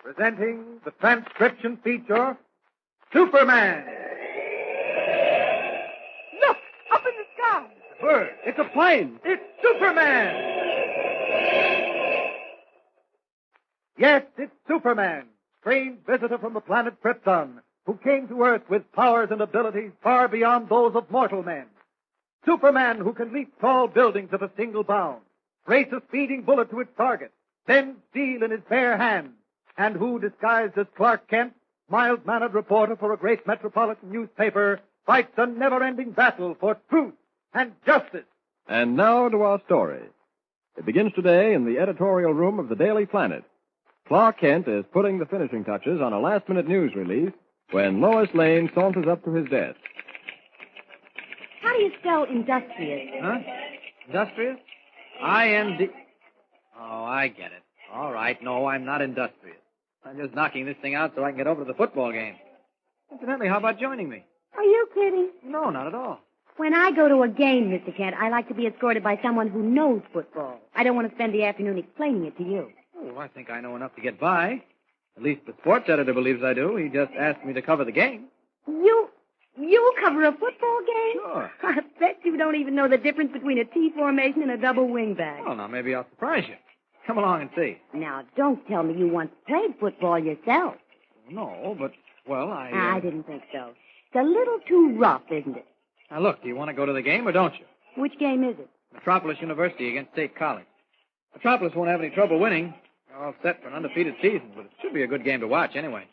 Presenting the transcription feature, Superman. Look, up in the sky. It's a bird. It's a plane. It's Superman. Yes, it's Superman, strange visitor from the planet Krypton, who came to Earth with powers and abilities far beyond those of mortal men. Superman, who can leap tall buildings at a single bound, race a speeding bullet to its target, bend steel in his bare hands, and who, disguised as Clark Kent, mild-mannered reporter for a great metropolitan newspaper, fights a never-ending battle for truth and justice. And now to our story. It begins today in the editorial room of the Daily Planet. Clark Kent is putting the finishing touches on a last-minute news release when Lois Lane saunters up to his desk. How do you spell industrious? Huh? Industrious? I-N-D... Oh, I get it. All right, no, I'm not industrious. I'm just knocking this thing out so I can get over to the football game. Incidentally, how about joining me? Are you kidding? No, not at all. When I go to a game, Mr. Kent, I like to be escorted by someone who knows football. I don't want to spend the afternoon explaining it to you. Oh, I think I know enough to get by. At least the sports editor believes I do. He just asked me to cover the game. You cover a football game? Sure. I bet you don't even know the difference between a T formation and a double wingback. Well, now, maybe I'll surprise you. Come along and see. Now, don't tell me you once played football yourself. No, but, well, I didn't think so. It's a little too rough, isn't it? Now, look, do you want to go to the game or don't you? Which game is it? Metropolis University against State College. Metropolis won't have any trouble winning. They're all set for an undefeated season, but it should be a good game to watch anyway.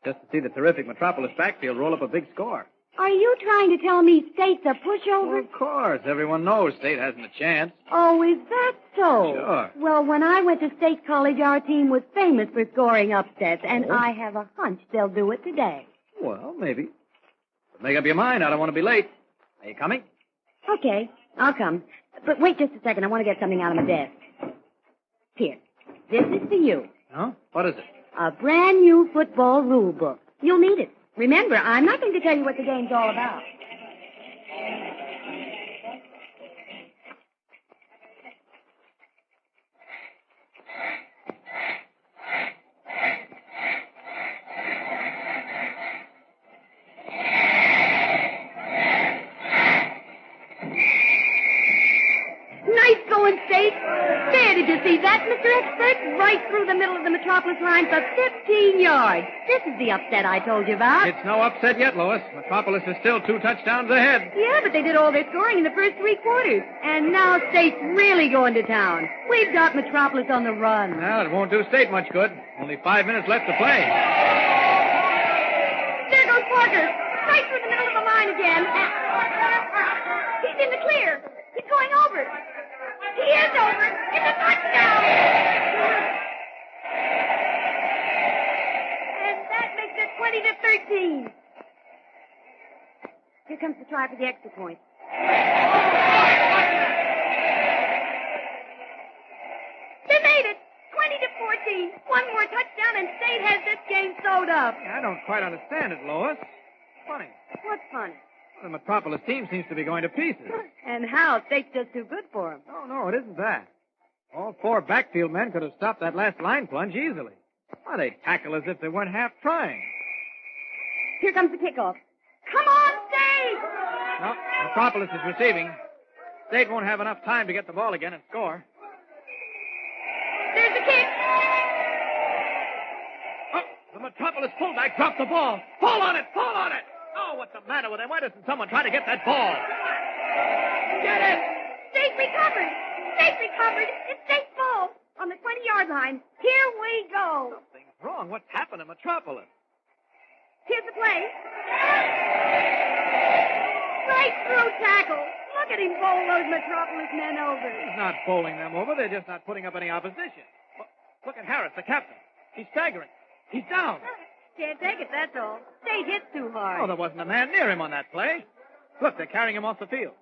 Just to see the terrific Metropolis backfield roll up a big score. Are you trying to tell me State's a pushover? Well, of course. Everyone knows State hasn't a chance. Oh, is that so? Sure. Well, when I went to State College, our team was famous for scoring upsets, and I have a hunch they'll do it today. Well, maybe. But make up your mind. I don't want to be late. Are you coming? Okay, I'll come. But wait just a second. I want to get something out of my desk. Here. This is for you. Huh? What is it? A brand new football rule book. You'll need it. Remember, I'm not going to tell you what the game's all about. Nice going, State. There, did you see that, Mr. Expert? Right through the middle of the Metropolis line for 15 yards. This is the upset I told you about. It's no upset yet, Lois. Metropolis is still 2 touchdowns ahead. Yeah, but they did all their scoring in the first 3 quarters. And now State's really going to town. We've got Metropolis on the run. Well, it won't do State much good. Only 5 minutes left to play. There goes Parker. Right through the middle of the line again. He's in the clear. He's going over. He is over. It's a touchdown. And that makes it 20-13. Here comes the try for the extra point. They made it. 20-14. One more touchdown and State has this game sewed up. I don't quite understand it, Lois. Funny. What's funny? The Metropolis team seems to be going to pieces. And how? State's just too good for him. No, it isn't that. All 4 backfield men could have stopped that last line plunge easily. Why, they tackle as if they weren't half trying. Here comes the kickoff. Come on, State! No, Metropolis is receiving. State won't have enough time to get the ball again and score. There's the kick. Oh, the Metropolis fullback dropped the ball. Fall on it! Fall on it! Oh, what's the matter with him? Why doesn't someone try to get that ball? Get it! State recovered! State recovered! It's State's ball on the 20-yard line. Here we go. Something's wrong. What's happened to Metropolis? Here's the play. Right through tackle. Look at him bowl those Metropolis men over. He's not bowling them over. They're just not putting up any opposition. Look at Harris, the captain. He's staggering. He's down. Can't take it, that's all. State hits too hard. Oh, there wasn't a man near him on that play. Look, they're carrying him off the field.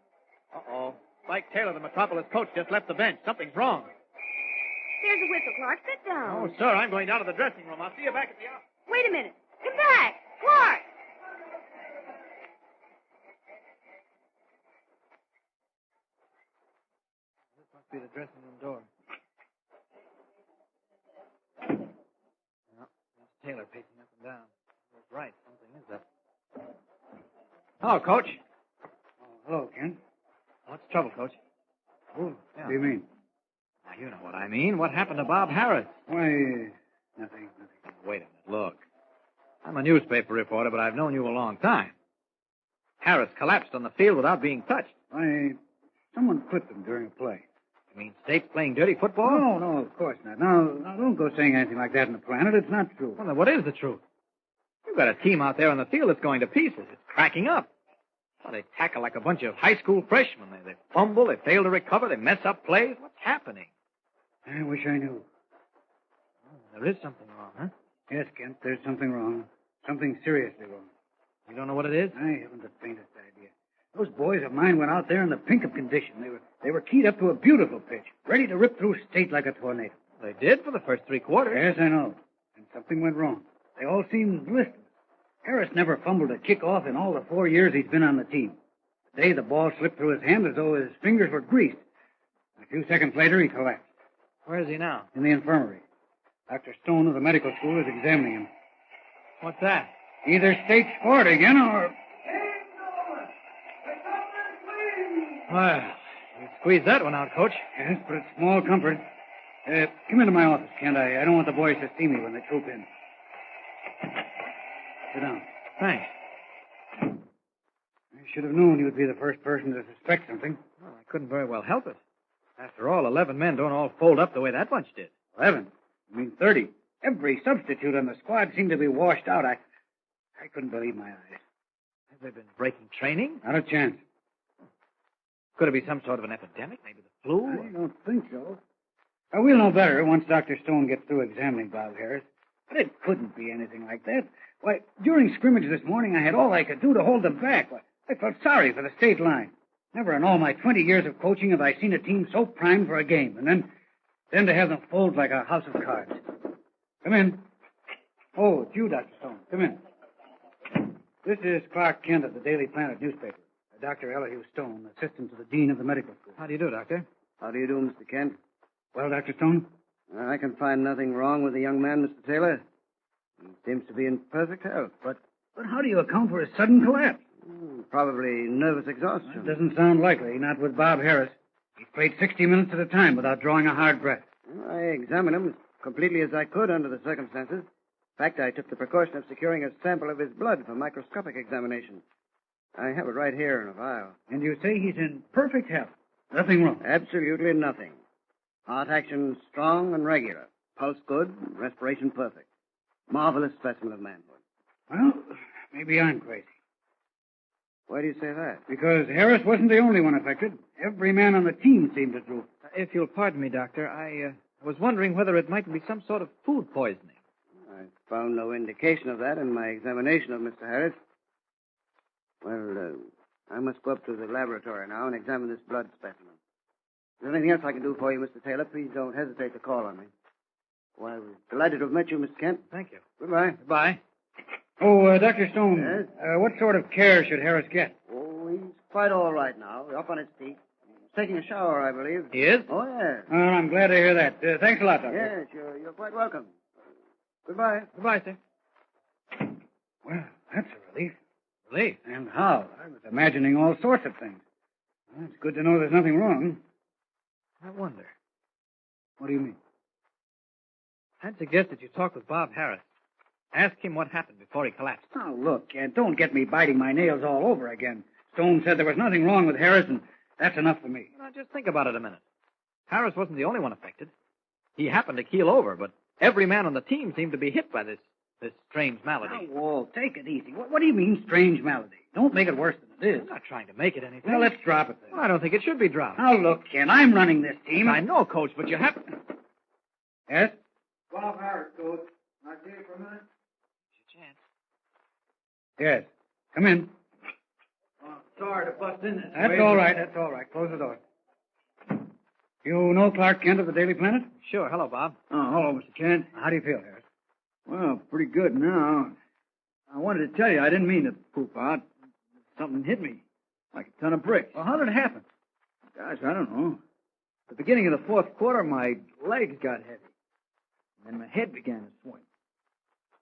Uh-oh. Spike Taylor, the Metropolis coach, just left the bench. Something's wrong. There's a whistle, Clark. Sit down. Oh, sir, I'm going down to the dressing room. I'll see you back at the office. Wait a minute. Come back. Clark. This must be the dressing room door. No, Taylor pacing up and down. He's right. Something is up. Hello, Coach. Oh, hello, Kent. What's the trouble, Coach? Oh, Yeah. what do you mean? Now, you know what I mean. What happened to Bob Harris? Why, nothing. Wait a minute. Look. I'm a newspaper reporter, but I've known you a long time. Harris collapsed on the field without being touched. Why, someone clipped him during a play. You mean State's playing dirty football? No, of course not. Now, don't go saying anything like that in the Planet. It's not true. Well, then what is the truth? You've got a team out there on the field that's going to pieces. It's cracking up. Well, they tackle like a bunch of high school freshmen. They fumble, they fail to recover, they mess up plays. What's happening? I wish I knew. There is something wrong, huh? Yes, Kent, there's something wrong. Something seriously wrong. You don't know what it is? I haven't the faintest idea. Those boys of mine went out there in the pink of condition. They were keyed up to a beautiful pitch, ready to rip through State like a tornado. They did for the first 3 quarters. Yes, I know. And something went wrong. They all seemed listless. Harris never fumbled a kickoff in all the 4 years he's been on the team. The day the ball slipped through his hand as though his fingers were greased. A few seconds later, he collapsed. Where is he now? In the infirmary. Dr. Stone of the medical school is examining him. What's that? Either State scored again or... Well, you squeezed that one out, Coach. Yes, but it's small comfort. Come into my office, Kent. I don't want the boys to see me when they troop in. Sit down. Thanks. I should have known you'd be the first person to suspect something. Well, I couldn't very well help it. After all, 11 men don't all fold up the way that bunch did. 11? I mean 30. Every substitute on the squad seemed to be washed out. I couldn't believe my eyes. Have they been breaking training? Not a chance. Could it be some sort of an epidemic? Maybe the flu? I don't think so. We'll know better once Dr. Stone gets through examining Bob Harris. But it couldn't be anything like that. Why, during scrimmage this morning, I had all I could do to hold them back. Why, I felt sorry for the State line. Never in all my 20 years of coaching have I seen a team so primed for a game. And then to have them fold like a house of cards. Come in. Oh, it's you, Dr. Stone. Come in. This is Clark Kent of the Daily Planet newspaper. Dr. Elihu Stone, assistant to the dean of the medical school. How do you do, Doctor? How do you do, Mr. Kent? Well, Dr. Stone? I can find nothing wrong with the young man, Mr. Taylor. He seems to be in perfect health. But how do you account for his sudden collapse? Probably nervous exhaustion. That doesn't sound likely, not with Bob Harris. He played 60 minutes at a time without drawing a hard breath. I examined him as completely as I could under the circumstances. In fact, I took the precaution of securing a sample of his blood for microscopic examination. I have it right here in a vial. And you say he's in perfect health? Nothing wrong? Absolutely nothing. Heart action strong and regular. Pulse good, respiration perfect. Marvelous specimen of manhood. Well, maybe I'm crazy. Why do you say that? Because Harris wasn't the only one affected. Every man on the team seemed to droop. If you'll pardon me, Doctor, I was wondering whether it might be some sort of food poisoning. I found no indication of that in my examination of Mr. Harris. Well, I must go up to the laboratory now and examine this blood specimen. If there's anything else I can do for you, Mr. Taylor, please don't hesitate to call on me. Well, I was delighted to have met you, Mr. Kent. Thank you. Goodbye. Goodbye. Oh, Dr. Stone. Yes? What sort of care should Harris get? Oh, he's quite all right now. Up on his feet. He's taking a shower, I believe. He is? Oh, yes. Well, I'm glad to hear that. Thanks a lot, Doctor. Yes, you're quite welcome. Goodbye. Goodbye, sir. Well, that's a relief. Relief? And how? I was imagining all sorts of things. Well, it's good to know there's nothing wrong. I wonder. What do you mean? I'd suggest that you talk with Bob Harris. Ask him what happened before he collapsed. Oh, look, Kent, don't get me biting my nails all over again. Stone said there was nothing wrong with Harris, and that's enough for me. Now, just think about it a minute. Harris wasn't the only one affected. He happened to keel over, but every man on the team seemed to be hit by this strange malady. Now, Walt, take it easy. What do you mean, strange malady? Don't make it worse than it is. I'm not trying to make it anything. Well, let's drop it then. Well, I don't think it should be dropped. Now, look, Kent, I'm running this team. I know, Coach, but you have to... Yes? Bob Harris, Coach. Can I see you for a minute? Your chance. Yes. Come in. Oh, sorry to bust in. That's all right. That's all right. Close the door. You know Clark Kent of the Daily Planet? Sure. Hello, Bob. Oh, hello, Mr. Kent. How do you feel, Harris? Well, pretty good now. I wanted to tell you I didn't mean to poop out. Something hit me, like a ton of bricks. Well, how did it happen? Gosh, I don't know. At the beginning of the fourth quarter, my legs got heavy. And then my head began to swing.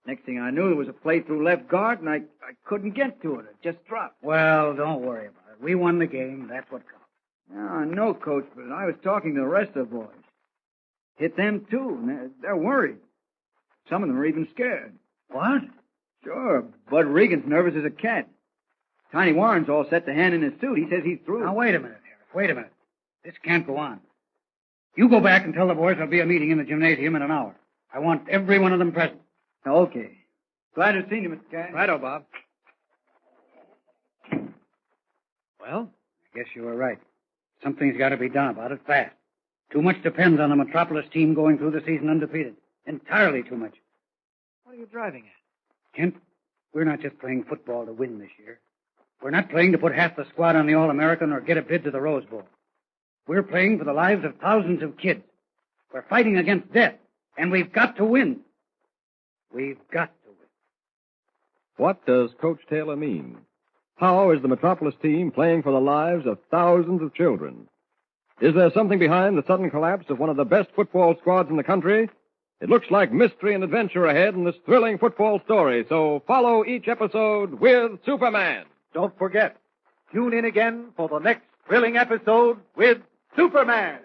Next thing I knew, there was a play through left guard, and I couldn't get to it. It just dropped. Well, don't worry about it. We won the game. That's what counts. Yeah, I know, Coach, but I was talking to the rest of the boys. Hit them, too, and they're worried. Some of them are even scared. What? Sure, Bud Regan's nervous as a cat. Tiny Warren's all set to hand in his suit. He says he's through. Now, wait a minute, Harris. Wait a minute. This can't go on. You go back and tell the boys there'll be a meeting in the gymnasium in an hour. I want every one of them present. Okay. Glad to see you, Mr. Cash. Righto, Bob. Well? I guess you were right. Something's got to be done about it fast. Too much depends on the Metropolis team going through the season undefeated. Entirely too much. What are you driving at? Kent, we're not just playing football to win this year. We're not playing to put half the squad on the All-American or get a bid to the Rose Bowl. We're playing for the lives of thousands of kids. We're fighting against death, and we've got to win. We've got to win. What does Coach Taylor mean? How is the Metropolis team playing for the lives of thousands of children? Is there something behind the sudden collapse of one of the best football squads in the country? It looks like mystery and adventure ahead in this thrilling football story, so follow each episode with Superman. Don't forget, tune in again for the next thrilling episode with Superman.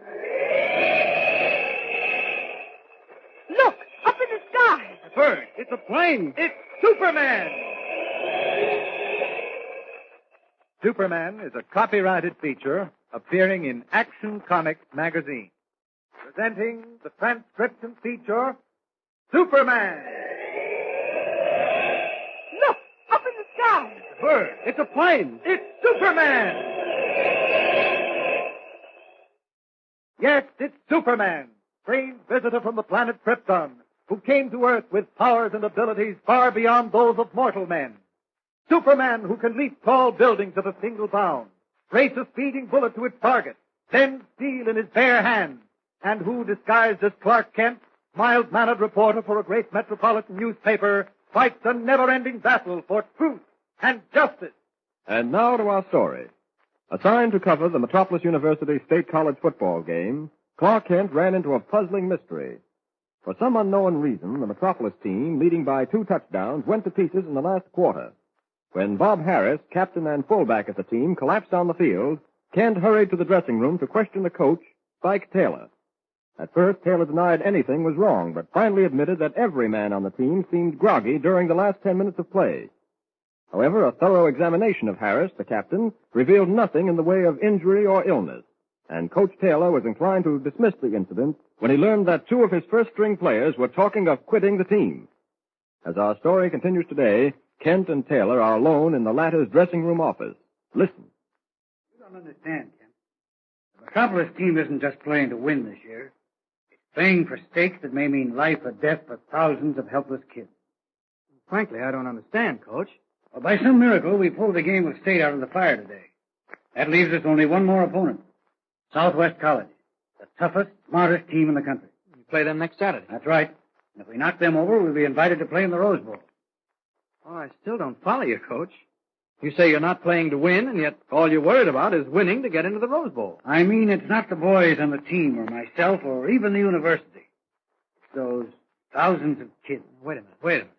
Look, up in the sky. A bird. It's a plane. It's Superman. Superman is a copyrighted feature appearing in Action Comics magazine. Presenting the transcription feature, Superman. Look, up in the sky. It's a bird. It's a plane. It's Superman. Yes, it's Superman, strange visitor from the planet Krypton, who came to Earth with powers and abilities far beyond those of mortal men. Superman who can leap tall buildings at a single bound, race a speeding bullet to its target, bend steel in his bare hands, and who, disguised as Clark Kent, mild-mannered reporter for a great metropolitan newspaper, fights a never-ending battle for truth and justice. And now to our story. Assigned to cover the Metropolis University State College football game, Clark Kent ran into a puzzling mystery. For some unknown reason, the Metropolis team, leading by 2 touchdowns, went to pieces in the last quarter. When Bob Harris, captain and fullback of the team, collapsed on the field, Kent hurried to the dressing room to question the coach, Spike Taylor. At first, Taylor denied anything was wrong, but finally admitted that every man on the team seemed groggy during the last 10 minutes of play. However, a thorough examination of Harris, the captain, revealed nothing in the way of injury or illness, and Coach Taylor was inclined to dismiss the incident when he learned that 2 of his first-string players were talking of quitting the team. As our story continues today, Kent and Taylor are alone in the latter's dressing room office. Listen. You don't understand, Kent. The Metropolis team isn't just playing to win this year. It's playing for stakes that may mean life or death for thousands of helpless kids. Frankly, I don't understand, Coach. Well, by some miracle, we pulled the game of state out of the fire today. That leaves us only one more opponent. Southwest College. The toughest, smartest team in the country. You play them next Saturday. That's right. And if we knock them over, we'll be invited to play in the Rose Bowl. Oh, I still don't follow you, Coach. You say you're not playing to win, and yet all you're worried about is winning to get into the Rose Bowl. I mean, it's not the boys on the team or myself or even the university. It's those thousands of kids. Wait a minute.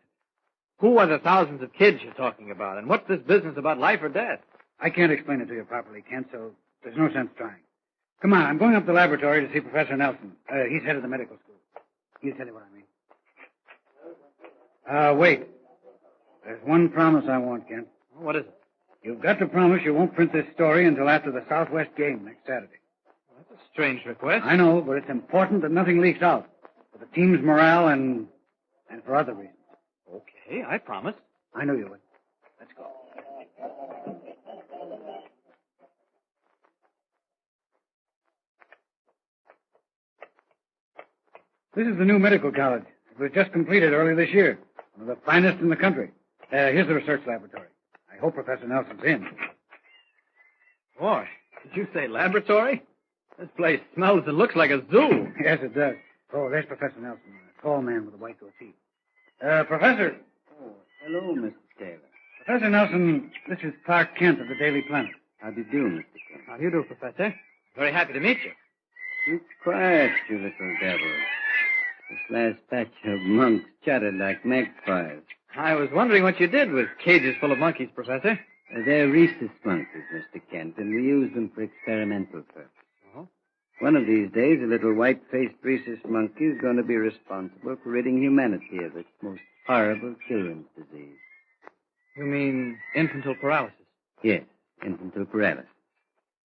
Who are the thousands of kids you're talking about, and what's this business about life or death? I can't explain it to you properly, Kent, so there's no sense trying. Come on, I'm going up to the laboratory to see Professor Nelson. He's head of the medical school. He'll tell you what I mean. Wait. There's one promise I want, Kent. What is it? You've got to promise you won't print this story until after the Southwest game next Saturday. Well, that's a strange request. I know, but it's important that nothing leaks out. For the team's morale and for other reasons. Okay, I promise. I know you would. Let's go. This is the new medical college. It was just completed early this year. One of the finest in the country. Here's the research laboratory. I hope Professor Nelson's in. Boy, did you say laboratory? This place smells and looks like a zoo. Yes, it does. Oh, there's Professor Nelson, a tall man with a white goatee. Professor. Oh, hello, Mr. Taylor. Professor Nelson, this is Clark Kent of the Daily Planet. How do you do, Mr. Kent? How do you do, Professor? Very happy to meet you. Keep quiet, you little devil. This last batch of monks chattered like magpies. I was wondering what you did with cages full of monkeys, Professor. They're rhesus monkeys, Mr. Kent, and we use them for experimental purposes. Oh? One of these days, a little white-faced rhesus monkey is going to be responsible for ridding humanity of its most horrible children's disease. You mean infantile paralysis? Yes, infantile paralysis.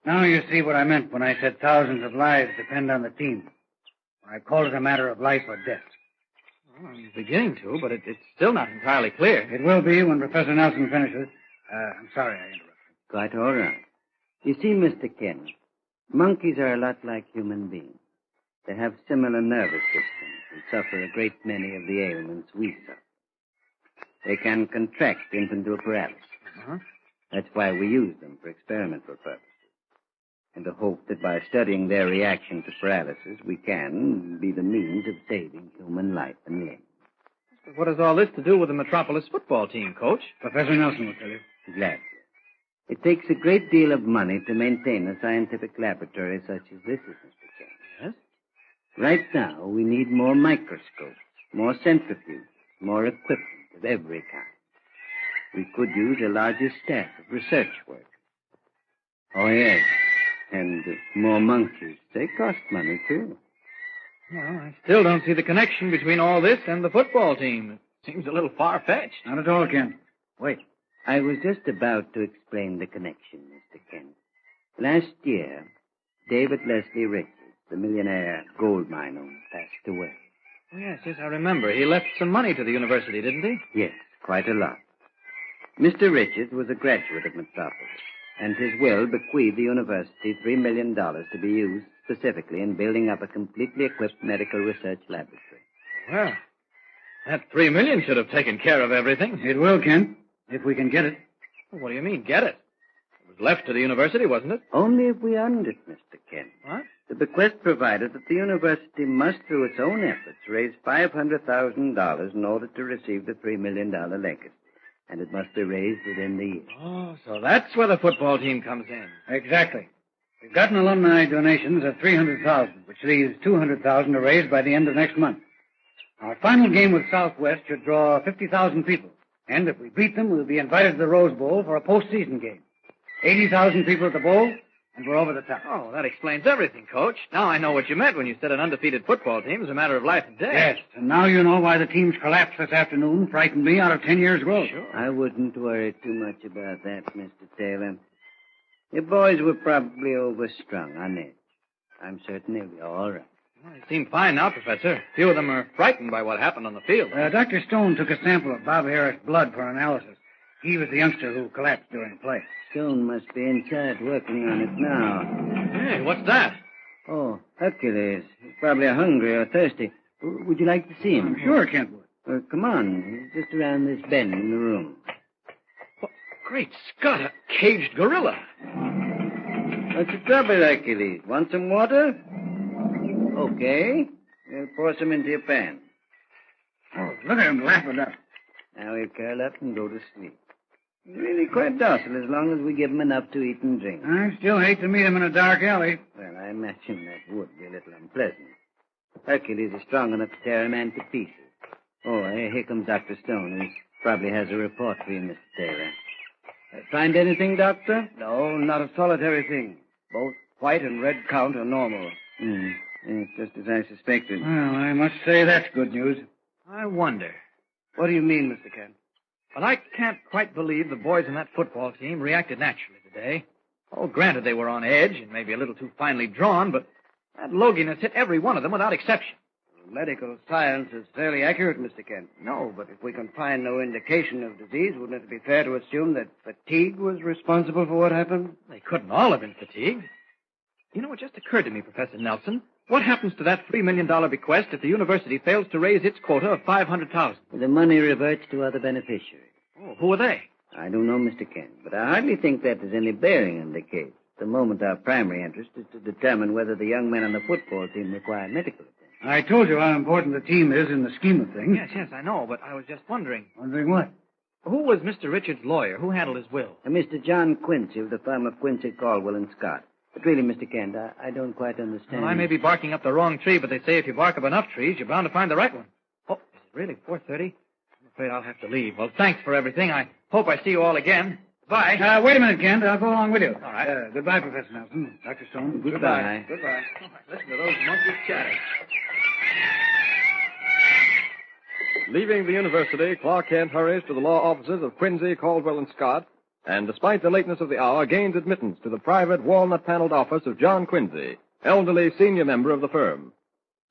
Now you see what I meant when I said thousands of lives depend on the team. I called it a matter of life or death. Well, I'm beginning to, but it's still not entirely clear. It will be when Professor Nelson finishes. I'm sorry I interrupted. Quite all right. You see, Mr. Kent, monkeys are a lot like human beings. They have similar nervous systems and suffer a great many of the ailments we suffer. They can contract infantile paralysis. Uh-huh. That's why we use them for experimental purposes. In the hope that by studying their reaction to paralysis, we can be the means of saving human life and limb. But what has all this to do with the Metropolis football team, Coach? Professor Nelson will tell you. Gladly. It takes a great deal of money to maintain a scientific laboratory such as this is, Mr. Kent. Yes? Right now, we need more microscopes, more centrifuges, more equipment of every kind. We could use a larger staff of research work. Oh, yes. And more monkeys. They cost money, too. Well, I still don't see the connection between all this and the football team. It seems a little far-fetched. Not at all, Kent. Wait. I was just about to explain the connection, Mr. Kent. Last year, David Leslie Richards, the millionaire gold mine owner, passed away. Oh, yes, I remember. He left some money to the university, didn't he? Yes, quite a lot. Mr. Richards was a graduate of Metropolis, and his will bequeathed the university $3 million to be used specifically in building up a completely equipped medical research laboratory. Well, that $3 million should have taken care of everything. It will, Kent, if we can get it. Well, what do you mean, get it? It was left to the university, wasn't it? Only if we earned it, Mr. Kent. What? The bequest provided that the university must, through its own efforts, raise $500,000 in order to receive the $3 million legacy. And it must be raised within the year. Oh, so that's where the football team comes in. Exactly. We've gotten alumni donations of $300,000, which leaves $200,000 to raise by the end of next month. Our final game with Southwest should draw 50,000 people. And if we beat them, we'll be invited to the Rose Bowl for a postseason game. 80,000 people at the bowl, and we're over the top. Oh, that explains everything, Coach. Now I know what you meant when you said an undefeated football team is a matter of life and death. Yes, and now you know why the team's collapse this afternoon frightened me out of 10 years' growth. Sure. I wouldn't worry too much about that, Mr. Taylor. The boys were probably overstrung on edge. I'm certain they'll be all right. Well, they seem fine now, Professor. Few of them are frightened by what happened on the field. Dr. Stone took a sample of Bob Harris' blood for analysis. He was the youngster who collapsed during play. Stone must be inside working on it now. Hey, what's that? Oh, Hercules. He's probably hungry or thirsty. Would you like to see him? I'm sure Kent would. Come on. He's just around this bend in the room. Well, great Scott, a caged gorilla. What's the trouble, Hercules? Want some water? Okay. We'll pour some into your pan. Oh, look at him laughing up. Now he'll curl up and go to sleep. He's really quite docile as long as we give him enough to eat and drink. I still hate to meet him in a dark alley. Well, I imagine that would be a little unpleasant. Hercules is strong enough to tear a man to pieces. Oh, here comes Dr. Stone. He probably has a report for you, Mr. Taylor. Find anything, Doctor? No, not a solitary thing. Both white and red count are normal. It's just as I suspected. Well, I must say that's good news. I wonder. What do you mean, Mr. Kent? Well, I can't quite believe the boys in that football team reacted naturally today. Oh, granted they were on edge and maybe a little too finely drawn, but that loginess hit every one of them without exception. Medical science is fairly accurate, Mr. Kent. No, but if we can find no indication of disease, wouldn't it be fair to assume that fatigue was responsible for what happened? They couldn't all have been fatigued. You know, it just occurred to me, Professor Nelson. What happens to that $3 million bequest if the university fails to raise its quota of $500,000? The money reverts to other beneficiaries. Oh, who are they? I don't know, Mr. Kent, but I hardly think that has any bearing on the case. At the moment, our primary interest is to determine whether the young men on the football team require medical attention. I told you how important the team is in the scheme of things. Yes, I know, but I was just wondering. Wondering what? Who was Mr. Richards' lawyer? Who handled his will? Mr. John Quincy of the firm of Quincy, Caldwell, and Scott. But really, Mr. Kent, I don't quite understand. Well, I may be barking up the wrong tree, but they say if you bark up enough trees, you're bound to find the right one. Oh, is it really 4:30? I'm afraid I'll have to leave. Well, thanks for everything. I hope I see you all again. Bye. Wait a minute, Kent. I'll go along with you. All right. Goodbye, Professor Nelson. Dr. Stone. Goodbye. Goodbye. Listen to those monkeys chatter. Leaving the university, Clark Kent hurries to the law offices of Quincy, Caldwell, and Scott, and despite the lateness of the hour, gains admittance to the private walnut-paneled office of John Quincy, elderly senior member of the firm.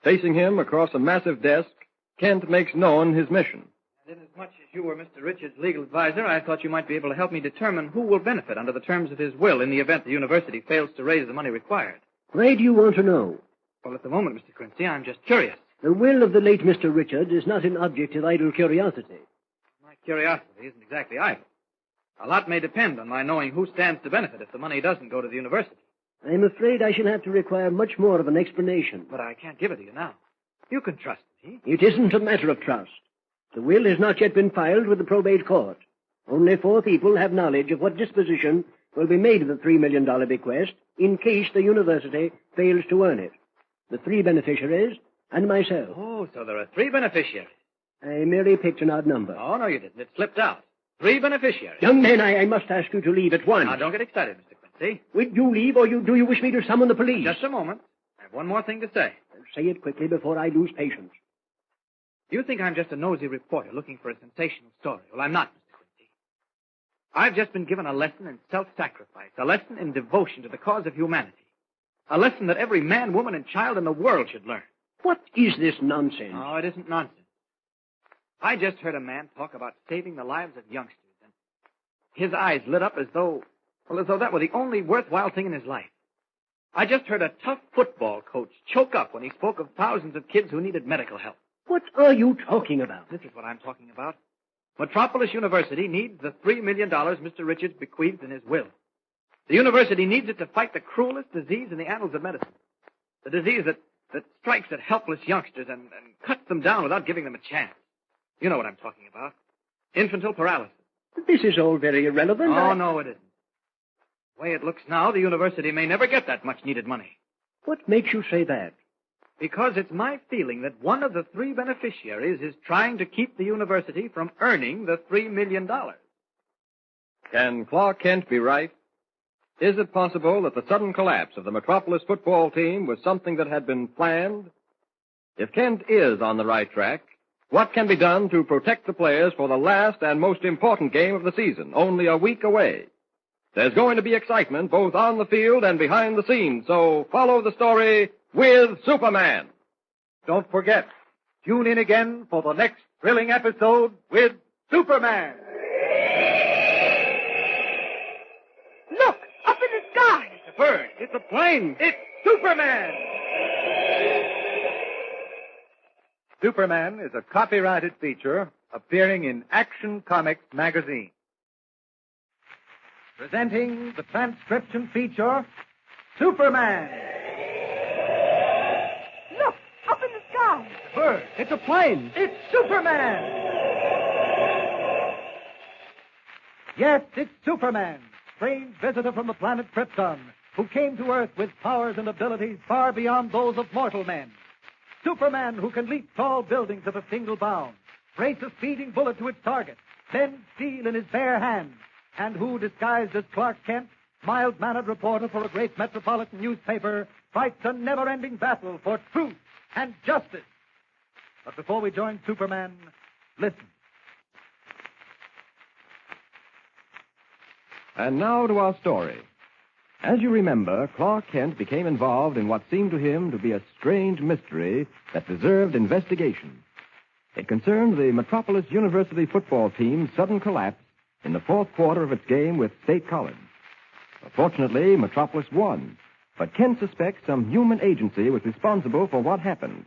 Facing him across a massive desk, Kent makes known his mission. And inasmuch as you were Mr. Richards' legal advisor, I thought you might be able to help me determine who will benefit under the terms of his will in the event the university fails to raise the money required. Why do you want to know? Well, at the moment, Mr. Quincy, I'm just curious. The will of the late Mr. Richards is not an object of idle curiosity. My curiosity isn't exactly idle. A lot may depend on my knowing who stands to benefit if the money doesn't go to the university. I'm afraid I shall have to require much more of an explanation. But I can't give it to you now. You can trust me. It isn't a matter of trust. The will has not yet been filed with the probate court. Only 4 people have knowledge of what disposition will be made of the $3 million bequest in case the university fails to earn it. The 3 beneficiaries and myself. Oh, so there are 3 beneficiaries. I merely picked an odd number. Oh, no, you didn't. It slipped out. 3 beneficiaries. Young man, I must ask you to leave at once. Now, don't get excited, Mr. Quincy. Will you leave, or do you wish me to summon the police? Just a moment. I have one more thing to say. Say it quickly before I lose patience. You think I'm just a nosy reporter looking for a sensational story. Well, I'm not, Mr. Quincy. I've just been given a lesson in self-sacrifice, a lesson in devotion to the cause of humanity, a lesson that every man, woman, and child in the world should learn. What is this nonsense? Oh, it isn't nonsense. I just heard a man talk about saving the lives of youngsters, and his eyes lit up as though that were the only worthwhile thing in his life. I just heard a tough football coach choke up when he spoke of thousands of kids who needed medical help. What are you talking about? This is what I'm talking about. Metropolis University needs the $3 million Mr. Richards bequeathed in his will. The university needs it to fight the cruelest disease in the annals of medicine. The disease that strikes at helpless youngsters and cuts them down without giving them a chance. You know what I'm talking about. Infantile paralysis. This is all very irrelevant. Oh, no, it isn't. The way it looks now, the university may never get that much needed money. What makes you say that? Because it's my feeling that one of the 3 beneficiaries is trying to keep the university from earning the $3 million. Can Clark Kent be right? Is it possible that the sudden collapse of the Metropolis football team was something that had been planned? If Kent is on the right track, what can be done to protect the players for the last and most important game of the season, only a week away? There's going to be excitement both on the field and behind the scenes, so follow the story with Superman. Don't forget, tune in again for the next thrilling episode with Superman. Look, up in the sky. It's a bird. It's a plane. It's Superman! Superman is a copyrighted feature appearing in Action Comics magazine. Presenting the transcription feature, Superman. Look, up in the sky. It's a bird. It's a plane. It's Superman. Yes, it's Superman, strange visitor from the planet Krypton, who came to Earth with powers and abilities far beyond those of mortal men. Superman who can leap tall buildings at a single bound, race a speeding bullet to its target, bend steel in his bare hands, and who, disguised as Clark Kent, mild-mannered reporter for a great metropolitan newspaper, fights a never-ending battle for truth and justice. But before we join Superman, listen. And now to our story. As you remember, Clark Kent became involved in what seemed to him to be a strange mystery that deserved investigation. It concerned the Metropolis University football team's sudden collapse in the 4th quarter of its game with State College. Fortunately, Metropolis won, but Kent suspects some human agency was responsible for what happened.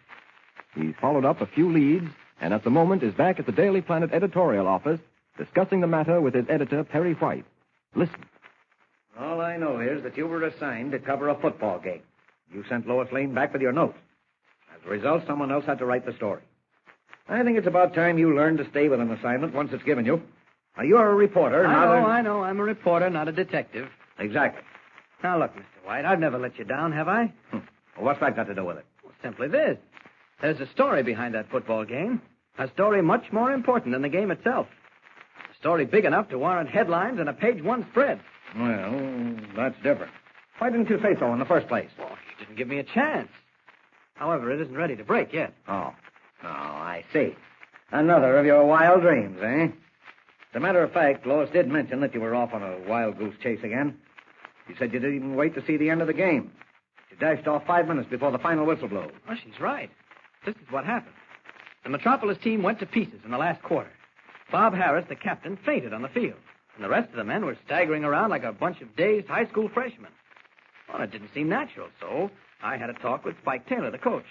He's followed up a few leads, and at the moment is back at the Daily Planet editorial office discussing the matter with his editor, Perry White. Listen. All I know is that you were assigned to cover a football game. You sent Lois Lane back with your note. As a result, someone else had to write the story. I think it's about time you learned to stay with an assignment once it's given you. Now, you're a reporter, I know. I'm a reporter, not a detective. Exactly. Now, look, Mr. White, I've never let you down, have I? Well, what's that got to do with it? Well, simply this. There's a story behind that football game. A story much more important than the game itself. A story big enough to warrant headlines and a page-one spread. Well, that's different. Why didn't you say so in the first place? Well, you didn't give me a chance. However, it isn't ready to break yet. Oh, I see. Another of your wild dreams, eh? As a matter of fact, Lois did mention that you were off on a wild goose chase again. She said you didn't even wait to see the end of the game. You dashed off 5 minutes before the final whistle blew. Well, she's right. This is what happened. The Metropolis team went to pieces in the last quarter. Bob Harris, the captain, fainted on the field. And the rest of the men were staggering around like a bunch of dazed high school freshmen. Well, it didn't seem natural, so I had a talk with Spike Taylor, the coach.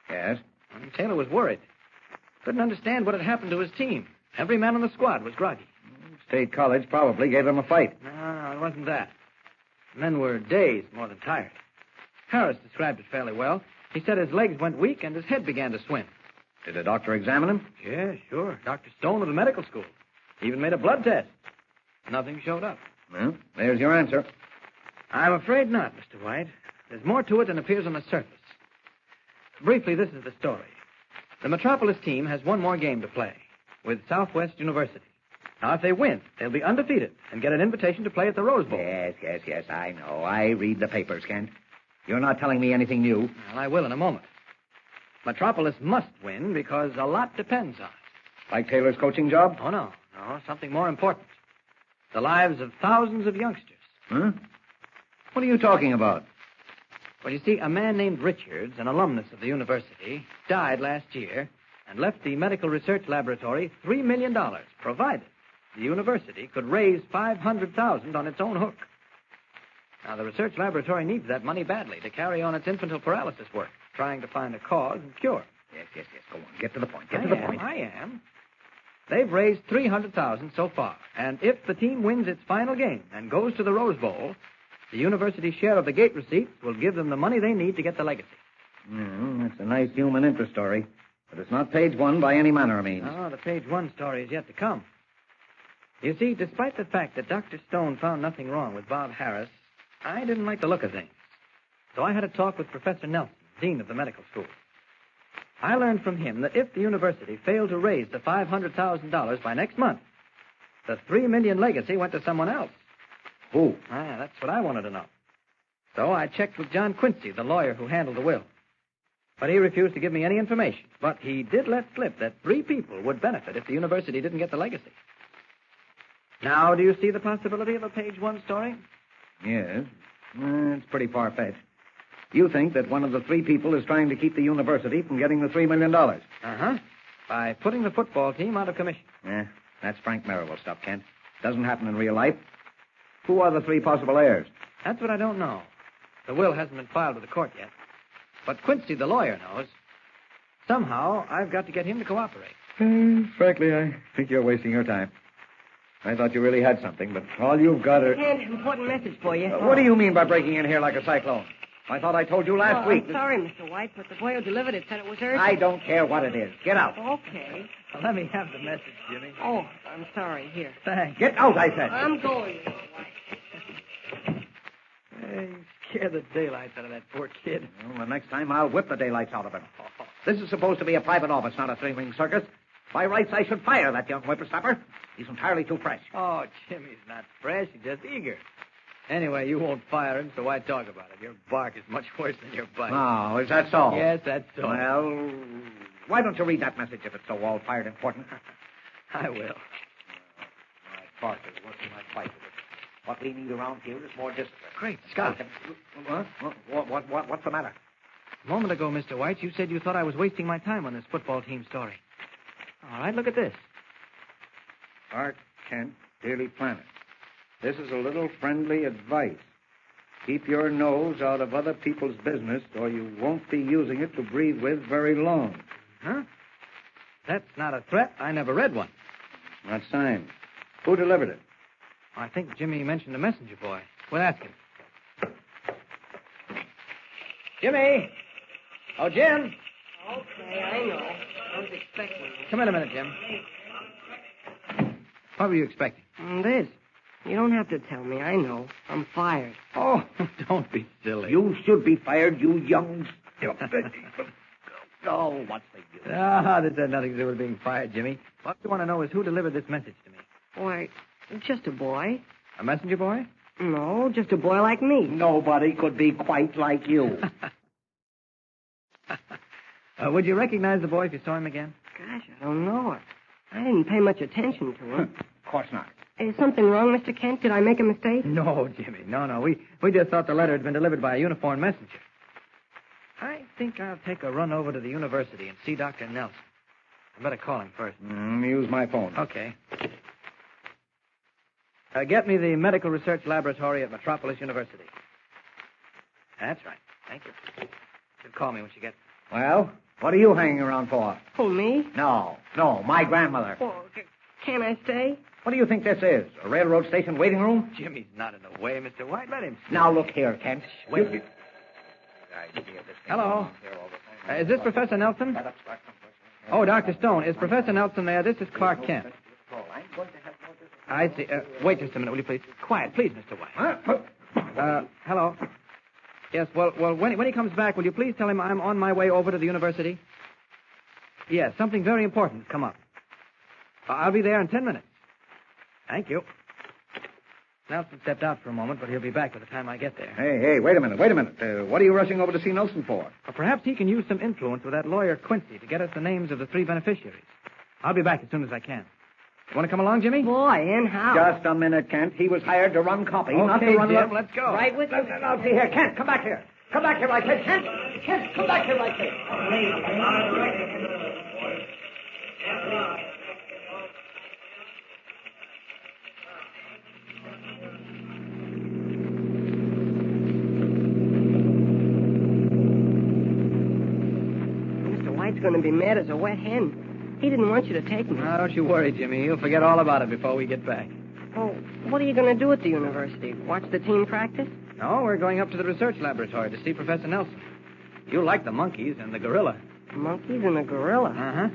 Yes? And Taylor was worried. Couldn't understand what had happened to his team. Every man on the squad was groggy. State College probably gave them a fight. No, it wasn't that. The men were dazed more than tired. Harris described it fairly well. He said his legs went weak and his head began to swim. Did the doctor examine him? Yeah, sure. Dr. Stone of the medical school. He even made a blood test. Nothing showed up. Well, there's your answer. I'm afraid not, Mr. White. There's more to it than appears on the surface. Briefly, this is the story. The Metropolis team has one more game to play with Southwest University. Now, if they win, they'll be undefeated and get an invitation to play at the Rose Bowl. Yes, I know. I read the papers, Kent. You're not telling me anything new. Well, I will in a moment. Metropolis must win because a lot depends on it. Like Taylor's coaching job? Oh, no, something more important. The lives of thousands of youngsters. Huh? What are you talking about? Well, you see, a man named Richards, an alumnus of the university, died last year and left the medical research laboratory $3 million, provided the university could raise $500,000 on its own hook. Now, the research laboratory needs that money badly to carry on its infantile paralysis work, trying to find a cause and cure. Yes. Go on. Get to the point. I am. They've raised $300,000 so far, and if the team wins its final game and goes to the Rose Bowl, the university's share of the gate receipts will give them the money they need to get the legacy. That's a nice human interest story, but it's not page one by any manner of means. Oh, the page one story is yet to come. You see, despite the fact that Dr. Stone found nothing wrong with Bob Harris, I didn't like the look of things. So I had a talk with Professor Nelson, dean of the medical school. I learned from him that if the university failed to raise the $500,000 by next month, the $3 million legacy went to someone else. Who? That's what I wanted to know. So I checked with John Quincy, the lawyer who handled the will. But he refused to give me any information. But he did let slip that 3 people would benefit if the university didn't get the legacy. Now, do you see the possibility of a page one story? Yes. It's pretty far-fetched. You think that one of the 3 people is trying to keep the university from getting the $3 million? Uh-huh. By putting the football team out of commission. That's Frank Merrill stuff, Kent. Doesn't happen in real life. Who are the 3 possible heirs? That's what I don't know. The will hasn't been filed with the court yet. But Quincy, the lawyer, knows. Somehow, I've got to get him to cooperate. Frankly, I think you're wasting your time. I thought you really had something, but all you've got are... An important message for you. What do you mean by breaking in here like a cyclone? I thought I told you last week. I'm sorry, Mr. White, but the boy who delivered it said it was urgent. I don't care what it is. Get out. Okay. Well, let me have the message, Jimmy. Oh, I'm sorry. Here. Thanks. Get out, I said. I'm going, Mr. White. Hey, you scared the daylights out of that poor kid. Well, the next time I'll whip the daylights out of him. This is supposed to be a private office, not a 3-ring circus. By rights, I should fire that young whippersnapper. He's entirely too fresh. Oh, Jimmy's not fresh. He's just eager. Anyway, you won't fire him, so why talk about it? Your bark is much worse than your bite. Oh, is that so? Yes, that's so. Well, why don't you read that message if it's so all-fired important? I will. My bark is worse than my bite. What we need around here is more discipline. Great Scott. What's the matter? A moment ago, Mr. White, you said you thought I was wasting my time on this football team story. All right, look at this. Art Kent, Daily Planet. This is a little friendly advice. Keep your nose out of other people's business, or you won't be using it to breathe with very long. Huh? That's not a threat. I never read one. Not signed. Who delivered it? I think Jimmy mentioned a messenger boy. We'll ask him. Jimmy! Oh, Jim! Okay, I know. I was expecting you. Come in a minute, Jim. What were you expecting? This. You don't have to tell me. I know. I'm fired. Oh, don't be silly. You should be fired, you young... Oh, what's the use? Ah, this had nothing to do with being fired, Jimmy. What you want to know is who delivered this message to me. Why, just a boy. A messenger boy? No, just a boy like me. Nobody could be quite like you. Would you recognize the boy if you saw him again? Gosh, I don't know. I didn't pay much attention to him. Of course not. Is something wrong, Mr. Kent? Did I make a mistake? No, Jimmy. No. We just thought the letter had been delivered by a uniformed messenger. I think I'll take a run over to the university and see Dr. Nelson. I better call him first. Use my phone. Okay. Get me the medical research laboratory at Metropolis University. That's right. Thank you. You call me when you get there. Well, what are you hanging around for? Who, me? No, my grandmother. Oh, can I stay? What do you think this is? A railroad station waiting room? Jimmy's not in the way, Mr. White. Let him see. Now, look here, Kent. Wait. Hello. Is this Professor Nelson? Oh, Dr. Stone. Is Professor Nelson there? This is Clark Kent. I see. Wait just a minute, will you please? Quiet, please, Mr. White. Hello. Yes, well, when he comes back, will you please tell him I'm on my way over to the university? Yes, something very important has come up. I'll be there in 10 minutes. Thank you. Nelson stepped out for a moment, but he'll be back by the time I get there. Hey, wait a minute. What are you rushing over to see Nelson for? Well, perhaps he can use some influence with that lawyer Quincy to get us the names of the 3 beneficiaries. I'll be back as soon as I can. You want to come along, Jimmy? Boy, and how? Just a minute, Kent. He was hired to run copy, not to Okay, run... Jim, let's go. Right with you. Now, see here. Kent, come back here. Come back here right here. Kent, come back here right here. Mr. White's going to be mad as a wet hen. He didn't want you to take me. No, don't you worry, Jimmy. He'll forget all about it before we get back. Oh, what are you going to do at the university? Watch the team practice? No, we're going up to the research laboratory to see Professor Nelson. You'll like the monkeys and the gorilla. Monkeys and a gorilla. Uh-huh.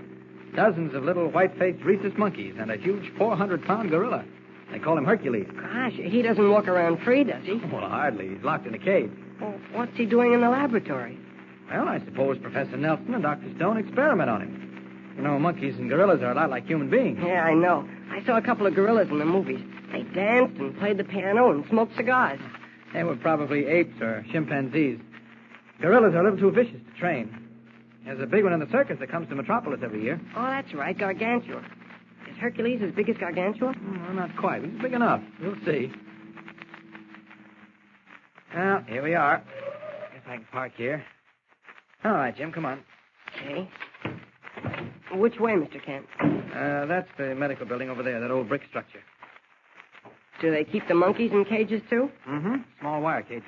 Dozens of little white-faced rhesus monkeys and a huge 400-pound gorilla. They call him Hercules. Gosh, he doesn't walk around free, does he? Well, hardly. He's locked in a cage. Well, what's he doing in the laboratory? Well, I suppose Professor Nelson and Dr. Stone experiment on him. You know, monkeys and gorillas are a lot like human beings. Yeah, I know. I saw a couple of gorillas in the movies. They danced and played the piano and smoked cigars. They were probably apes or chimpanzees. Gorillas are a little too vicious to train. There's a big one in the circus that comes to Metropolis every year. Oh, that's right, Gargantua. Is Hercules as big as Gargantua? Well, not quite. But he's big enough. You'll see. Well, here we are. Guess I can park here. All right, Jim, come on. Okay. Which way, Mr. Kent? That's the medical building over there, that old brick structure. Do they keep the monkeys in cages, too? Mm-hmm. Small wire cages.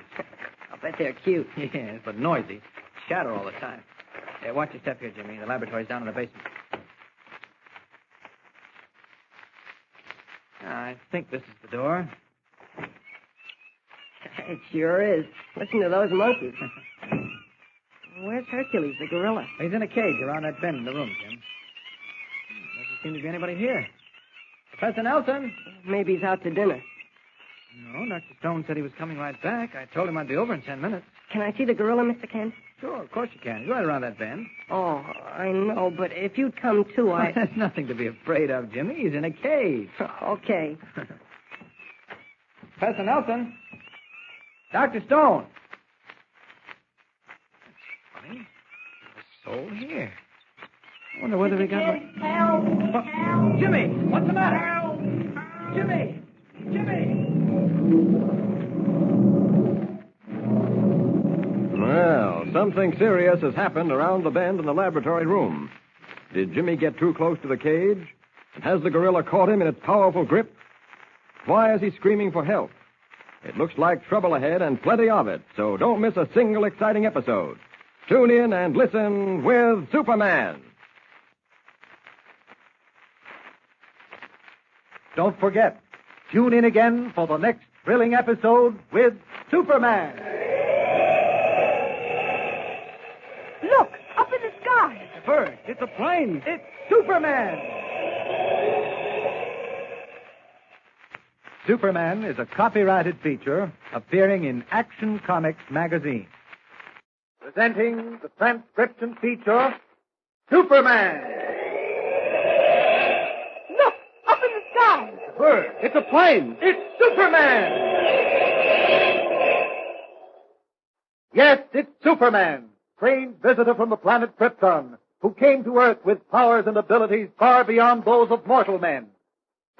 I'll bet they're cute. Yes, but noisy. Shatter all the time. Watch your step here, Jimmy. The laboratory's down in the basement. I think this is the door. It sure is. Listen to those monkeys. Where's Hercules, the gorilla? He's in a cage around that bend in the room, Jim. Doesn't seem to be anybody here. Professor Nelson? Maybe he's out to dinner. No, Dr. Stone said he was coming right back. I told him I'd be over in 10 minutes. Can I see the gorilla, Mr. Kent? Sure, of course you can. He's right around that bend. Oh, I know, but if you'd come too, There's nothing to be afraid of, Jimmy. He's in a cage. Okay. Professor Nelson? Dr. Stone? That's funny. There's a soul here. I wonder whether we got... Help! Help! Jimmy! What's the matter? Help! Jimmy! Well, something serious has happened around the bend in the laboratory room. Did Jimmy get too close to the cage? And has the gorilla caught him in its powerful grip? Why is he screaming for help? It looks like trouble ahead and plenty of it, so don't miss a single exciting episode. Tune in and listen with Superman. Don't forget, tune in again for the next thrilling episode with Superman. Look, up in the sky. It's a bird. It's a plane. It's Superman. Superman is a copyrighted feature appearing in Action Comics magazine. Presenting the transcription feature, Superman. Look, up in the sky. It's a bird. It's a plane. It's Superman. Yes, it's Superman, strange visitor from the planet Krypton, who came to Earth with powers and abilities far beyond those of mortal men.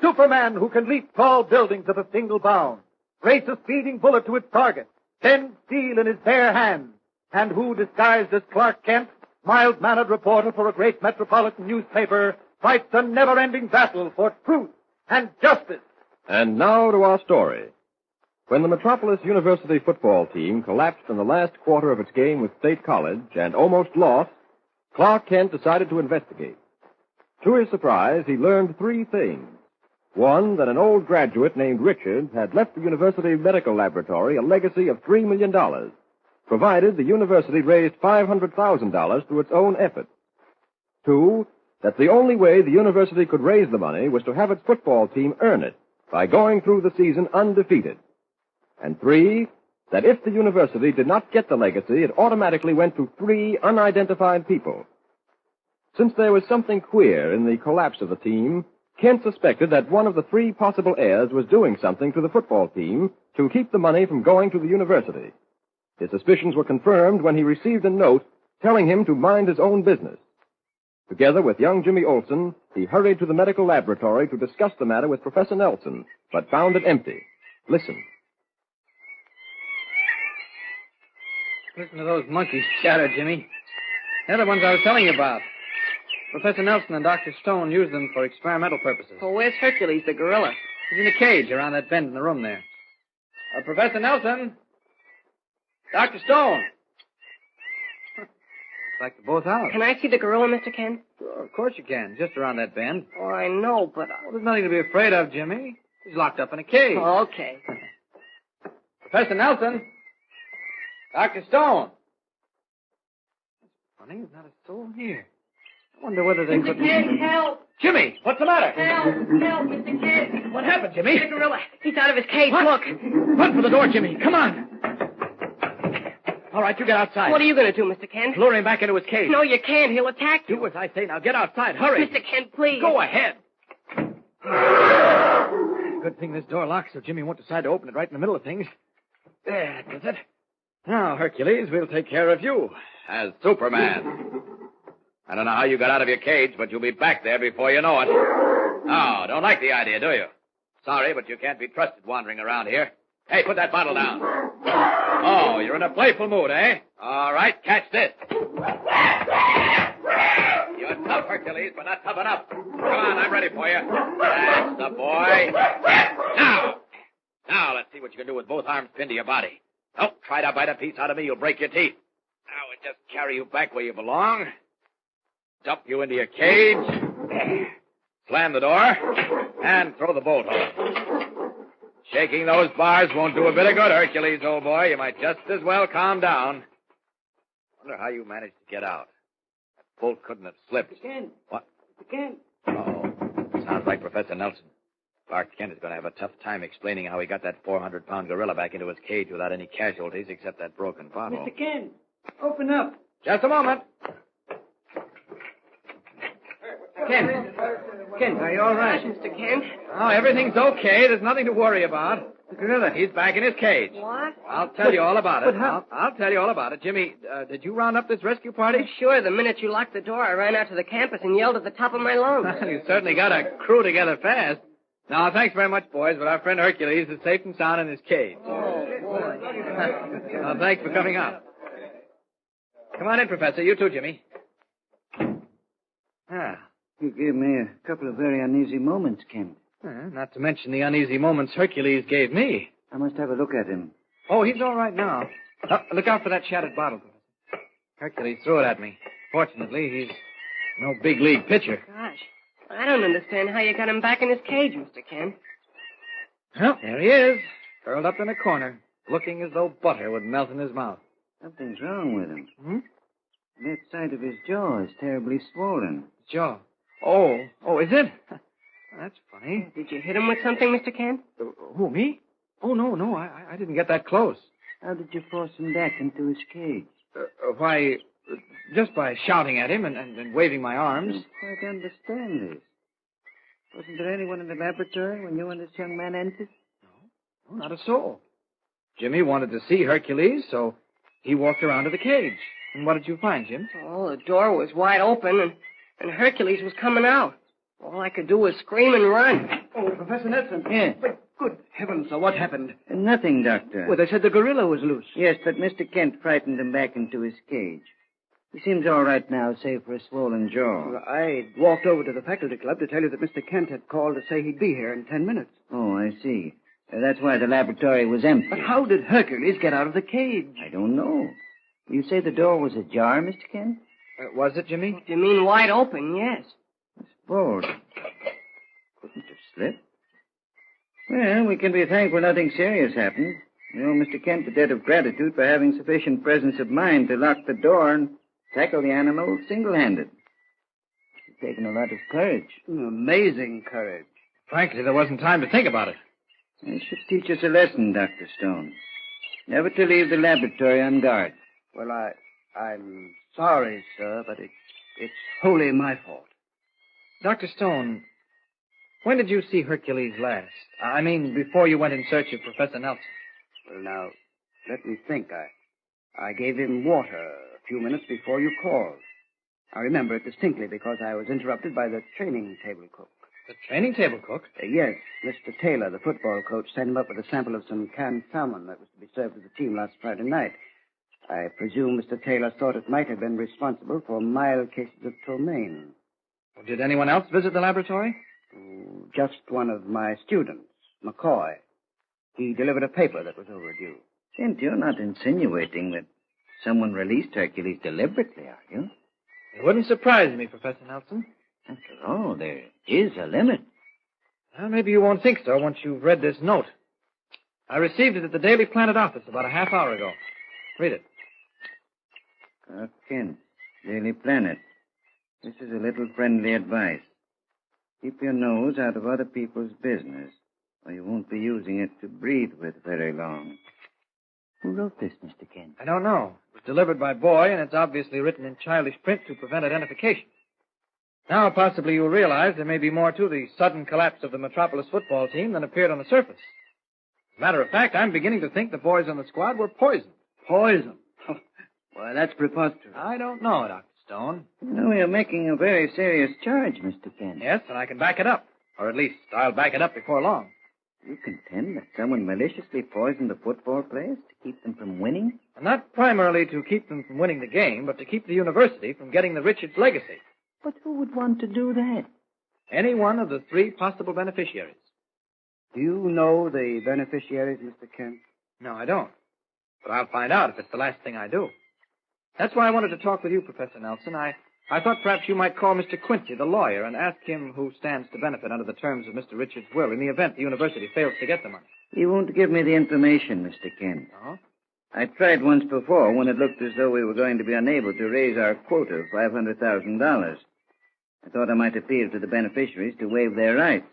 Superman who can leap tall buildings at a single bound, race a speeding bullet to its target, bend steel in his bare hands, and who, disguised as Clark Kent, mild-mannered reporter for a great metropolitan newspaper, fights a never-ending battle for truth and justice. And now to our story. When the Metropolis University football team collapsed in the last quarter of its game with State College and almost lost, Clark Kent decided to investigate. To his surprise, he learned three things. One, that an old graduate named Richard had left the university medical laboratory a legacy of $3 million, provided the university raised $500,000 through its own efforts. Two, that the only way the university could raise the money was to have its football team earn it by going through the season undefeated. And three, that if the university did not get the legacy, it automatically went to three unidentified people. Since there was something queer in the collapse of the team, Kent suspected that one of the three possible heirs was doing something to the football team to keep the money from going to the university. His suspicions were confirmed when he received a note telling him to mind his own business. Together with young Jimmy Olsen, he hurried to the medical laboratory to discuss the matter with Professor Nelson, but found it empty. Listen. Listen to those monkeys chatter, Jimmy. They're the ones I was telling you about. Professor Nelson and Dr. Stone used them for experimental purposes. Well, where's Hercules, the gorilla? He's in a cage around that bend in the room there. Professor Nelson! Dr. Stone! Looks like they're both out. Can I see the gorilla, Mr. Kent? Sure, of course you can. Just around that bend. Oh, I know, but... Well, there's nothing to be afraid of, Jimmy. He's locked up in a cage. Oh, okay. Professor Nelson! Dr. Stone! That's funny. There's not a soul here. I wonder whether they could... Mr. Kent, help! Jimmy, what's the matter? Help, Mr. Kent! What happened, Jimmy? The gorilla. He's out of his cage. What? Look. Run for the door, Jimmy. Come on. All right, you get outside. What are you going to do, Mr. Kent? Lure him back into his cage. No, you can't. He'll attack you. Do as I say. Now get outside. Hurry. Mr. Kent, please. Go ahead. Good thing this door locks so Jimmy won't decide to open it right in the middle of things. There, that does it. Now, Hercules, we'll take care of you as Superman. I don't know how you got out of your cage, but you'll be back there before you know it. Oh, don't like the idea, do you? Sorry, but you can't be trusted wandering around here. Hey, put that bottle down. Oh, you're in a playful mood, eh? All right, catch this. You're tough, Hercules, but not tough enough. Come on, I'm ready for you. That's the boy. Now, let's see what you can do with both arms pinned to your body. Oh, try to bite a piece out of me, you'll break your teeth. Now, we'll just carry you back where you belong. Dump you into your cage. Slam the door. And throw the bolt on. Shaking those bars won't do a bit of good, Hercules, old boy. You might just as well calm down. Wonder how you managed to get out. That bolt couldn't have slipped. Mr. Kent. What? Mr. Kent. Oh, sounds like Professor Nelson. Clark Kent is going to have a tough time explaining how he got that 400-pound gorilla back into his cage without any casualties except that broken bottle. Mr. Kent, open up. Just a moment. Kent, are you all right? Mr. Kent. Oh, everything's okay. There's nothing to worry about. The gorilla, he's back in his cage. What? I'll tell you all about it. But how? I'll tell you all about it. Jimmy, did you round up this rescue party? Sure, the minute you locked the door, I ran out to the campus and yelled at the top of my lungs. You certainly got a crew together fast. Now, thanks very much, boys, but our friend Hercules is safe and sound in his cage. Oh, boy. Well, thanks for coming out. Come on in, Professor. You too, Jimmy. Ah, you gave me a couple of very uneasy moments, Kent. Not to mention the uneasy moments Hercules gave me. I must have a look at him. Oh, he's all right now. Oh, look out for that shattered bottle, Professor. Hercules threw it at me. Fortunately, he's no big league pitcher. Gosh, I don't understand how you got him back in his cage, Mr. Kent. Well, there he is, curled up in a corner, looking as though butter would melt in his mouth. Something's wrong with him. Hmm? That side of his jaw is terribly swollen. Jaw. Oh, is it? That's funny. Did you hit him with something, Mr. Kent? Who, me? Oh, no. I didn't get that close. How did you force him back into his cage? Why, just by shouting at him and waving my arms. I don't quite understand this. Wasn't there anyone in the laboratory when you and this young man entered? No, not a soul. Jimmy wanted to see Hercules, so he walked around to the cage. And what did you find, Jim? Oh, the door was wide open, and Hercules was coming out. All I could do was scream and run. Oh, Professor Nelson. Yes. But good heavens, so what happened? Nothing, Doctor. Well, they said the gorilla was loose. Yes, but Mr. Kent frightened him back into his cage. He seems all right now, save for a swollen jaw. Well, I walked over to the faculty club to tell you that Mr. Kent had called to say he'd be here in 10 minutes. Oh, I see. That's why the laboratory was empty. But how did Hercules get out of the cage? I don't know. You say the door was ajar, Mr. Kent? Was it, Jimmy? You mean wide open, yes. I suppose. Couldn't have slipped. Well, we can be thankful nothing serious happened. You owe Mr. Kent a debt of gratitude for having sufficient presence of mind to lock the door and tackle the animal single-handed. It's taken a lot of courage. Amazing courage. Frankly, there wasn't time to think about it. It should teach us a lesson, Dr. Stone. Never to leave the laboratory on guard. Well, I'm sorry, sir, but it's wholly my fault. Dr. Stone, when did you see Hercules last? I mean, before you went in search of Professor Nelson. Well, now, let me think. I gave him water a few minutes before you called. I remember it distinctly because I was interrupted by the training table cook. The training table cook? Yes, Mr. Taylor, the football coach, sent him up with a sample of some canned salmon that was to be served to the team last Friday night. I presume Mr. Taylor thought it might have been responsible for mild cases of ptomaine. Well, did anyone else visit the laboratory? Just one of my students, McCoy. He delivered a paper that was overdue. Kent, you're not insinuating that someone released Hercules deliberately, are you? It wouldn't surprise me, Professor Nelson. After all, there is a limit. Well, maybe you won't think so once you've read this note. I received it at the Daily Planet office about a half hour ago. Read it. Kent, Daily Planet. This is a little friendly advice. Keep your nose out of other people's business, or you won't be using it to breathe with very long. Who wrote this, Mr. Kent? I don't know. It was delivered by boy, and it's obviously written in childish print to prevent identification. Now, possibly you'll realize there may be more to the sudden collapse of the Metropolis football team than appeared on the surface. As a matter of fact, I'm beginning to think the boys on the squad were poisoned. Poison? Why, that's preposterous. I don't know, Dr. Stone. You know, you're making a very serious charge, Mr. Kent. Yes, and I can back it up. Or at least, I'll back it up before long. You contend that someone maliciously poisoned the football players to keep them from winning? And not primarily to keep them from winning the game, but to keep the university from getting the Richards legacy. But who would want to do that? Any one of the three possible beneficiaries. Do you know the beneficiaries, Mr. Kent? No, I don't. But I'll find out if it's the last thing I do. That's why I wanted to talk with you, Professor Nelson. I thought perhaps you might call Mr. Quincy, the lawyer, and ask him who stands to benefit under the terms of Mr. Richards' will in the event the university fails to get the money. He won't give me the information, Mr. Kent. No? I tried once before when it looked as though we were going to be unable to raise our quota of $500,000. I thought I might appeal to the beneficiaries to waive their rights.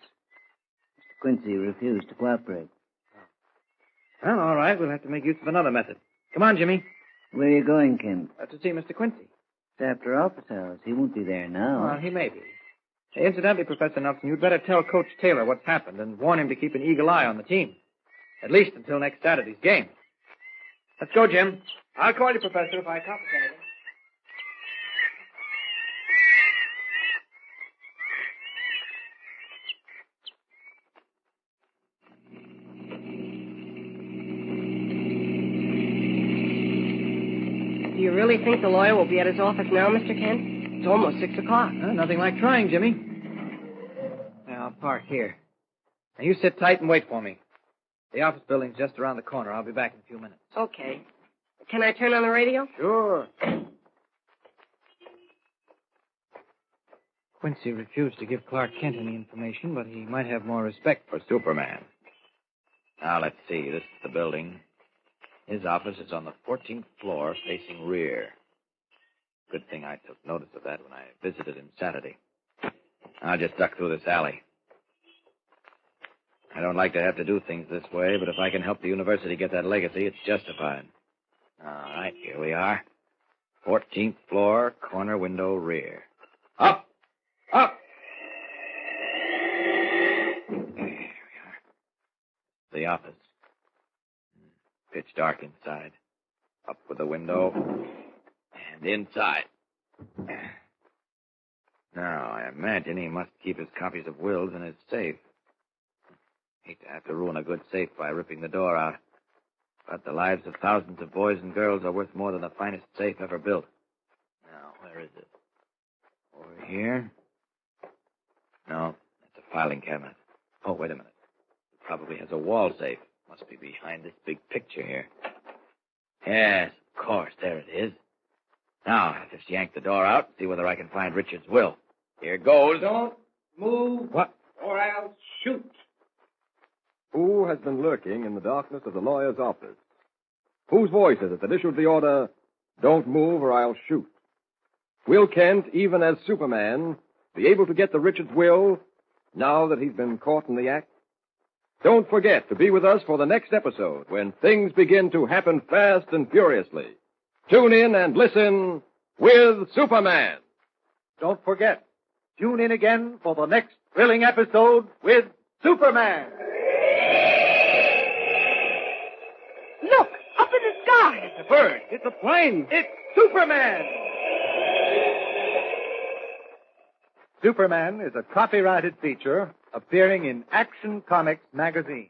Mr. Quincy refused to cooperate. Well, all right. We'll have to make use of another method. Come on, Jimmy. Where are you going, Kent? To see Mr. Quincy. It's after office hours. He won't be there now. Well, he may be. Hey, incidentally, Professor Nelson, you'd better tell Coach Taylor what's happened and warn him to keep an eagle eye on the team. At least until next Saturday's game. Let's go, Jim. I'll call you, Professor, if I accomplish anything. Do you really think the lawyer will be at his office now, Mr. Kent? It's almost 6 o'clock. Nothing like trying, Jimmy. Now, I'll park here. Now, you sit tight and wait for me. The office building's just around the corner. I'll be back in a few minutes. Okay. Can I turn on the radio? Sure. Quincy refused to give Clark Kent any information, but he might have more respect for Superman. Now, let's see. This is the building. His office is on the 14th floor, facing rear. Good thing I took notice of that when I visited him Saturday. I'll just duck through this alley. I don't like to have to do things this way, but if I can help the university get that legacy, it's justified. All right, here we are. 14th floor, corner window, rear. Up! Up! There we are. The office. Pitch dark inside. Up with the window. And inside. Now, I imagine he must keep his copies of wills in his safe. Hate to have to ruin a good safe by ripping the door out. But the lives of thousands of boys and girls are worth more than the finest safe ever built. Now, where is it? Over here? No, it's a filing cabinet. Oh, wait a minute. It probably has a wall safe. Must be behind this big picture here. Yes, of course, there it is. Now, I'll just yank the door out and see whether I can find Richard's will. Here goes. Don't move. What? Or I'll shoot. Who has been lurking in the darkness of the lawyer's office? Whose voice is it that issued the order, don't move or I'll shoot? Will Kent, even as Superman, be able to get the Richards will now that he's been caught in the act? Don't forget to be with us for the next episode when things begin to happen fast and furiously. Tune in and listen with Superman. Don't forget, tune in again for the next thrilling episode with Superman. Look, up in the sky. It's a bird. It's a plane. It's Superman. Superman is a copyrighted feature appearing in Action Comics magazine.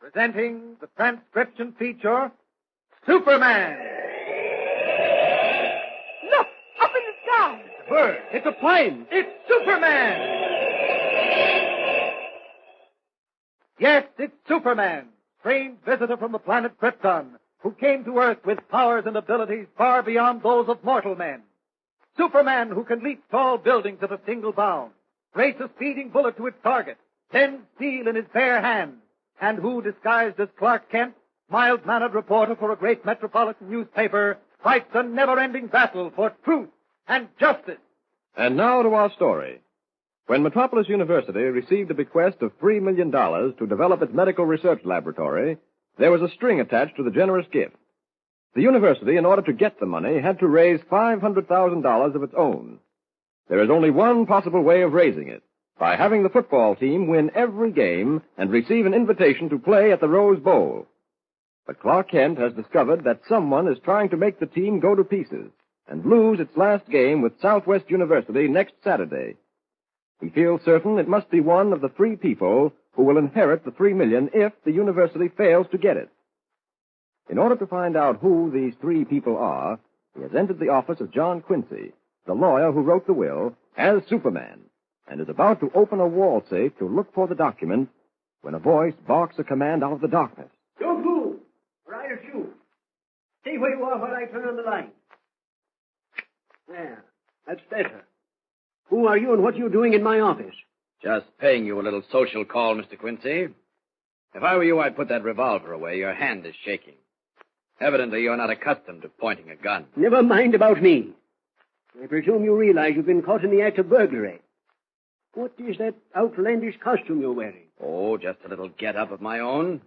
Presenting the transcription feature, Superman. Look, up in the sky. It's a bird. It's a plane. It's Superman. Yes, it's Superman, strange visitor from the planet Krypton, who came to Earth with powers and abilities far beyond those of mortal men. Superman who can leap tall buildings at a single bound, race a speeding bullet to its target, bend steel in his bare hands, and who, disguised as Clark Kent, mild-mannered reporter for a great metropolitan newspaper, fights a never-ending battle for truth and justice. And now to our story. When Metropolis University received a bequest of $3 million to develop its medical research laboratory, there was a string attached to the generous gift. The university, in order to get the money, had to raise $500,000 of its own. There is only one possible way of raising it, by having the football team win every game and receive an invitation to play at the Rose Bowl. But Clark Kent has discovered that someone is trying to make the team go to pieces and lose its last game with Southwest University next Saturday. He feels certain it must be one of the three people who will inherit the $3 million if the university fails to get it. In order to find out who these three people are, he has entered the office of John Quincy, the lawyer who wrote the will, as Superman, and is about to open a wall safe to look for the document when a voice barks a command out of the darkness. Don't move, or I'll shoot. Stay where you are while I turn on the light. There, that's better. Who are you and what are you doing in my office? Just paying you a little social call, Mr. Quincy. If I were you, I'd put that revolver away. Your hand is shaking. Evidently, you're not accustomed to pointing a gun. Never mind about me. I presume you realize you've been caught in the act of burglary. What is that outlandish costume you're wearing? Oh, just a little get-up of my own.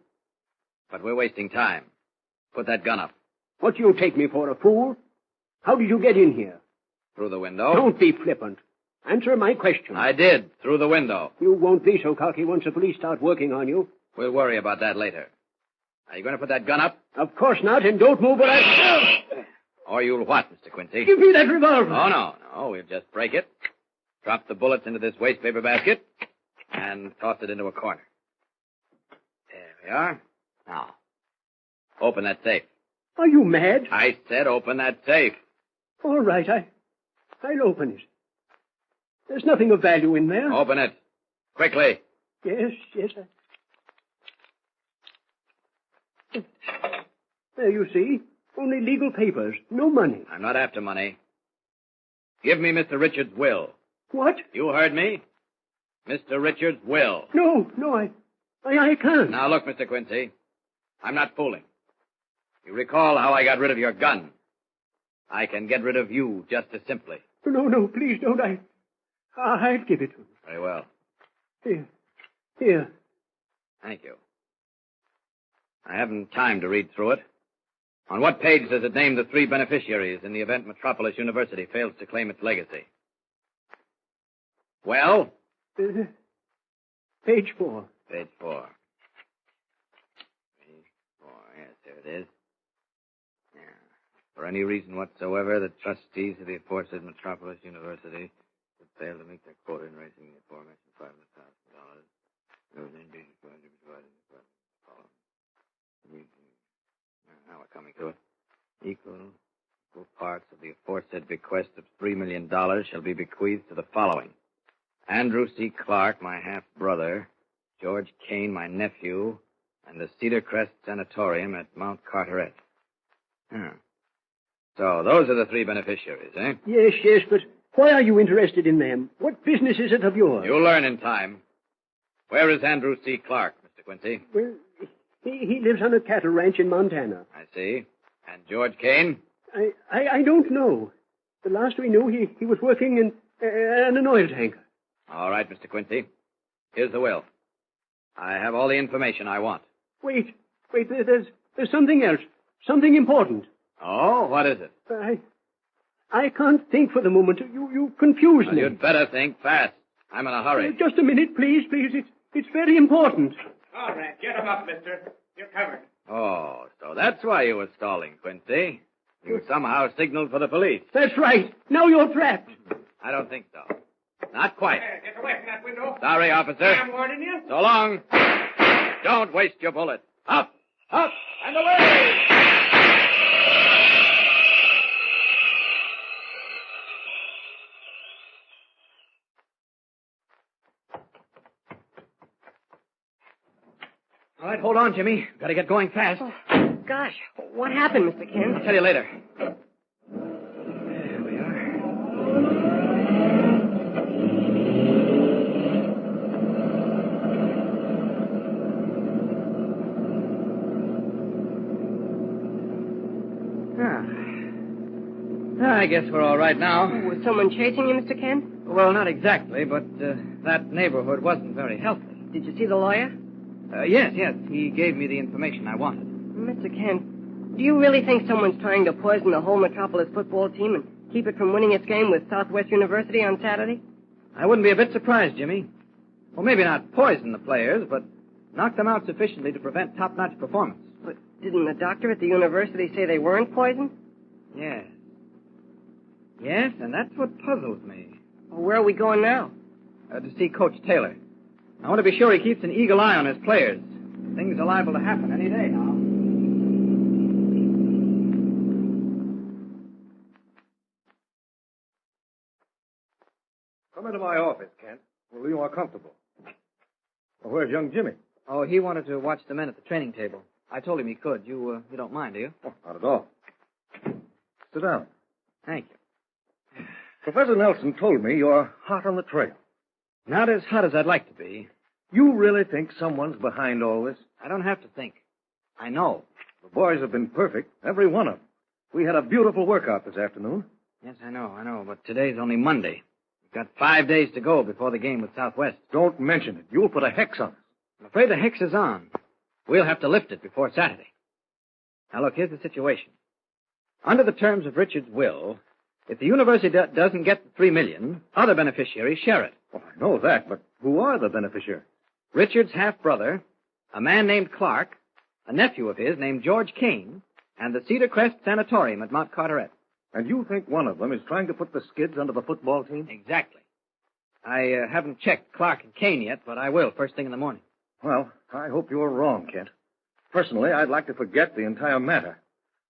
But we're wasting time. Put that gun up. What do you take me for, a fool? How did you get in here? Through the window. Don't be flippant. Answer my question. I did, through the window. You won't be so cocky once the police start working on you. We'll worry about that later. Are you going to put that gun up? Of course not, and don't move or I... Or you'll what, Mr. Quincy? Give me that revolver. Oh, no. We'll just break it, drop the bullets into this waste paper basket, and toss it into a corner. There we are. Now, open that safe. Are you mad? I said open that safe. All right, I'll open it. There's nothing of value in there. Open it. Quickly. Yes. There you see. Only legal papers. No money. I'm not after money. Give me Mr. Richards' will. What? You heard me. Mr. Richards' will. No, I can't. Now, look, Mr. Quincy. I'm not fooling. You recall how I got rid of your gun. I can get rid of you just as simply. No, please don't. I'll give it to you. Very well. Here. Thank you. I haven't time to read through it. On what page does it name the 3 beneficiaries in the event Metropolis University fails to claim its legacy? Well? Page 4. Page 4. Page 4. Yes, there it is. Yeah. For any reason whatsoever, the trustees of the aforesaid Metropolis University would fail to make their quota in raising the aforementioned $500,000. Now we're coming to it. Equal parts of the aforesaid bequest of $3 million shall be bequeathed to the following: Andrew C. Clark, my half-brother, George Kane, my nephew, and the Cedar Crest Sanatorium at Mount Carteret. So those are the 3 beneficiaries, eh? Yes, but why are you interested in them? What business is it of yours? You'll learn in time. Where is Andrew C. Clark, Mr. Quincy? Well, he lives on a cattle ranch in Montana. I see. And George Kane? I don't know. The last we knew, he was working in an oil tanker. All right, Mr. Quincy. Here's the will. I have all the information I want. Wait, there's something else. Something important. Oh, what is it? I can't think for the moment. You confuse me. You'd better think fast. I'm in a hurry. Just a minute, please. It's very important. All right, get him up, mister. You're covered. Oh, so that's why you were stalling, Quincy. You somehow signaled for the police. That's right. Now you're trapped. I don't think so. Not quite. Get away from that window. Sorry, officer. I'm warning you. So long. Don't waste your bullet. Up, and away! All right, hold on, Jimmy. Got to get going fast. Oh, gosh, what happened, Mr. Kent? I'll tell you later. There we are. I guess we're all right now. Was someone chasing you, Mr. Kent? Well, not exactly, but that neighborhood wasn't very healthy. Did you see the lawyer? Yes. He gave me the information I wanted. Mr. Kent, do you really think someone's trying to poison the whole Metropolis football team and keep it from winning its game with Southwest University on Saturday? I wouldn't be a bit surprised, Jimmy. Well, maybe not poison the players, but knock them out sufficiently to prevent top-notch performance. But didn't the doctor at the university say they weren't poisoned? Yes. Yes, and that's what puzzles me. Well, where are we going now? To see Coach Taylor. I want to be sure he keeps an eagle eye on his players. Things are liable to happen any day now. Come into my office, Kent. We'll be more comfortable. Well, where's young Jimmy? Oh, he wanted to watch the men at the training table. I told him he could. You don't mind, do you? Oh, not at all. Sit down. Thank you. Professor Nelson told me you're hot on the trail. Not as hot as I'd like to be. You really think someone's behind all this? I don't have to think. I know. The boys have been perfect, every one of them. We had a beautiful workout this afternoon. Yes, I know, but today's only Monday. We've got 5 days to go before the game with Southwest. Don't mention it. You'll put a hex on us. I'm afraid the hex is on. We'll have to lift it before Saturday. Now, look, here's the situation. Under the terms of Richard's will, if the university doesn't get the $3 million, other beneficiaries share it. Oh, I know that, but who are the beneficiaries? Richard's half-brother, a man named Clark, a nephew of his named George Kane, and the Cedar Crest Sanatorium at Mount Carteret. And you think one of them is trying to put the skids under the football team? Exactly. I haven't checked Clark and Kane yet, but I will first thing in the morning. Well, I hope you're wrong, Kent. Personally, I'd like to forget the entire matter.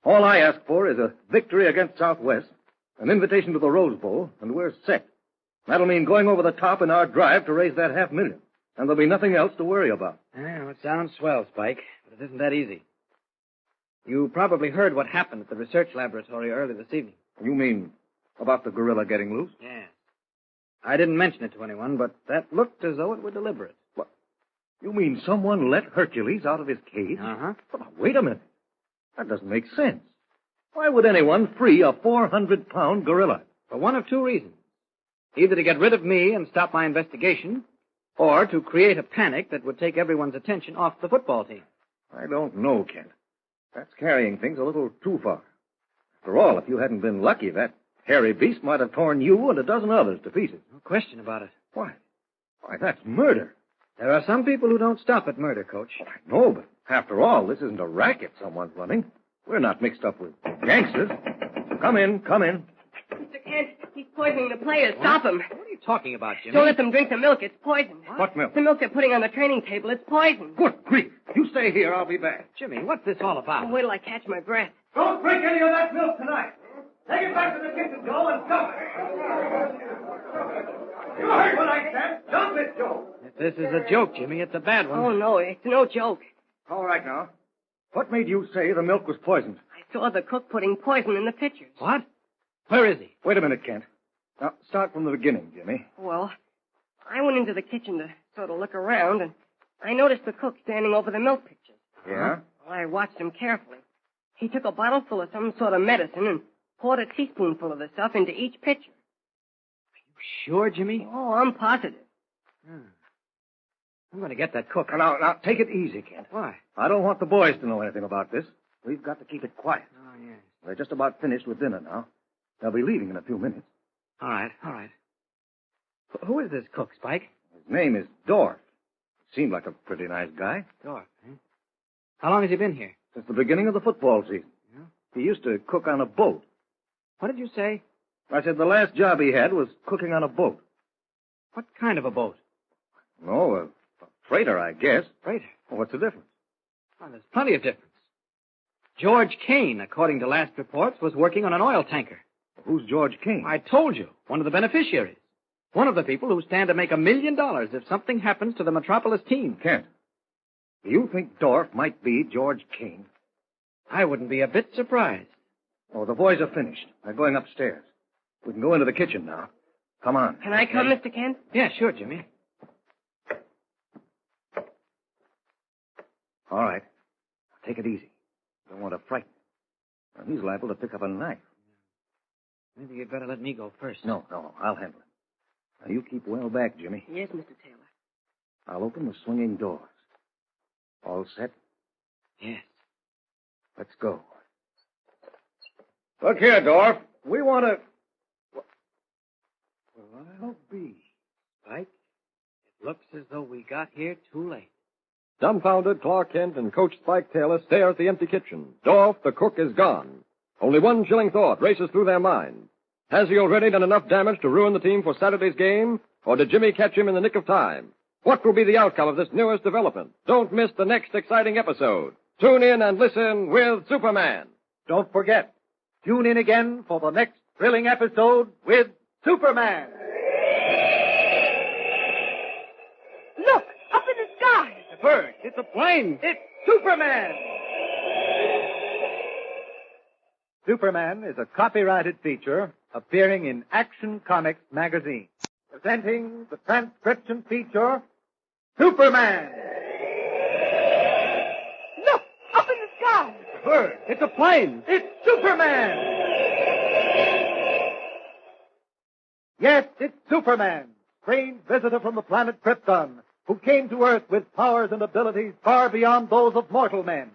All I ask for is a victory against Southwest, an invitation to the Rose Bowl, and we're set. That'll mean going over the top in our drive to raise that $500,000. And there'll be nothing else to worry about. Well, it sounds swell, Spike, but it isn't that easy. You probably heard what happened at the research laboratory early this evening. You mean about the gorilla getting loose? Yes. I didn't mention it to anyone, but that looked as though it were deliberate. What? You mean someone let Hercules out of his cage? Uh-huh. Well, now, wait a minute. That doesn't make sense. Why would anyone free a 400-pound gorilla? For one of two reasons. Either to get rid of me and stop my investigation, or to create a panic that would take everyone's attention off the football team? I don't know, Kent. That's carrying things a little too far. After all, if you hadn't been lucky, that hairy beast might have torn you and a dozen others to pieces. No question about it. Why? Why, that's murder. There are some people who don't stop at murder, Coach. I know, but after all, this isn't a racket someone's running. We're not mixed up with gangsters. Come in, come in. Mr. Kent, he's poisoning the players. Stop him. What are you talking about, Jimmy? Don't let them drink the milk. It's poison. What milk? The milk they're putting on the training table. It's poison. Good grief. You stay here. I'll be back. Jimmy, what's this all about? Oh, wait till I catch my breath. Don't drink any of that milk tonight. Take it back to the kitchen, Joe, and dump it. You heard what I said. Dump it, Joe. If this is a joke, Jimmy, it's a bad one. Oh, no, it's no joke. All right, now. What made you say the milk was poisoned? I saw the cook putting poison in the pitchers. What? Where is he? Wait a minute, Kent. Now, start from the beginning, Jimmy. Well, I went into the kitchen to sort of look around, and I noticed the cook standing over the milk pitchers. Yeah? Well, I watched him carefully. He took a bottle full of some sort of medicine and poured a teaspoonful of the stuff into each pitcher. Sure, Jimmy? Oh, I'm positive. I'm going to get that cook. Now, take it easy, Kent. Why? I don't want the boys to know anything about this. We've got to keep it quiet. Oh, yes. They're just about finished with dinner now. They'll be leaving in a few minutes. All right. Who is this cook, Spike? His name is Dorf. He seemed like a pretty nice guy. Dorf, eh? How long has he been here? Since the beginning of the football season. Yeah? He used to cook on a boat. What did you say? I said the last job he had was cooking on a boat. What kind of a boat? No, a freighter, I guess. Freighter. Well, what's the difference? Well, there's plenty of difference. George Kane, according to last reports, was working on an oil tanker. Who's George Kane? I told you. One of the beneficiaries. One of the people who stand to make $1 million if something happens to the Metropolis team. Kent, do you think Dorf might be George Kane? I wouldn't be a bit surprised. Oh, the boys are finished. They're going upstairs. We can go into the kitchen now. Come on. Can I come, Mr. Kent? Yeah, sure, Jimmy. All right. Take it easy. Don't want to frighten him. Now, he's liable to pick up a knife. Maybe you'd better let me go first. No, I'll handle it. Now, you keep well back, Jimmy. Yes, Mr. Taylor. I'll open the swinging doors. All set? Yes. Let's go. Look here, Dorf. We want to... Well, I'll be. Spike, it looks as though we got here too late. Dumbfounded, Clark Kent and Coach Spike Taylor stare at the empty kitchen. Dorf, the cook, is gone. Only one chilling thought races through their minds. Has he already done enough damage to ruin the team for Saturday's game, or did Jimmy catch him in the nick of time? What will be the outcome of this newest development? Don't miss the next exciting episode. Tune in and listen with Superman. Don't forget, tune in again for the next thrilling episode with Superman. Look, up in the sky. It's a bird. It's a plane. It's Superman. Superman is a copyrighted feature appearing in Action Comics magazine. Presenting the transcription feature, Superman. Look, up in the sky. It's a bird. It's a plane. It's Superman. Yes, it's Superman, strange visitor from the planet Krypton, who came to Earth with powers and abilities far beyond those of mortal men.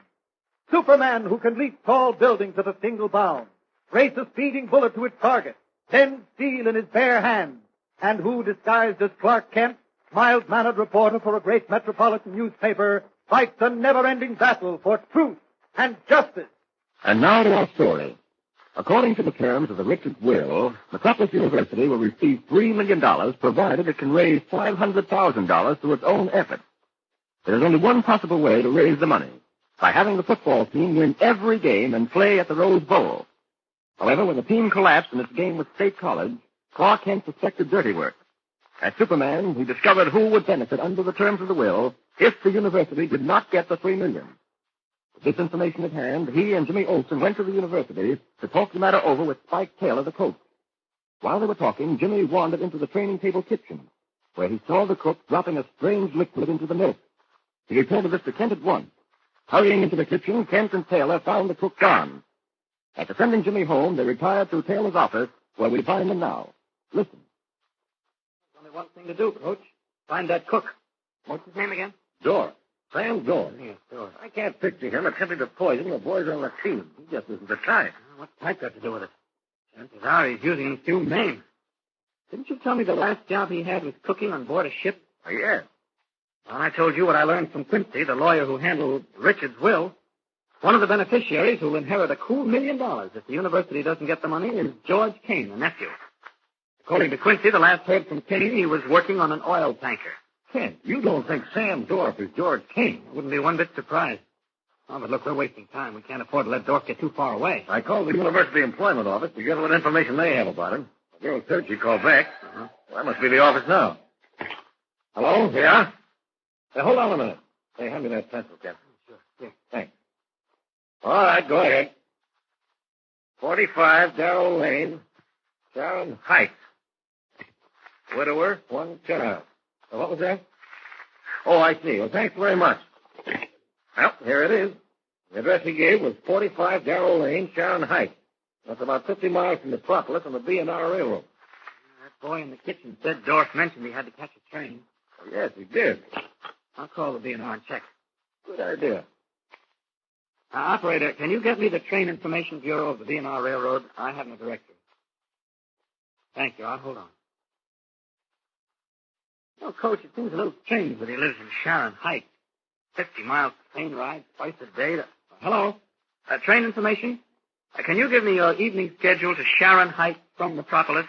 Superman who can leap tall buildings at a single bound, race a speeding bullet to its target, then steel in his bare hands, and who, disguised as Clark Kent, mild-mannered reporter for a great metropolitan newspaper, fights a never-ending battle for truth and justice. And now to our story. According to the terms of the Richards will, Metropolis University will receive $3 million provided it can raise $500,000 through its own efforts. There is only one possible way to raise the money, by having the football team win every game and play at the Rose Bowl. However, when the team collapsed in its game with State College, Clark Kent suspected dirty work. As Superman, he discovered who would benefit under the terms of the will if the university did not get the $3 million. With this information at hand, he and Jimmy Olsen went to the university to talk the matter over with Spike Taylor, the coach. While they were talking, Jimmy wandered into the training table kitchen, where he saw the cook dropping a strange liquid into the milk. He reported this to Kent at once. Hurrying into the kitchen, Kent and Taylor found the cook gone. After sending Jimmy home, they retired to Taylor's office, where we find him now. Listen. There's only one thing to do, Coach. Find that cook. What's his name again? Dorr. Sam Dorr. Yes, Dorr. I can't picture him attempting to poison the boys on the team. He just isn't the type. What's that got to do with it? Chances are he's using an assumed name. Didn't you tell me the last job he had was cooking on board a ship? Yes. Well, I told you what I learned from Quincy, the lawyer who handled Richard's will. One of the beneficiaries who'll inherit a cool $1 million if the university doesn't get the money is George Kane, the nephew. According to Quincy, the last heard from Kane, he was working on an oil tanker. Kent, you don't think Sam Dorff is George King? I wouldn't be one bit surprised. Oh, but look, we're wasting time. We can't afford to let Dorff get too far away. I called the University Employment Office to get what information they have about him. The girl said she called back. Well, that must be the office now. Hello? Yeah? Hey, hold on a minute. Hey, hand me that pencil, Kent. Sure. Here. Thanks. All right, go ahead. 45 Darrow Lane, Sharon Heights. Widower, one child. What was that? Oh, I see. Well, thanks very much. Well, here it is. The address he gave was 45 Darrow Lane, Sharon Heights. That's about 50 miles from Metropolis on the B&R Railroad. That boy in the kitchen said Dorff mentioned he had to catch a train. Oh, yes, he did. I'll call the B&R and check. Good idea. Operator, can you get me the train information bureau of the B&R Railroad? I haven't a directory. Thank you. I'll hold on. Oh, Coach, it seems a little strange that he lives in Sharon Heights. 50 miles train ride twice a day. Hello? Train information? Can you give me your evening schedule to Sharon Heights from Metropolis?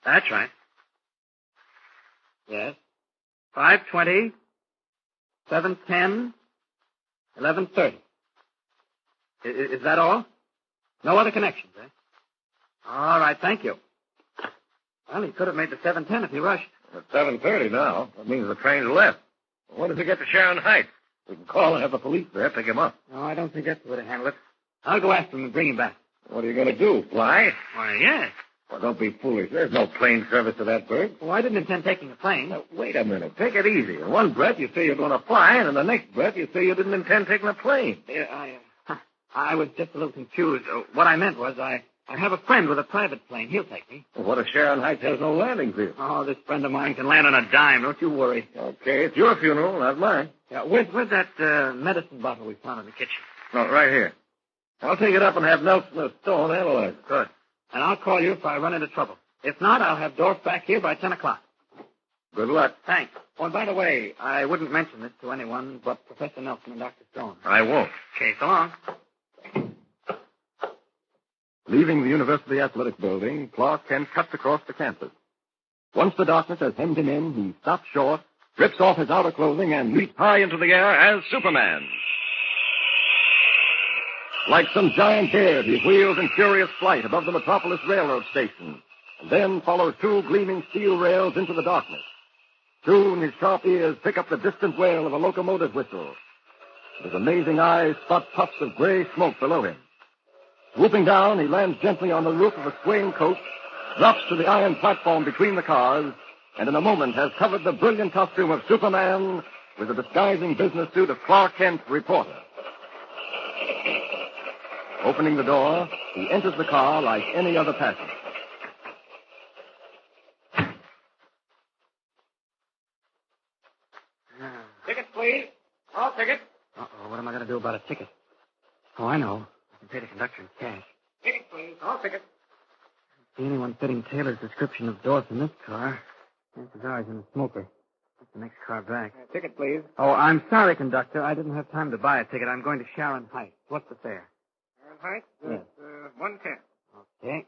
That's right. Yes. 5:20, 7:10, 11:30. Is that all? No other connections, eh? All right, thank you. Well, he could have made the 7:10 if he rushed. It's 7:30 now. That means the train's left. Well, when does he get to Sharon Heights? We can call and have the police there pick him up. No, I don't think that's the way to handle it. I'll go after him and bring him back. What are you going to do, fly? Why, yes. Well, don't be foolish. There's no plane service to that bird. Well, I didn't intend taking a plane. Now, wait a minute. Take it easy. In one breath, you say you're going to fly, and in the next breath, you say you didn't intend taking a plane. I was just a little confused. What I meant was I have a friend with a private plane. He'll take me. Well, what if Sharon Heights has no landing field? Oh, this friend of mine can land on a dime. Don't you worry. Okay, it's your funeral, not mine. Yeah, where's that medicine bottle we found in the kitchen? No, right here. I'll take it up and have Nelson or Stone analyze it. Good. And I'll call you if I run into trouble. If not, I'll have Dorff back here by 10 o'clock. Good luck. Thanks. Oh, and by the way, I wouldn't mention this to anyone but Professor Nelson and Dr. Stone. I won't. Okay, so long. Leaving the University Athletic Building, Clark Kent cuts across the campus. Once the darkness has hemmed him in, he stops short, rips off his outer clothing, and leaps high into the air as Superman. Like some giant bird, he wheels in furious flight above the Metropolis Railroad station, and then follows two gleaming steel rails into the darkness. Soon his sharp ears pick up the distant wail of a locomotive whistle. His amazing eyes spot puffs of gray smoke below him. Swooping down, he lands gently on the roof of a swaying coach, drops to the iron platform between the cars, and in a moment has covered the brilliant costume of Superman with the disguising business suit of Clark Kent, reporter. Opening the door, he enters the car like any other passenger. Ticket, please. All ticket. Uh-oh, what am I going to do about a ticket? Oh, I know. I can pay the conductor in cash. Ticket, please. All ticket. See anyone fitting Taylor's description of Dorff in this car? Chances are he's in a smoker. That's the next car back. Ticket, please. Oh, I'm sorry, conductor. I didn't have time to buy a ticket. I'm going to Sharon Heights. What's the fare? Sharon Heights? Yes. 110. Okay.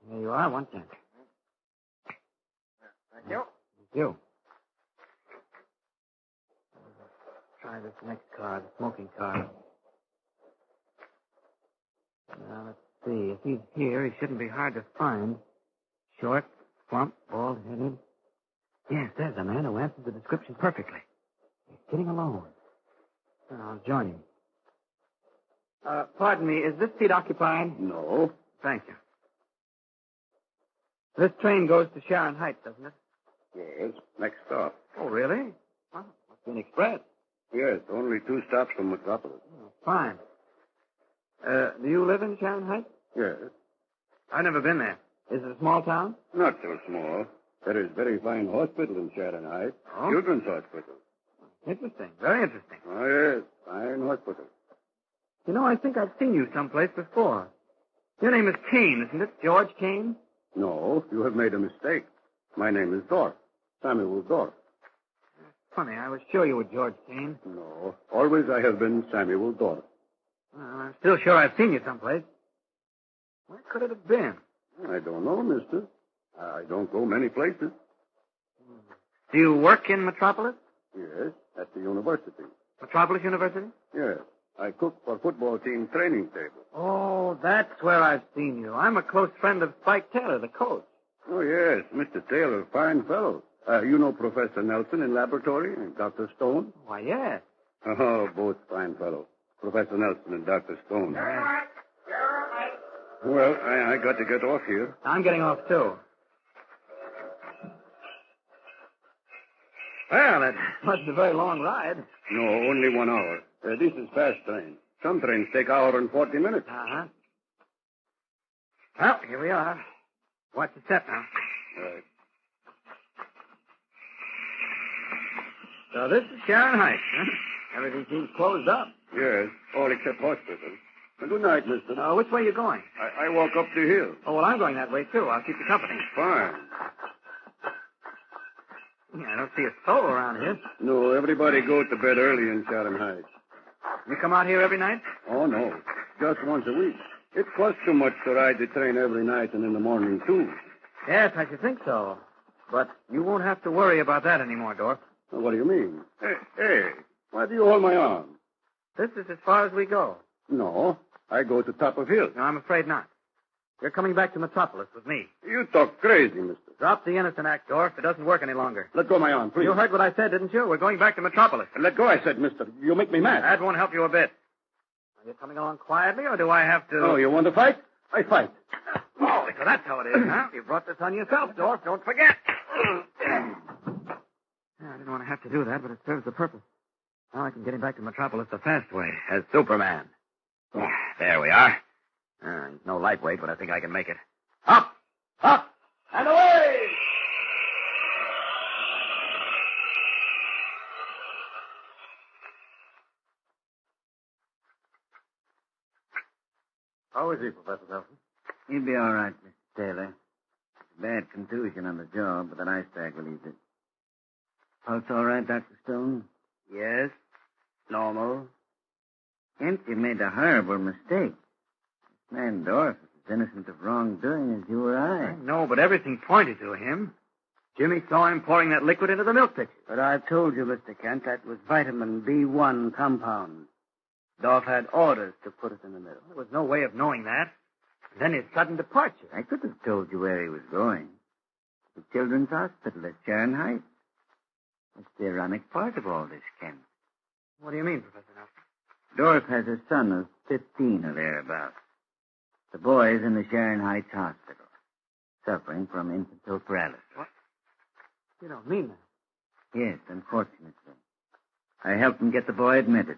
There you are, 110. Thank you. Thank you. Try this next car, the smoking car. Now, let's see. If he's here, he shouldn't be hard to find. Short, plump, bald-headed. Yes, there's a man who answers the description perfectly. He's sitting alone. I'll join him. Pardon me, is this seat occupied? No. Thank you. This train goes to Sharon Heights, doesn't it? Yes, next stop. Oh, really? Well, must be an express. Yes, only 2 stops from Metropolis. Oh, fine. Do you live in Sharon Heights? Yes. I've never been there. Is it a small town? Not so small. There is very fine hospital in Sharon Heights. Oh? Children's hospital. Interesting. Very interesting. Oh, yes. Fine hospital. You know, I think I've seen you someplace before. Your name is Kane, isn't it? George Kane? No, you have made a mistake. My name is Dorf. Samuel Dorf. Funny, I was sure you were George Kane. No, always I have been Samuel Dorf. Well, I'm still sure I've seen you someplace. Where could it have been? I don't know, mister. I don't go many places. Do you work in Metropolis? Yes, at the university. Metropolis University? Yes. I cook for football team training table. Oh, that's where I've seen you. I'm a close friend of Spike Taylor, the coach. Oh, yes, Mr. Taylor, fine fellow. You know Professor Nelson in laboratory and Dr. Stone? Why, yes. Oh, both fine fellows. Professor Nelson and Dr. Stone. Well, I got to get off here. I'm getting off, too. Well, it wasn't a very long ride. No, only 1 hour. This is fast train. Some trains take hour and 40 minutes. Uh-huh. Well, here we are. Watch the step now. Right. So this is Sharon Heights, huh? Everything seems closed up. Yes, all except hospital. Good night, mister. Which way are you going? I walk up the hill. Oh, well, I'm going that way, too. I'll keep you company. Fine. Yeah, I don't see a soul around here. No, everybody go to bed early in Chatham Heights. You come out here every night? Oh, no. Just once a week. It costs too much to ride the train every night and in the morning, too. Yes, I should think so. But you won't have to worry about that anymore, Dorf. What do you mean? Hey, why do you hold my arm? This is as far as we go. No, I go to top of hill. No, I'm afraid not. You're coming back to Metropolis with me. You talk crazy, mister. Drop the innocent act, Dorf. It doesn't work any longer. Let go my arm, please. You heard what I said, didn't you? We're going back to Metropolis. Let go, I said, mister. You make me mad. That won't help you a bit. Are you coming along quietly, or do I have to... Oh, you want to fight? I fight. Oh, so that's how it is, huh? You brought this on yourself, Dorf. Don't forget. I didn't want to have to do that, but it serves the purpose. Now I can get him back to Metropolis the fast way, as Superman. There we are. He's no lightweight, but I think I can make it. Up! Up! And away! How is he, Professor Nelson? He'll be all right, Mr. Taylor. Bad contusion on the jaw, but that ice bag relieves it. Pulse all right, Dr. Stone? Yes. Normal. Kent, you made a horrible mistake. This man Dorf is as innocent of wrongdoing as you or I. No, but everything pointed to him. Jimmy saw him pouring that liquid into the milk pitcher. But I've told you, Mr. Kent, that was vitamin B1 compound. Dorf had orders to put it in the middle. There was no way of knowing that. And then his sudden departure. I could have told you where he was going. The Children's Hospital at Sharon Heights. That's the ironic part of all this, Kent. What do you mean, Professor Nelson? Dorf has a son of 15 or thereabouts. The boy's in the Sharon Heights Hospital, suffering from infantile paralysis. What? You don't mean that. Yes, unfortunately. I helped him get the boy admitted.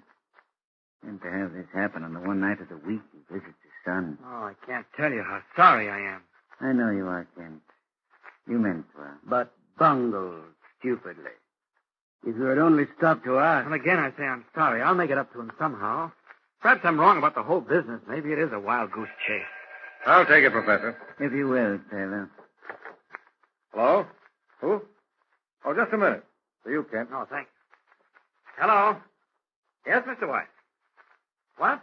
And to have this happen on the one night of the week he visits his son. Oh, I can't tell you how sorry I am. I know you are, Kent. You meant well. But bungled stupidly. If you had only stopped to ask. Well, again, I say I'm sorry. I'll make it up to him somehow. Perhaps I'm wrong about the whole business. Maybe it is a wild goose chase. I'll take it, Professor. If you will, Taylor. Hello? Who? Oh, just a minute. For you, Kent. No, thanks. Hello? Yes, Mr. White? What?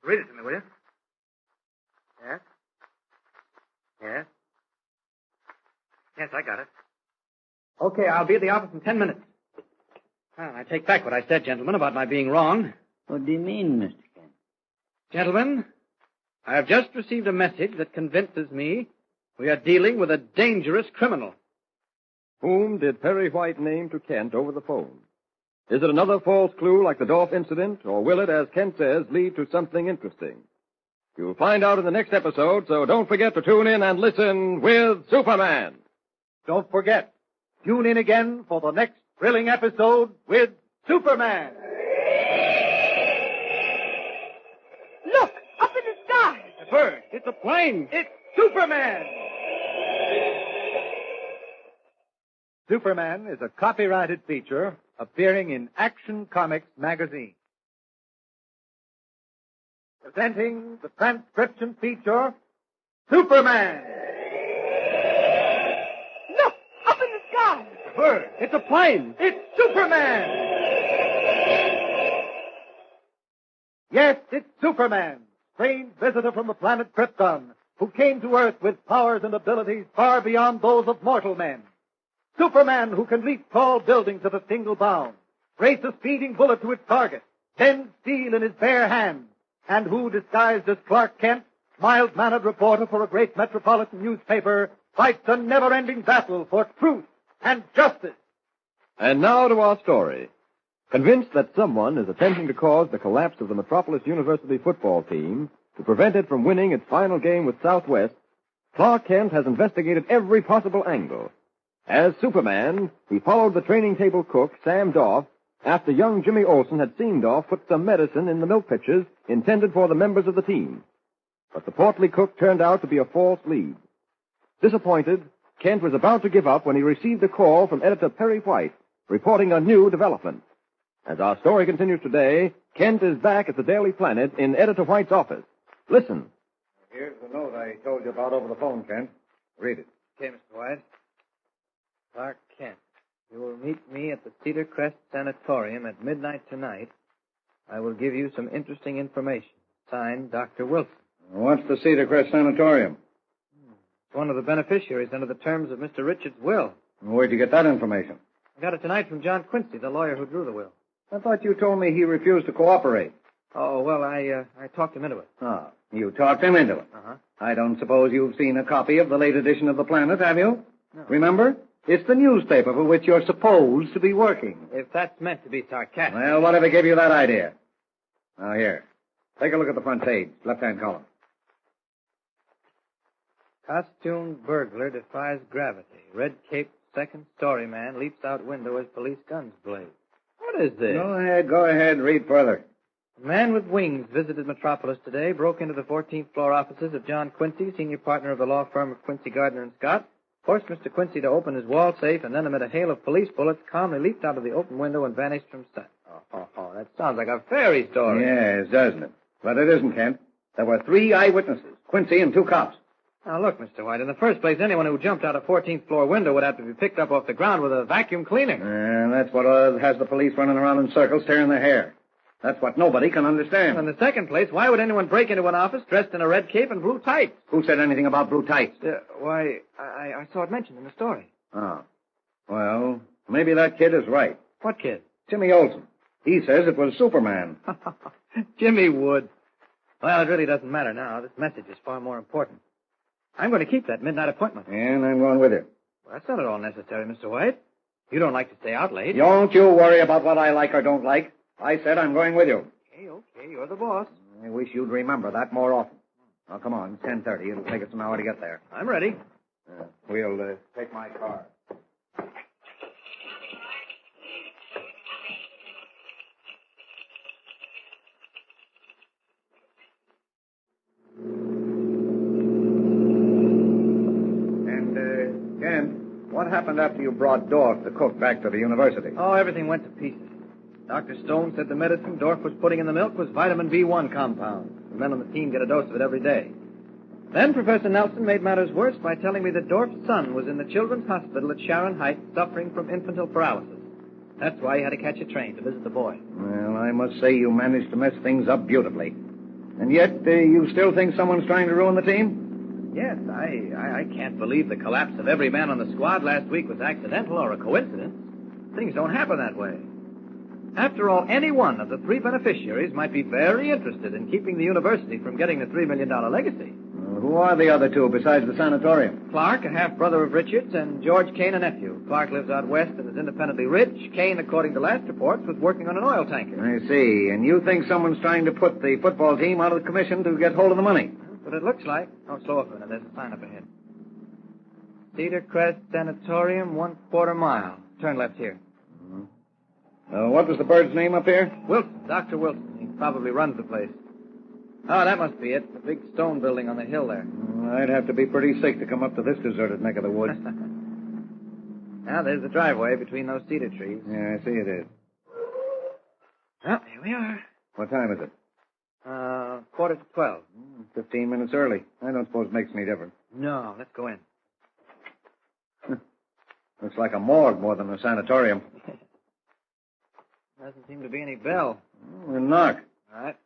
Read it to me, will you? Yes? Yes? Yes, I got it. Okay, I'll be at the office in 10 minutes. Well, I take back what I said, gentlemen, about my being wrong. What do you mean, Mr. Kent? Gentlemen, I have just received a message that convinces me we are dealing with a dangerous criminal. Whom did Perry White name to Kent over the phone? Is it another false clue like the Dorf incident, or will it, as Kent says, lead to something interesting? You'll find out in the next episode, so don't forget to tune in and listen with Superman. Don't forget, tune in again for the next thrilling episode with Superman. Look, up in the sky. It's a bird. It's a plane. It's Superman. Superman is a copyrighted feature appearing in Action Comics magazine. Presenting the transcription feature, Superman. Look, up in the sky. It's a bird. It's a plane. It's Superman. Yes, it's Superman, strange visitor from the planet Krypton, who came to Earth with powers and abilities far beyond those of mortal men. Superman who can leap tall buildings at a single bound, race a speeding bullet to its target, bend steel in his bare hands, and who, disguised as Clark Kent, mild-mannered reporter for a great metropolitan newspaper, fights a never-ending battle for truth and justice. And now to our story. Convinced that someone is attempting to cause the collapse of the Metropolis University football team to prevent it from winning its final game with Southwest, Clark Kent has investigated every possible angle. As Superman, he followed the training table cook, Sam Doff, after young Jimmy Olsen had seen Doff put some medicine in the milk pitchers intended for the members of the team. But the portly cook turned out to be a false lead. Disappointed, Kent was about to give up when he received a call from editor Perry White, reporting a new development. As our story continues today, Kent is back at the Daily Planet in Editor White's office. Listen. Here's the note I told you about over the phone, Kent. Read it. Okay, Mr. White. Clark Kent, you will meet me at the Cedar Crest Sanatorium at midnight tonight. I will give you some interesting information. Signed, Dr. Wilson. What's the Cedar Crest Sanatorium? It's one of the beneficiaries under the terms of Mr. Richards' will. Where'd you get that information? I got it tonight from John Quincy, the lawyer who drew the will. I thought you told me he refused to cooperate. Oh, well, I talked him into it. Ah, you talked him into it. Uh-huh. I don't suppose you've seen a copy of the late edition of the Planet, have you? No. Remember? It's the newspaper for which you're supposed to be working. If that's meant to be sarcastic. Well, whatever gave you that idea? Now, here. Take a look at the front page, left-hand column. Costumed burglar defies gravity. Red-caped second-story man leaps out window as police guns blaze. What is this? Go ahead, read further. A man with wings visited Metropolis today, broke into the 14th floor offices of John Quincy, senior partner of the law firm of Quincy, Gardner and Scott, forced Mr. Quincy to open his wall safe, and then amid a hail of police bullets, calmly leaped out of the open window and vanished from sight. Oh, that sounds like a fairy story. Yes, doesn't it? But it isn't, Kent. There were 3 eyewitnesses, Quincy and 2 cops. Now, look, Mr. White, in the first place, anyone who jumped out a 14th floor window would have to be picked up off the ground with a vacuum cleaner. And that's what has the police running around in circles, tearing their hair. That's what nobody can understand. In the second place, why would anyone break into an office dressed in a red cape and blue tights? Who said anything about blue tights? Why, I saw it mentioned in the story. Oh. Well, maybe that kid is right. What kid? Jimmy Olsen. He says it was Superman. Jimmy would. Well, it really doesn't matter now. This message is far more important. I'm going to keep that midnight appointment. And I'm going with you. Well, that's not at all necessary, Mr. White. You don't like to stay out late. Don't you worry about what I like or don't like. I said I'm going with you. Okay, you're the boss. I wish you'd remember that more often. Now, come on, it's 10:30. It'll take us an hour to get there. I'm ready. We'll take my car. And, Ken, what happened after you brought Dorf, the cook, back to the university? Oh, everything went to pieces. Dr. Stone said the medicine Dorf was putting in the milk was vitamin B1 compound. The men on the team get a dose of it every day. Then Professor Nelson made matters worse by telling me that Dorf's son was in the Children's Hospital at Sharon Heights suffering from infantile paralysis. That's why he had to catch a train to visit the boy. Well, I must say you managed to mess things up beautifully. And yet, you still think someone's trying to ruin the team? Yes, I can't believe the collapse of every man on the squad last week was accidental or a coincidence. Things don't happen that way. After all, any one of the 3 beneficiaries might be very interested in keeping the university from getting the $3 million legacy. Who are the other 2 besides the sanatorium? Clark, a half-brother of Richards, and George Kane, a nephew. Clark lives out west and is independently rich. Kane, according to last reports, was working on an oil tanker. I see. And you think someone's trying to put the football team out of the commission to get hold of the money? That's what it looks like. Oh, slow up a minute. There's a sign up ahead. Cedar Crest Sanatorium, 1/4 mile. Turn left here. What was the bird's name up here? Wilson, Dr. Wilson. He probably runs the place. Oh, that must be it. The big stone building on the hill there. I'd have to be pretty sick to come up to this deserted neck of the woods. Now, there's the driveway between those cedar trees. Yeah, I see it is. Well, here we are. What time is it? 11:45. 15 minutes early. I don't suppose it makes any difference. No, let's go in. Looks like a morgue more than a sanatorium. Doesn't seem to be any bell. We'll knock. All right.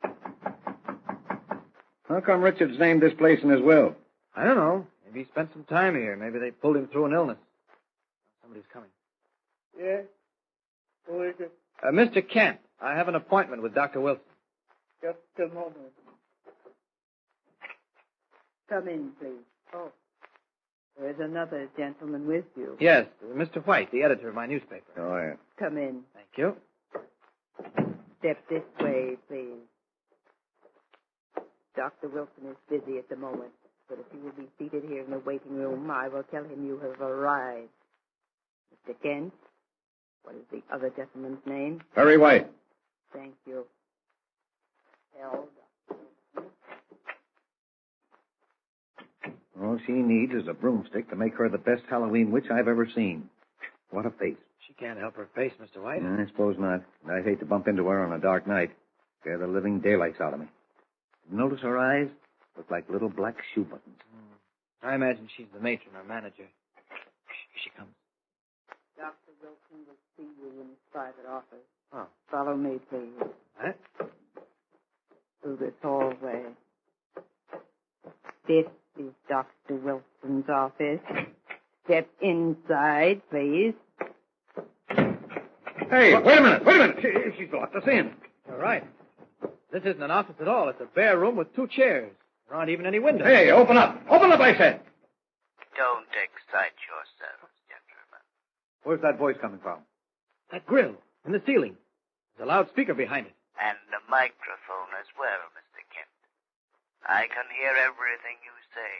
How come Richards named this place in his will? I don't know. Maybe he spent some time here. Maybe they pulled him through an illness. Somebody's coming. Yes? Who is it? Mr. Kent, I have an appointment with Dr. Wilson. Just a moment. Come in, please. Oh, there's another gentleman with you. Yes, Mr. White, the editor of my newspaper. Oh, yeah. Come in. Thank you. Step this way, please. Dr. Wilson is busy at the moment, but if you will be seated here in the waiting room, I will tell him you have arrived. Mr. Kent, what is the other gentleman's name? Perry White. Thank you. Tell All she needs is a broomstick to make her the best Halloween witch I've ever seen. What a face. She can't help her face, Mr. White. I suppose not. I'd hate to bump into her on a dark night. Scare the living daylights out of me. Notice her eyes? Look like little black shoe buttons. I imagine she's the matron or manager. Here she comes. Dr. Wilson will see you in his private office. Oh. Follow me, please. What? Through this hallway. This is Dr. Wilson's office. Step inside, please. Hey, wait a minute. She's locked us in. All right. This isn't an office at all. It's a bare room with 2 chairs. There aren't even any windows. Hey, open up. Open up, I said. Don't excite yourselves, gentlemen. Where's that voice coming from? That grill in the ceiling. There's a loudspeaker behind it. And a microphone as well, Mr. Kent. I can hear everything you say.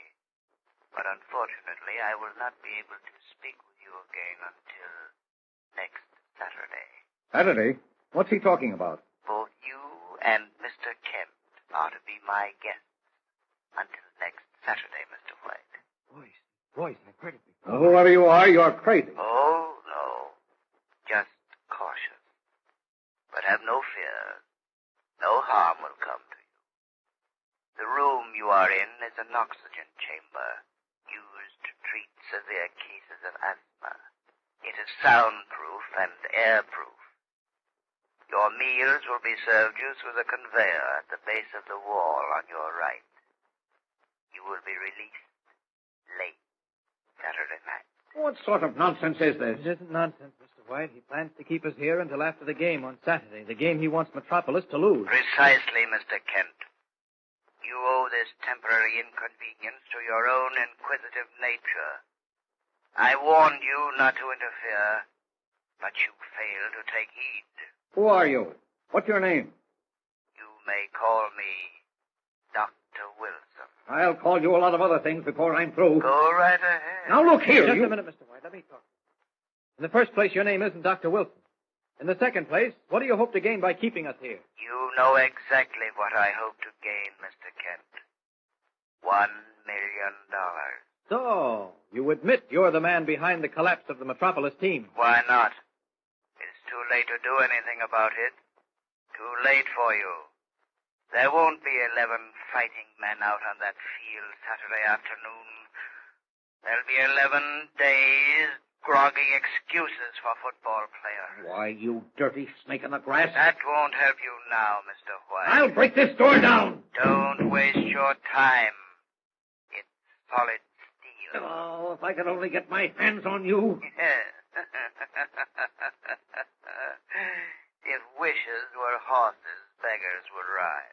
But unfortunately, I will not be able to speak with you again until next Saturday. Saturday? What's he talking about? Both you and Mr. Kent are to be my guests until next Saturday, Mr. White. Voice, I've heard it before. Whoever you are, you're crazy. Oh, no. Just cautious. But have no fear. No harm will come to you. The room you are in is an oxygen chamber used to treat severe cases of asthma. It is soundproof and airproof. Your meals will be served you through the conveyor at the base of the wall on your right. You will be released late Saturday night. What sort of nonsense is this? It isn't nonsense, Mr. White. He plans to keep us here until after the game on Saturday, the game he wants Metropolis to lose. Precisely, Mr. Kent. You owe this temporary inconvenience to your own inquisitive nature. I warned you not to interfere, but you failed to take heed. Who are you? What's your name? You may call me Dr. Wilson. I'll call you a lot of other things before I'm through. Go right ahead. Now look here, Just a minute, Mr. White. Let me talk. In the first place, your name isn't Dr. Wilson. In the second place, what do you hope to gain by keeping us here? You know exactly what I hope to gain, Mr. Kent. $1 million. So, you admit you're the man behind the collapse of the Metropolis team. Why not? It's too late to do anything about it. Too late for you. There won't be 11 fighting men out on that field Saturday afternoon. There'll be 11 days groggy excuses for football players. Why, you dirty snake in the grass. That won't help you now, Mr. White. I'll break this door down. Don't waste your time. It's solid steel. Oh, if I could only get my hands on you. If wishes were horses, beggars would ride.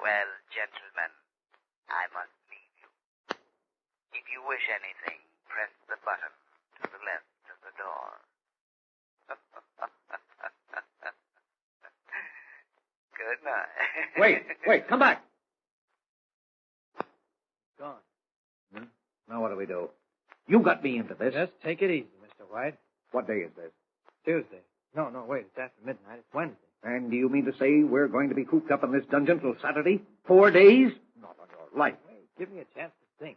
Well, gentlemen, I must leave you. If you wish anything, press the button to the left of the door. Good night. Wait, come back. Gone. Now what do we do? You got me into this. Just take it easy, Mr. White. What day is this? Tuesday. No, wait. It's after midnight. It's Wednesday. And do you mean to say we're going to be cooped up in this dungeon till Saturday? 4 days? Not on your life. Wait, give me a chance to think.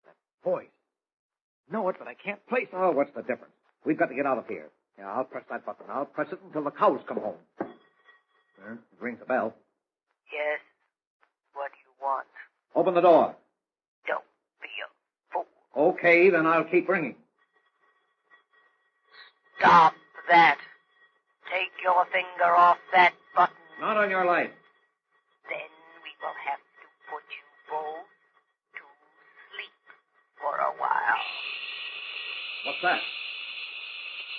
That voice. know it, but I can't place it. Oh, what's the difference? We've got to get out of here. Yeah, I'll press that button. I'll press it until the cows come home. It rings a bell. Yes. What do you want? Open the door. Don't be a fool. Okay, then I'll keep ringing. Stop that. Take your finger off that button. Not on your life. Then we will have to put you both to sleep for a while. What's that?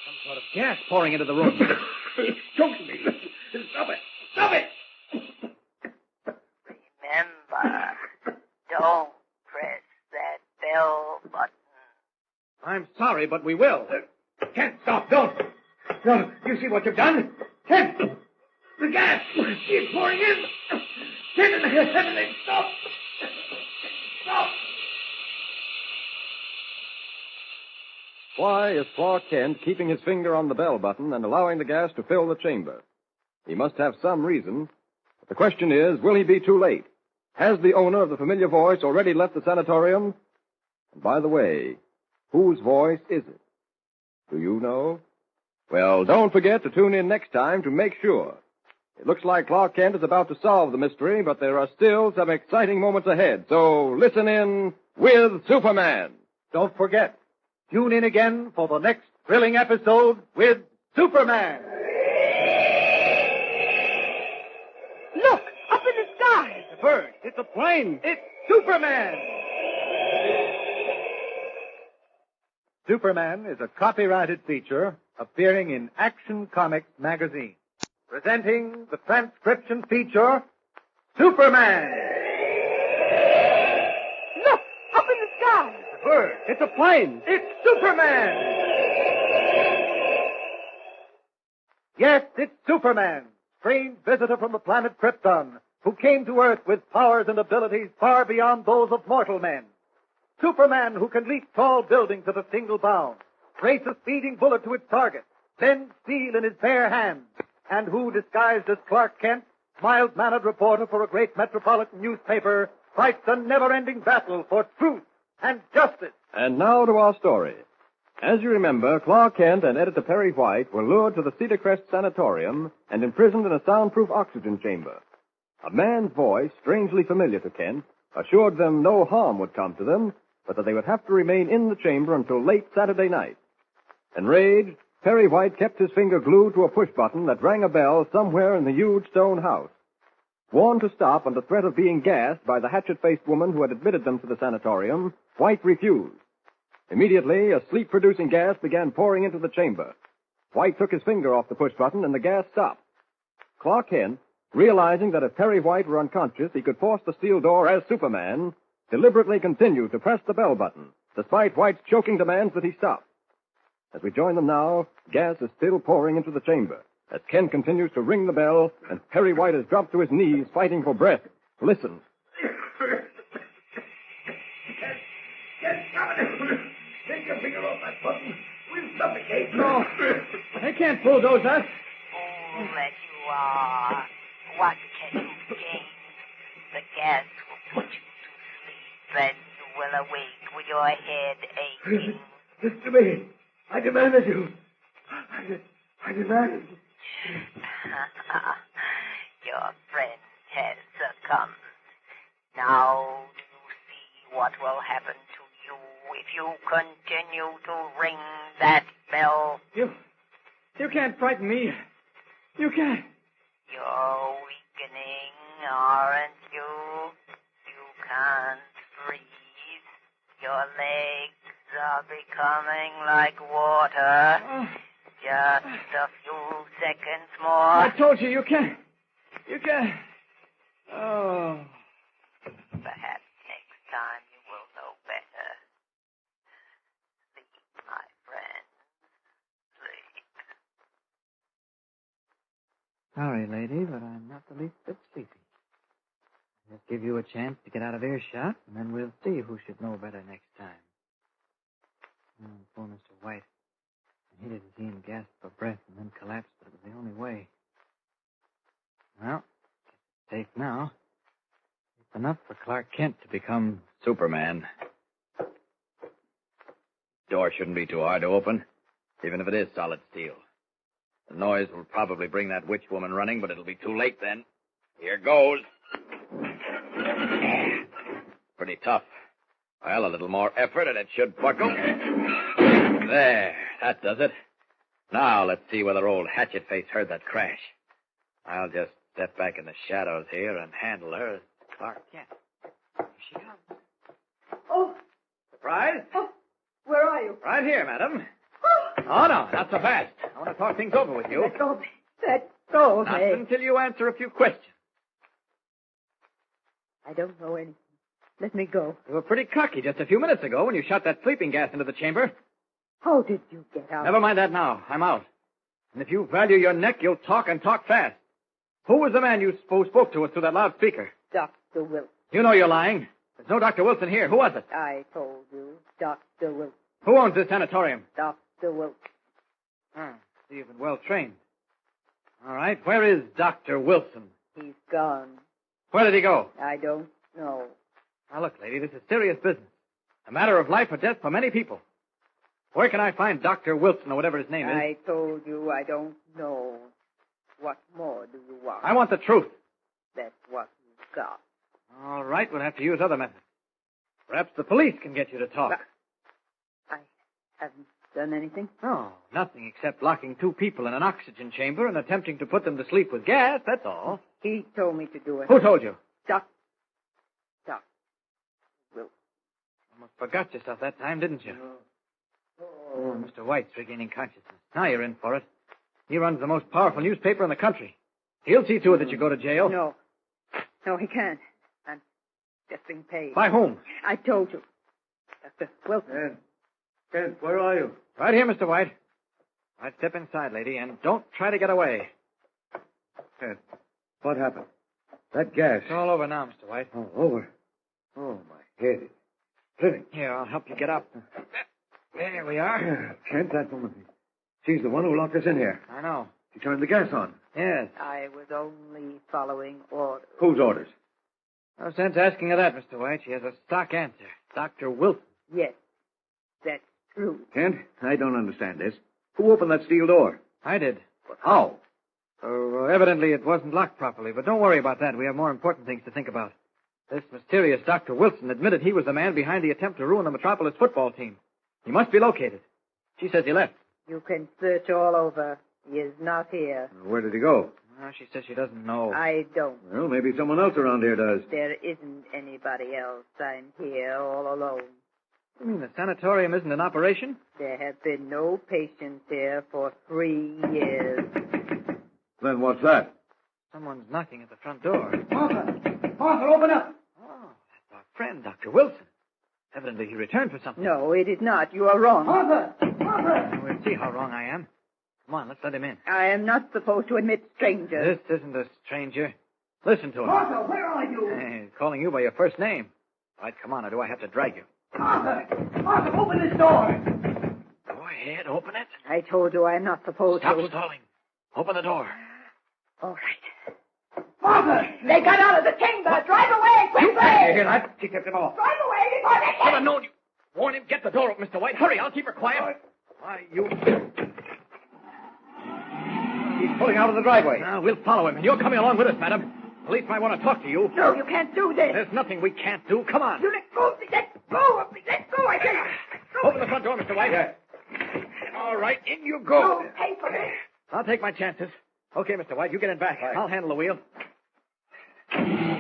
Some sort of gas pouring into the room. It's choking me. Stop it. Stop it. Remember, don't press that bell button. I'm sorry, but we will. Kent, stop. Don't. No, you see what you've done? Kent! The gas! It's pouring in! Kent, in heaven's name, stop! Stop! Why is Clark Kent keeping his finger on the bell button and allowing the gas to fill the chamber? He must have some reason. But the question is, will he be too late? Has the owner of the familiar voice already left the sanatorium? And by the way, whose voice is it? Do you know? Well, don't forget to tune in next time to make sure. It looks like Clark Kent is about to solve the mystery, but there are still some exciting moments ahead. So listen in with Superman. Don't forget, tune in again for the next thrilling episode with Superman. Look, up in the sky. It's a bird. It's a plane. It's Superman. Superman is a copyrighted feature appearing in Action Comics magazine. Presenting the transcription feature, Superman. Look, up in the sky. It's a bird. It's a plane. It's Superman. Yes, it's Superman, strange visitor from the planet Krypton, who came to Earth with powers and abilities far beyond those of mortal men. Superman who can leap tall buildings at a single bound, race a speeding bullet to its target, bend steel in his bare hands, and who, disguised as Clark Kent, mild-mannered reporter for a great metropolitan newspaper, fights a never-ending battle for truth and justice. And now to our story. As you remember, Clark Kent and editor Perry White were lured to the Cedar Crest Sanatorium and imprisoned in a soundproof oxygen chamber. A man's voice, strangely familiar to Kent, assured them no harm would come to them, but that they would have to remain in the chamber until late Saturday night. Enraged, Perry White kept his finger glued to a push button that rang a bell somewhere in the huge stone house. Warned to stop under threat of being gassed by the hatchet-faced woman who had admitted them to the sanatorium, White refused. Immediately, a sleep-producing gas began pouring into the chamber. White took his finger off the push button and the gas stopped. Clark Kent, realizing that if Perry White were unconscious, he could force the steel door as Superman, deliberately continued to press the bell button, despite White's choking demands that he stop. As we join them now, gas is still pouring into the chamber, as Kent continues to ring the bell, and Perry White has dropped to his knees, fighting for breath. Listen. Take your finger off that button. We'll suffocate. No, they can't bulldoze us. Fool that you are. What can you gain? The gas will put you to sleep, and you will awake with your head aching. Listen to me. I demanded you. I demanded you. Your friend has succumbed. Now do you see what will happen to you if you continue to ring that bell? You can't frighten me. You can't. You're weakening, aren't you? You can't breathe. Your legs are becoming like water. Just a few seconds more. I told you, you can't. You can't. Oh. Perhaps next time you will know better. Sleep, my friend. Sleep. Sorry, lady, but I'm not the least bit sleepy. Just give you a chance to get out of earshot, and then we'll see who should know better next time. Poor Mr. White. He didn't see him gasp for breath and then collapse, but it was the only way. Well, it's safe now. It's enough for Clark Kent to become Superman. Door shouldn't be too hard to open, even if it is solid steel. The noise will probably bring that witch woman running, but it'll be too late then. Here goes. Pretty tough. Well, a little more effort and it should buckle. There, that does it. Now let's see whether old Hatchet Face heard that crash. I'll just step back in the shadows here and handle her as Clark Kent. Here she comes. Oh, Surprise? where are you? Right here, madam. Oh, no, not so fast. I want to talk things over with you. Let go of me. Let go of Not me. until you answer a few questions. I don't know anything. Let me go. You were pretty cocky just a few minutes ago when you shot that sleeping gas into the chamber. How did you get out? Never mind that now. I'm out. And if you value your neck, you'll talk and talk fast. Who was the man who spoke to us through that loudspeaker? Dr. Wilson. You know you're lying. There's no Dr. Wilson here. Who was it? I told you. Dr. Wilson. Who owns this sanatorium? Dr. Wilson. So you've been well trained. All right. Where is Dr. Wilson? He's gone. Where did he go? I don't know. Now, look, lady, this is serious business. A matter of life or death for many people. Where can I find Dr. Wilson or whatever his name is? I told you I don't know. What more do you want? I want the truth. That's what you've got. All right, we'll have to use other methods. Perhaps the police can get you to talk. I haven't done anything. No, nothing except locking two people in an oxygen chamber and attempting to put them to sleep with gas, that's all. He told me to do it. Who told you? Doc Wilson. Almost forgot yourself that time, didn't you? Oh, Mr. White's regaining consciousness. Now you're in for it. He runs the most powerful newspaper in the country. He'll see to it that you go to jail. No. No, he can't. I'm just being paid. By whom? I told you. Dr. Wilson. Kent, where are you? Right here, Mr. White. Right, step inside, lady, and don't try to get away. Kent, what happened? That gas. It's all over now, Mr. White. Oh, over. Oh, my head. It's splitting. Here, I'll help you get up. There we are. Kent, that woman. She's the one who locked us in here. I know. She turned the gas on. Yes. I was only following orders. Whose orders? No sense asking her that, Mr. White. She has a stock answer. Dr. Wilson. Yes, that's true. Kent, I don't understand this. Who opened that steel door? I did. But how? Evidently it wasn't locked properly, but don't worry about that. We have more important things to think about. This mysterious Dr. Wilson admitted he was the man behind the attempt to ruin the Metropolis football team. He must be located. She says he left. You can search all over. He is not here. Where did he go? She says she doesn't know. I don't. Well, maybe someone else around here does. There isn't anybody else. I'm here all alone. You mean the sanatorium isn't in operation? There have been no patients here for 3 years. Then what's that? Someone's knocking at the front door. Martha! Martha, open up! Oh, that's our friend, Dr. Wilson. Evidently he returned for something. No, it is not. You are wrong. Martha! Martha! We'll see how wrong I am. Come on, let's let him in. I am not supposed to admit strangers. This isn't a stranger. Listen to him. Martha, where are you? Hey, he's calling you by your first name. All right, come on, or do I have to drag you? Martha! Martha, open this door! Go ahead, open it. I told you I am not supposed Stop to. stalling. Open the door. All right. Martha! They got out of the chamber. Drive away, quickly! Hear that? She kept him off. Drive away before they Should have known you. Warn him. Get the door open, Mr. White. Hurry, I'll keep her quiet. Why, you... He's pulling out of the driveway. Now, we'll follow him, and you're coming along with us, madam. Police might want to talk to you. No, you can't do this. There's nothing we can't do. Come on. You let go of me. Let go of me. Let go, I tell you. Open the front door, Mr. White. Yeah. All right, in you go. You'll pay for this. I'll take my chances. Okay, Mr. White, you get in back. I'll handle the wheel.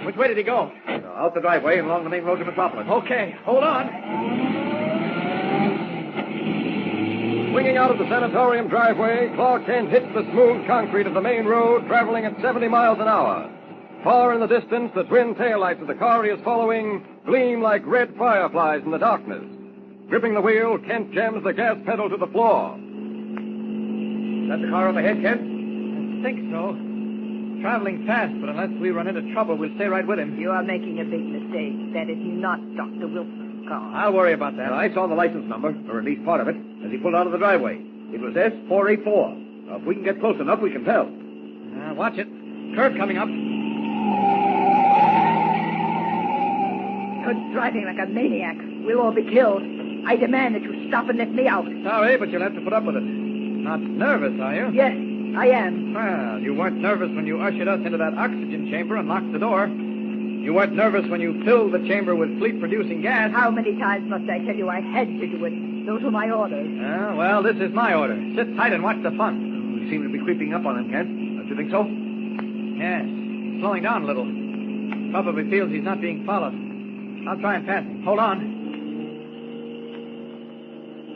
Which way did he go? Out the driveway and along the main road to Metropolis. Okay, hold on. Swinging out of the sanatorium driveway, Clark Kent hits the smooth concrete of the main road, traveling at 70 miles an hour. Far in the distance, the twin taillights of the car he is following gleam like red fireflies in the darkness. Gripping the wheel, Kent jams the gas pedal to the floor. Is that the car up ahead, Kent? I think so. Traveling fast, but unless we run into trouble, we'll stay right with him. You are making a big mistake. That is not Dr. Wilson's car. I'll worry about that. I saw the license number, or at least part of it, as he pulled out of the driveway. It was S484. Now, if we can get close enough, we can tell. Watch it. Curve coming up. You're driving like a maniac. We'll all be killed. I demand that you stop and let me out. Sorry, but you'll have to put up with it. Not nervous, are you? Yes, I am. Well, you weren't nervous when you ushered us into that oxygen chamber and locked the door. You weren't nervous when you filled the chamber with sleep-producing gas. How many times must I tell you I had to do it? Those were my orders. Well, this is my order. Sit tight and watch the fun. We seem to be creeping up on him, Kent. Don't you think so? Yes, he's slowing down a little. Probably feels he's not being followed. I'll try and pass him. Hold on.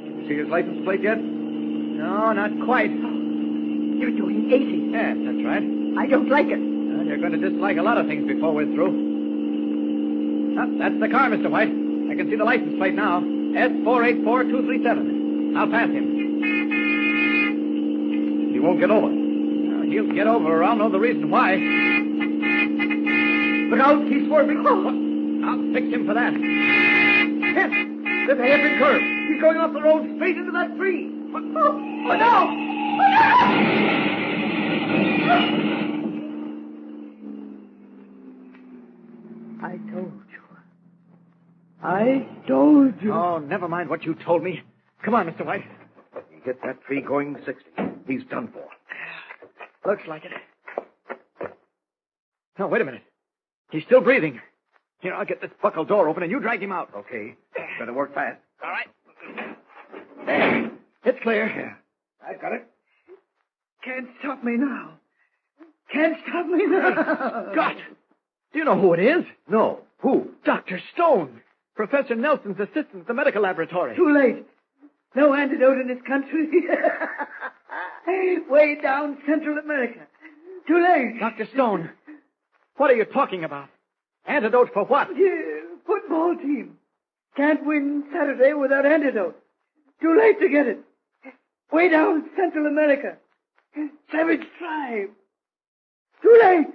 You see his license plate yet? No, not quite. You're doing 80. Yes, that's right. I don't like it. Well, you're going to dislike a lot of things before we're through. Oh, that's the car, Mr. White. I can see the license plate now. S484237. I'll pass him. He won't get over. He'll get over, or I'll know the reason why. Look out, he's swerving. I'll fix him for that. Kent, there's a hairpin curve. He's going off the road straight into that tree. Oh, no! I told you. Oh, never mind what you told me. Come on, Mr. White. He hit that tree going 60. He's done for. Looks like it. No, wait a minute. He's still breathing. Here, I'll get this buckle door open and you drag him out. Okay. Better work fast. All right. There. It's clear. Yeah. I got it. Can't stop me now. Can't stop me now. Scott! Do you know who it is? No. Who? Dr. Stone. Professor Nelson's assistant at the medical laboratory. Too late. No antidote in this country. Way down Central America. Too late. Dr. Stone, what are you talking about? Antidote for what? Football team. Can't win Saturday without antidote. Too late to get it. Way down Central America. Savage tribe. Too late.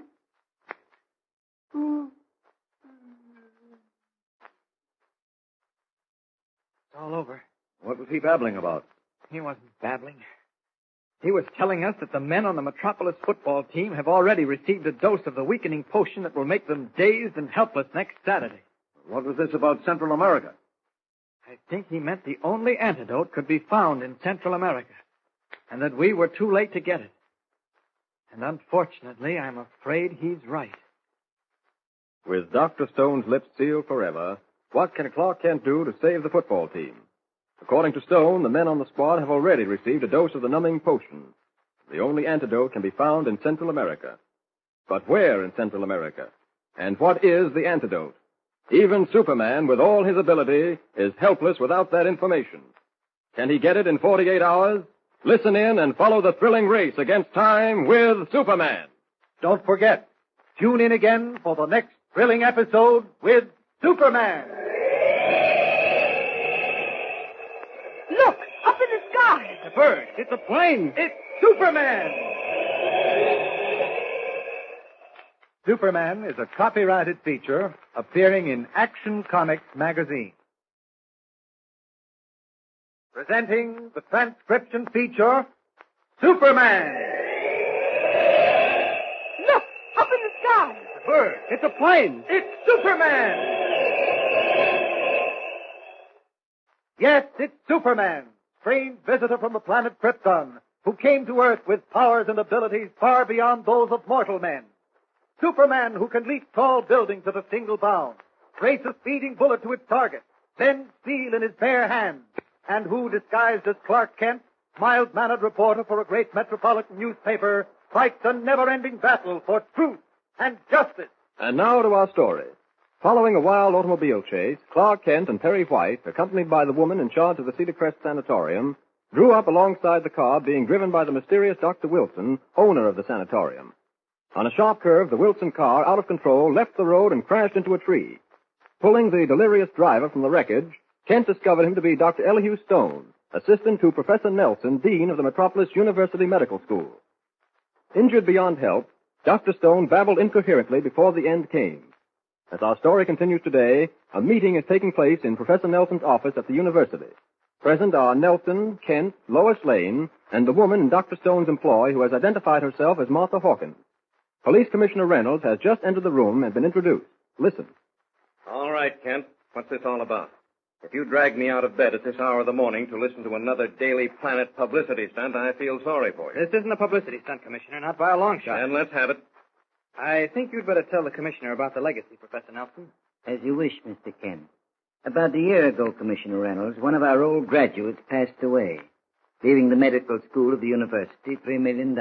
It's all over. What was he babbling about? He wasn't babbling. He was telling us that the men on the Metropolis football team have already received a dose of the weakening potion that will make them dazed and helpless next Saturday. What was this about Central America? I think he meant the only antidote could be found in Central America, and that we were too late to get it. And unfortunately, I'm afraid he's right. With Dr. Stone's lips sealed forever, what can Clark Kent do to save the football team? According to Stone, the men on the squad have already received a dose of the numbing potion. The only antidote can be found in Central America. But where in Central America? And what is the antidote? Even Superman, with all his ability, is helpless without that information. Can he get it in 48 hours? Listen in and follow the thrilling race against time with Superman. Don't forget, tune in again for the next thrilling episode with Superman. Look, up in the sky. It's a bird. It's a plane. It's Superman! Superman is a copyrighted feature appearing in Action Comics magazine. Presenting the transcription feature, Superman! Look, up in the sky. It's a bird. It's a plane. It's Superman! Yes, it's Superman, strange visitor from the planet Krypton, who came to Earth with powers and abilities far beyond those of mortal men. Superman who can leap tall buildings at a single bound, race a speeding bullet to its target, bend steel in his bare hands, and who, disguised as Clark Kent, mild-mannered reporter for a great metropolitan newspaper, fights a never-ending battle for truth and justice. And now to our story. Following a wild automobile chase, Clark Kent and Perry White, accompanied by the woman in charge of the Cedar Crest Sanatorium, drew up alongside the car being driven by the mysterious Dr. Wilson, owner of the sanatorium. On a sharp curve, the Wilson car, out of control, left the road and crashed into a tree. Pulling the delirious driver from the wreckage, Kent discovered him to be Dr. Elihu Stone, assistant to Professor Nelson, dean of the Metropolis University Medical School. Injured beyond help, Dr. Stone babbled incoherently before the end came. As our story continues today, a meeting is taking place in Professor Nelson's office at the university. Present are Nelson, Kent, Lois Lane, and the woman in Dr. Stone's employ who has identified herself as Martha Hawkins. Police Commissioner Reynolds has just entered the room and been introduced. Listen. All right, Kent. What's this all about? If you drag me out of bed at this hour of the morning to listen to another Daily Planet publicity stunt, I feel sorry for you. This isn't a publicity stunt, Commissioner, not by a long shot. Then let's have it. I think you'd better tell the Commissioner about the legacy, Professor Nelson. As you wish, Mr. Kent. About a year ago, Commissioner Reynolds, one of our old graduates passed away, leaving the medical school of the university $3 million.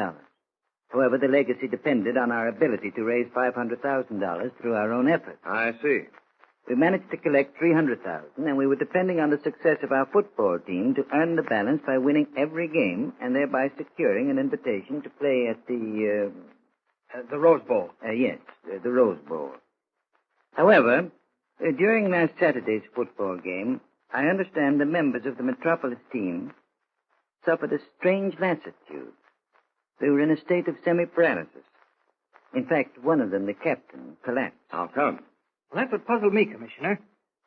However, the legacy depended on our ability to raise $500,000 through our own efforts. I see. We managed to collect $300,000, and we were depending on the success of our football team to earn the balance by winning every game and thereby securing an invitation to play at the Rose Bowl. Yes, the Rose Bowl. However, during last Saturday's football game, I understand the members of the Metropolis team suffered a strange lassitude. They were in a state of semi-paralysis. In fact, one of them, the captain, collapsed. How come? Well, that's what puzzled me, Commissioner.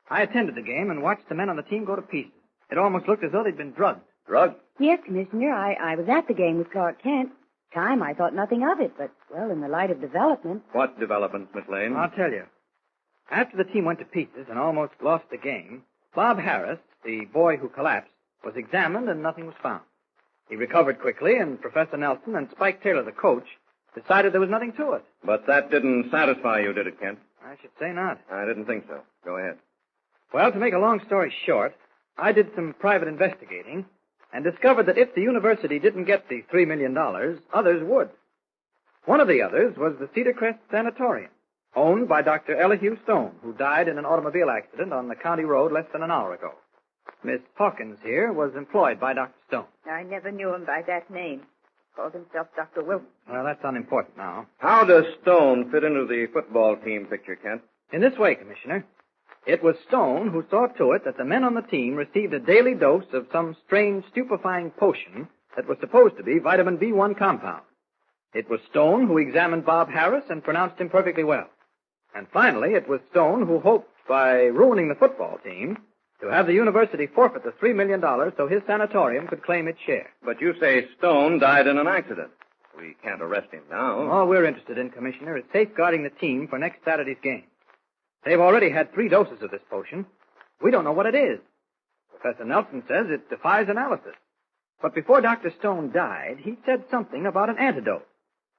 I attended the game and watched the men on the team go to pieces. It almost looked as though they'd been drugged. Drugged? Yes, Commissioner. I was at the game with Clark Kent. Time, I thought nothing of it, but, well, in the light of development... What developments, Miss Lane? I'll tell you. After the team went to pieces and almost lost the game, Bob Harris, the boy who collapsed, was examined and nothing was found. He recovered quickly, and Professor Nelson and Spike Taylor, the coach, decided there was nothing to it. But that didn't satisfy you, did it, Kent? I should say not. I didn't think so. Go ahead. Well, to make a long story short, I did some private investigating and discovered that if the university didn't get the $3 million, others would. One of the others was the Cedar Crest Sanatorium, owned by Dr. Elihu Stone, who died in an automobile accident on the county road less than an hour ago. Miss Hawkins here was employed by Dr. Stone. I never knew him by that name. Called himself Dr. Wilson. Well, that's unimportant now. How does Stone fit into the football team picture, Kent? In this way, Commissioner. It was Stone who saw to it that the men on the team received a daily dose of some strange stupefying potion that was supposed to be vitamin B1 compound. It was Stone who examined Bob Harris and pronounced him perfectly well. And finally, it was Stone who hoped, by ruining the football team, to have the university forfeit the $3 million so his sanatorium could claim its share. But you say Stone died in an accident. We can't arrest him now. All we're interested in, Commissioner, is safeguarding the team for next Saturday's game. They've already had 3 doses of this potion. We don't know what it is. Professor Nelson says it defies analysis. But before Dr. Stone died, he said something about an antidote,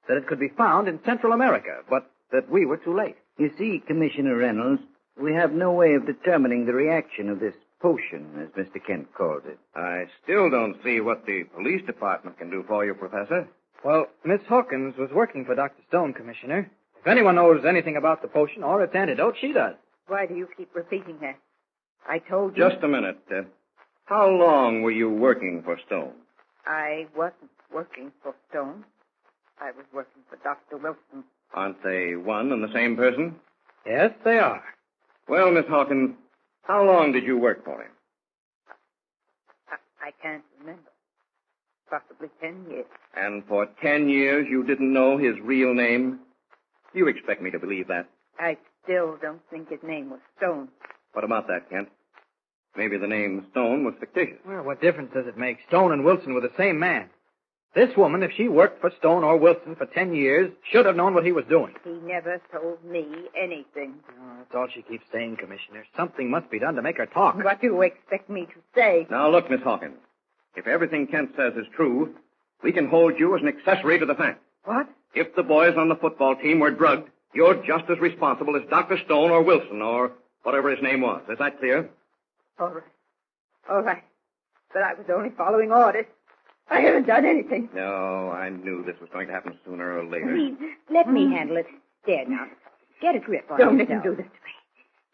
that it could be found in Central America, but that we were too late. You see, Commissioner Reynolds, we have no way of determining the reaction of this potion, as Mr. Kent calls it. I still don't see what the police department can do for you, Professor. Well, Miss Hawkins was working for Dr. Stone, Commissioner. If anyone knows anything about the potion or its antidote, she does. Why do you keep repeating that? I told you... Just a minute. How long were you working for Stone? I wasn't working for Stone. I was working for Dr. Wilson. Aren't they one and the same person? Yes, they are. Well, Miss Hawkins, how long did you work for him? I can't remember. Possibly 10 years. And for 10 years you didn't know his real name? Do you expect me to believe that? I still don't think his name was Stone. What about that, Kent? Maybe the name Stone was fictitious. Well, what difference does it make? Stone and Wilson were the same man. This woman, if she worked for Stone or Wilson for 10 years, should have known what he was doing. He never told me anything. Oh, that's all she keeps saying, Commissioner. Something must be done to make her talk. What do you expect me to say? Now, look, Miss Hawkins. If everything Kent says is true, we can hold you as an accessory to the fact. What? If the boys on the football team were drugged, you're just as responsible as Dr. Stone or Wilson or whatever his name was. Is that clear? All right. All right. But I was only following orders. I haven't done anything. No, I knew this was going to happen sooner or later. Please, let me handle it. There now. Get a grip on Don't let yourself. them do this to me.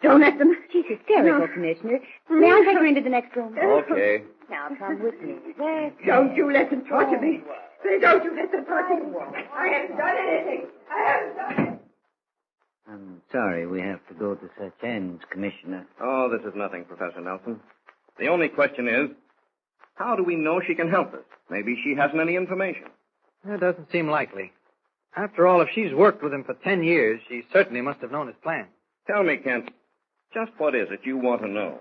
Don't let them. She's hysterical, No. Commissioner. May I take her into the next room? Okay. Now, come with me. There. Don't you let them torture me. Please don't you let them torture me. I haven't done anything. I haven't done it. I'm sorry we have to go to such ends, Commissioner. Oh, this is nothing, Professor Nelson. The only question is, how do we know she can help us? Maybe she hasn't any information. That doesn't seem likely. After all, if she's worked with him for 10 years, she certainly must have known his plan. Tell me, Kent, just what is it you want to know?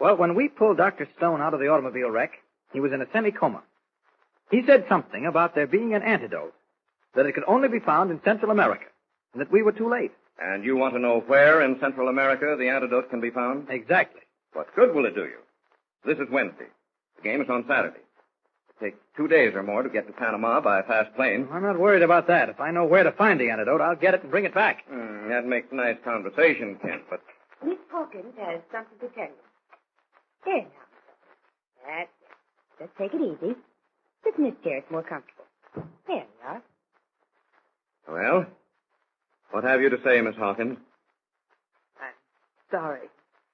Well, when we pulled Dr. Stone out of the automobile wreck, he was in a semi-coma. He said something about there being an antidote, that it could only be found in Central America, and that we were too late. And you want to know where in Central America the antidote can be found? Exactly. What good will it do you? This is Wednesday. The game is on Saturday. It takes 2 days or more to get to Panama by a fast plane. I'm not worried about that. If I know where to find the antidote, I'll get it and bring it back. That makes nice conversation, Kent, but... Miss Hawkins has something to tell you. There now. That's it. Just take it easy. Sit in this chair. It's more comfortable. There we are. Well, what have you to say, Miss Hawkins? I'm sorry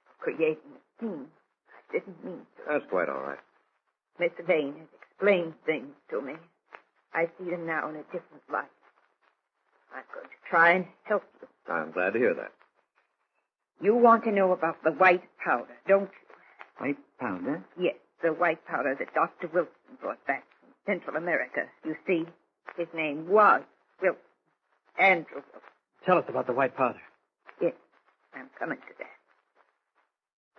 for creating a scene. I didn't mean to. That's quite all right. Mr. Lane has explained things to me. I see them now in a different light. I'm going to try and help you. I'm glad to hear that. You want to know about the white powder, don't you? White powder? Yes, the white powder that Dr. Wilson brought back from Central America. You see, his name was Wilson. Andrew Wilson. Tell us about the white powder. Yes, I'm coming to that.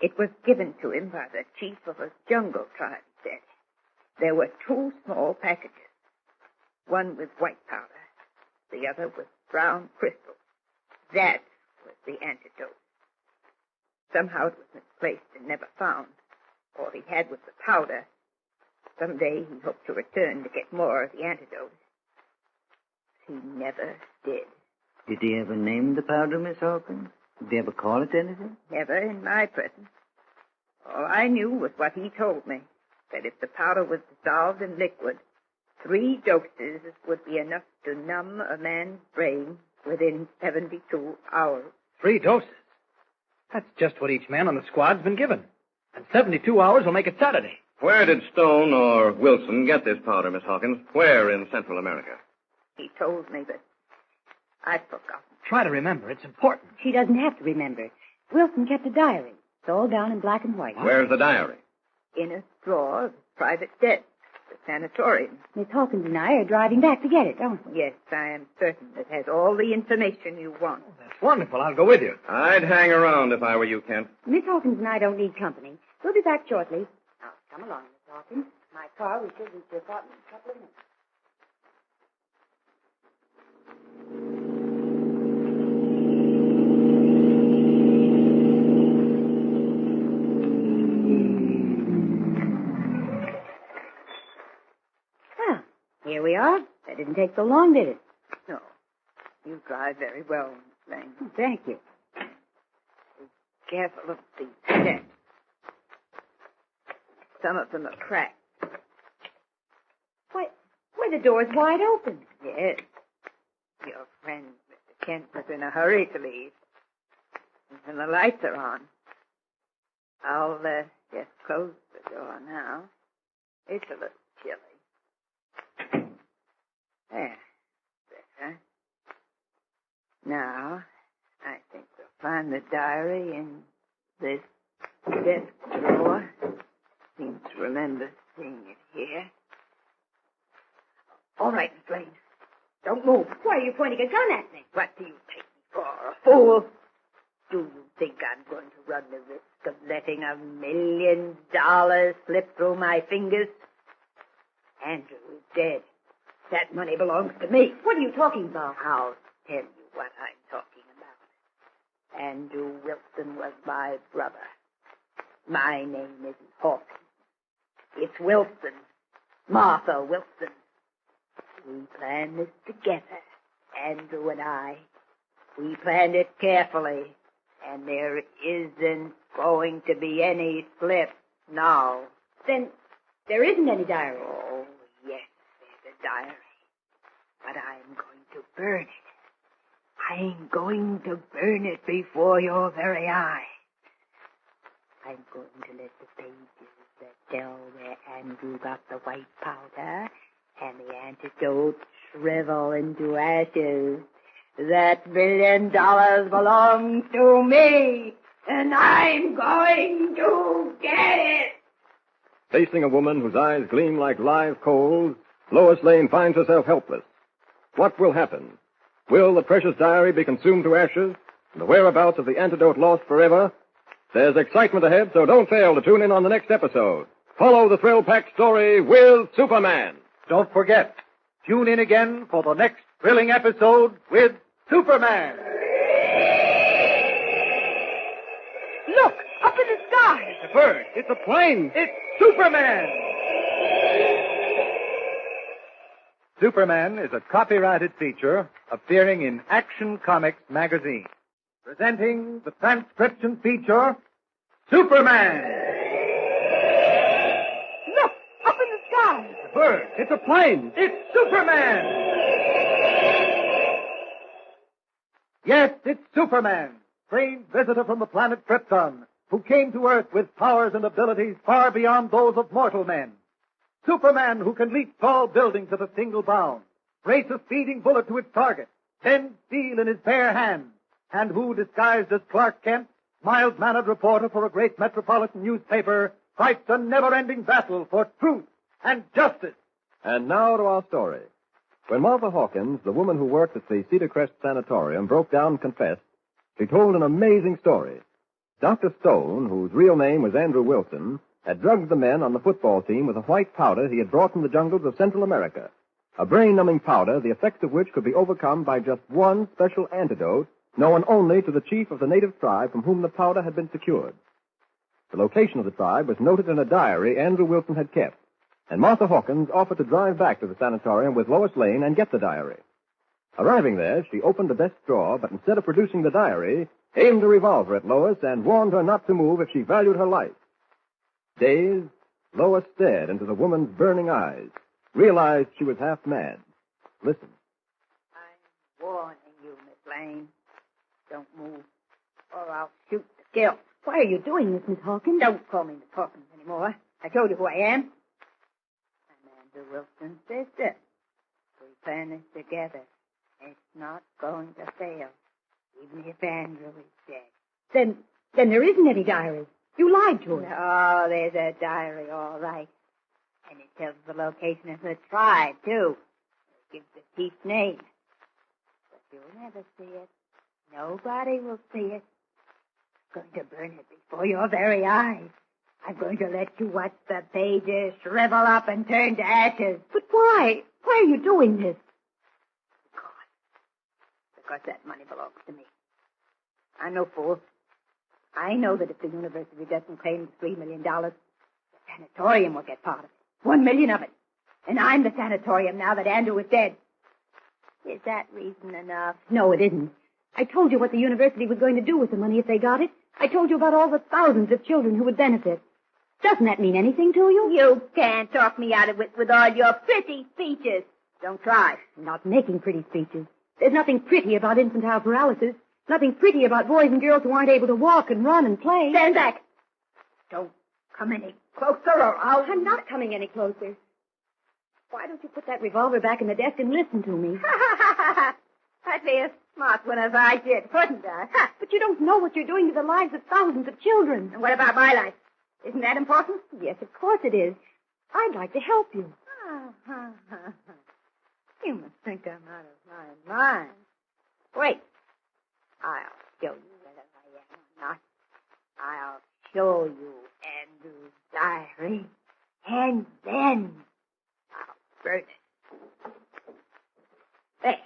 It was given to him by the chief of a jungle tribe, he said. There were 2 small packages. One with white powder, the other with brown crystals. That was the antidote. Somehow it was misplaced and never found. All he had was the powder. Someday he hoped to return to get more of the antidote. He never did. Did he ever name the powder, Miss Hawkins? Did he ever call it anything? Never in my presence. All I knew was what he told me, that if the powder was dissolved in liquid, 3 doses would be enough to numb a man's brain within 72 hours. 3 doses? That's just what each man on the squad's been given. And 72 hours will make it Saturday. Where did Stone or Wilson get this powder, Miss Hawkins? Where in Central America? He told me, but I've forgotten. Try to remember. It's important. She doesn't have to remember. Wilson kept a diary. It's all down in black and white. Where's the diary? In a drawer of his private desk, the sanatorium. Miss Hawkins and I are driving back to get it, don't we? Yes, I am certain it has all the information you want. That's wonderful. I'll go with you. I'd hang around if I were you, Kent. Miss Hawkins and I don't need company. We'll be back shortly. Now, come along, Miss Hawkins. My car, we should reach your apartment in a couple of minutes. Well, here we are. That didn't take so long, did it? No. You drive very well, Miss Lane. Oh, thank you. Be careful of the steps. Some of them are cracked. Why, the door's wide open. Yes. Your friend, Mr. Kent, was in a hurry to leave. And the lights are on. I'll just close the door now. It's a little chilly. There. Better. Now, I think we'll find the diary in this desk drawer. Seem to remember seeing it here. All right, Miss Lane. Don't move. Why are you pointing a gun at me? What do you take me for, a fool? Do you think I'm going to run the risk of letting $1 million slip through my fingers? Andrew is dead. That money belongs to me. What are you talking about? I'll tell you what I'm talking about. Andrew Wilson was my brother. My name isn't Hawkins. It's Wilson. Martha Wilson. We planned this together, Andrew and I. We planned it carefully, and there isn't going to be any slip now. Then there isn't any diary. Oh, yes, there's a diary. But I'm going to burn it. I'm going to burn it before your very eye. I'm going to let the pages that tell where Andrew got the white powder and the antidote shrivel into ashes. That $1 billion belongs to me, and I'm going to get it. Facing a woman whose eyes gleam like live coals, Lois Lane finds herself helpless. What will happen? Will the precious diary be consumed to ashes, and the whereabouts of the antidote lost forever? There's excitement ahead, so don't fail to tune in on the next episode. Follow the thrill-packed story with Superman. Don't forget, tune in again for the next thrilling episode with Superman. Look, up in the sky. It's a bird. It's a plane. It's Superman. Superman is a copyrighted feature appearing in Action Comics magazine. Presenting the transcription feature, Superman. Look, up in the sky. It's a bird. It's a plane. It's Superman. Yes, it's Superman, strange visitor from the planet Krypton, who came to Earth with powers and abilities far beyond those of mortal men. Superman who can leap tall buildings at a single bound, race a speeding bullet to its target, bend steel in his bare hands, and who, disguised as Clark Kent, mild-mannered reporter for a great metropolitan newspaper, fights a never-ending battle for truth and justice. And now to our story. When Martha Hawkins, the woman who worked at the Cedar Crest Sanatorium, broke down and confessed, she told an amazing story. Dr. Stone, whose real name was Andrew Wilson, had drugged the men on the football team with a white powder he had brought from the jungles of Central America. A brain-numbing powder, the effects of which could be overcome by just one special antidote known only to the chief of the native tribe from whom the powder had been secured. The location of the tribe was noted in a diary Andrew Wilson had kept, and Martha Hawkins offered to drive back to the sanatorium with Lois Lane and get the diary. Arriving there, she opened the desk drawer, but instead of producing the diary, aimed a revolver at Lois and warned her not to move if she valued her life. Dazed, Lois stared into the woman's burning eyes, realized she was half mad. Listen. I'm warning you, Miss Lane. Don't move, or I'll shoot to kill. Why are you doing this, Miss Hawkins? Don't call me Miss Hawkins anymore. I told you who I am. I'm Andrew Wilson's sister. We plan this together. It's not going to fail, even if Andrew is dead. Then there isn't any diary. You lied to us. Oh, there's a diary, all right. And it tells the location of the tribe, too. It gives the chief's name. But you'll never see it. Nobody will see it. I'm going to burn it before your very eyes. I'm going to let you watch the pages shrivel up and turn to ashes. But why? Why are you doing this? Because that money belongs to me. I'm no fool. I know that if the university doesn't claim the $3 million, the sanatorium will get part of it. 1 million of it. And I'm the sanatorium now that Andrew is dead. Is that reason enough? No, it isn't. I told you what the university was going to do with the money if they got it. I told you about all the thousands of children who would benefit. Doesn't that mean anything to you? You can't talk me out of it with all your pretty speeches. Don't try. I'm not making pretty speeches. There's nothing pretty about infantile paralysis. Nothing pretty about boys and girls who aren't able to walk and run and play. Stand back. Don't come any closer or I'm not coming any closer. Why don't you put that revolver back in the desk and listen to me? I'd be a smart one if I did, wouldn't I? But you don't know what you're doing to the lives of thousands of children. And what about my life? Isn't that important? Yes, of course it is. I'd like to help you. You must think I'm out of my mind. Wait. I'll show you whether I am or not. I'll show you Andrew's diary, and then I'll burn it. There,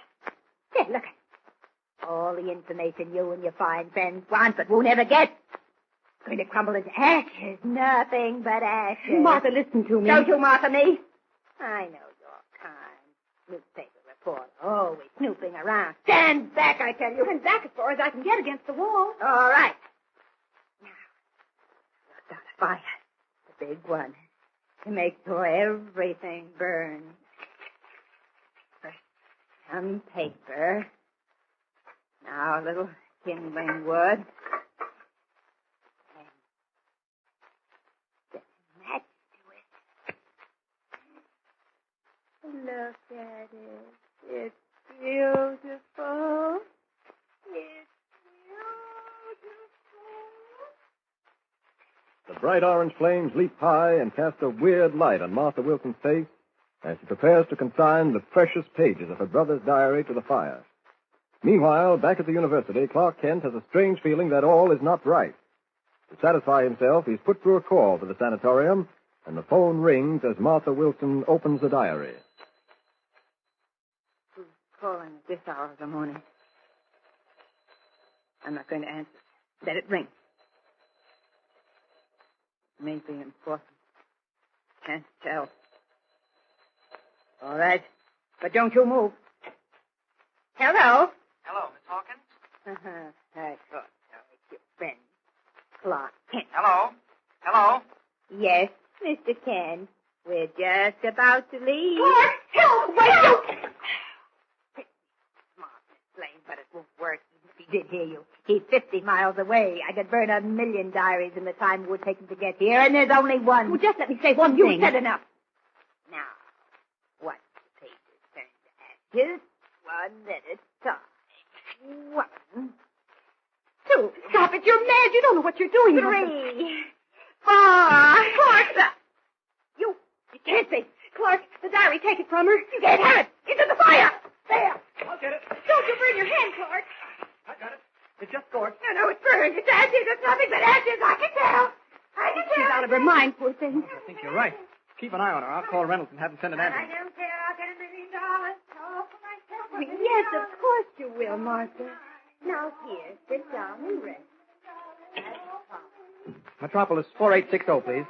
look at it. All the information you and your fine friends want but won't ever get. It's going to crumble into ashes, nothing but ashes. Martha, listen to me. Don't you, Martha, me? I know your kind. Newspaper reporter, always snooping around. Stand back, I tell you. And back as far as I can get against the wall. All right. Now, start a fire. The big one. To make sure everything burns. First, some paper. Now, a little kindling wood. And get a match to it. Look at it. It's beautiful. It's beautiful. The bright orange flames leap high and cast a weird light on Martha Wilson's face as she prepares to consign the precious pages of her brother's diary to the fire. Meanwhile, back at the university, Clark Kent has a strange feeling that all is not right. To satisfy himself, he's put through a call to the sanatorium, and the phone rings as Martha Wilson opens the diary. Who's calling at this hour of the morning? I'm not going to answer. Let it ring. may be important. Can't tell. All right. But don't you move. Hello? Hello, Miss Hawkins? I thought so. It's your friend, Clark Kent. Hello? Hello? Yes, Mr. Kent. We're just about to leave. Clark, help! Wait, you... Explain, but it won't work. Even if he did hear you, he's 50 miles away. I could burn 1,000,000 diaries in the time it would take him to get here, and there's only one. Well, just let me say one you thing. said enough. Now, once the papers turn to ashes, one at a time. 1, 2. Stop it, you're mad. You don't know what you're doing. 3, 4. Clark, You can't be. Clark, the diary, take it from her. you can't have it. Into the fire. There. I'll get it. Don't you burn your hand, Clark. I got it. It's just scorched. No, it's burned. It's ashes. It's nothing but ashes. I can tell. I can tell. She's out of her mind, poor thing. I think you're right. Keep an eye on her. I'll call Reynolds and have him send an I ambulance. don't care. I'll get $1,000,000 all for myself. Yes, of course you will, Martha. Now, here, sit down and rest. Metropolis 4860, please.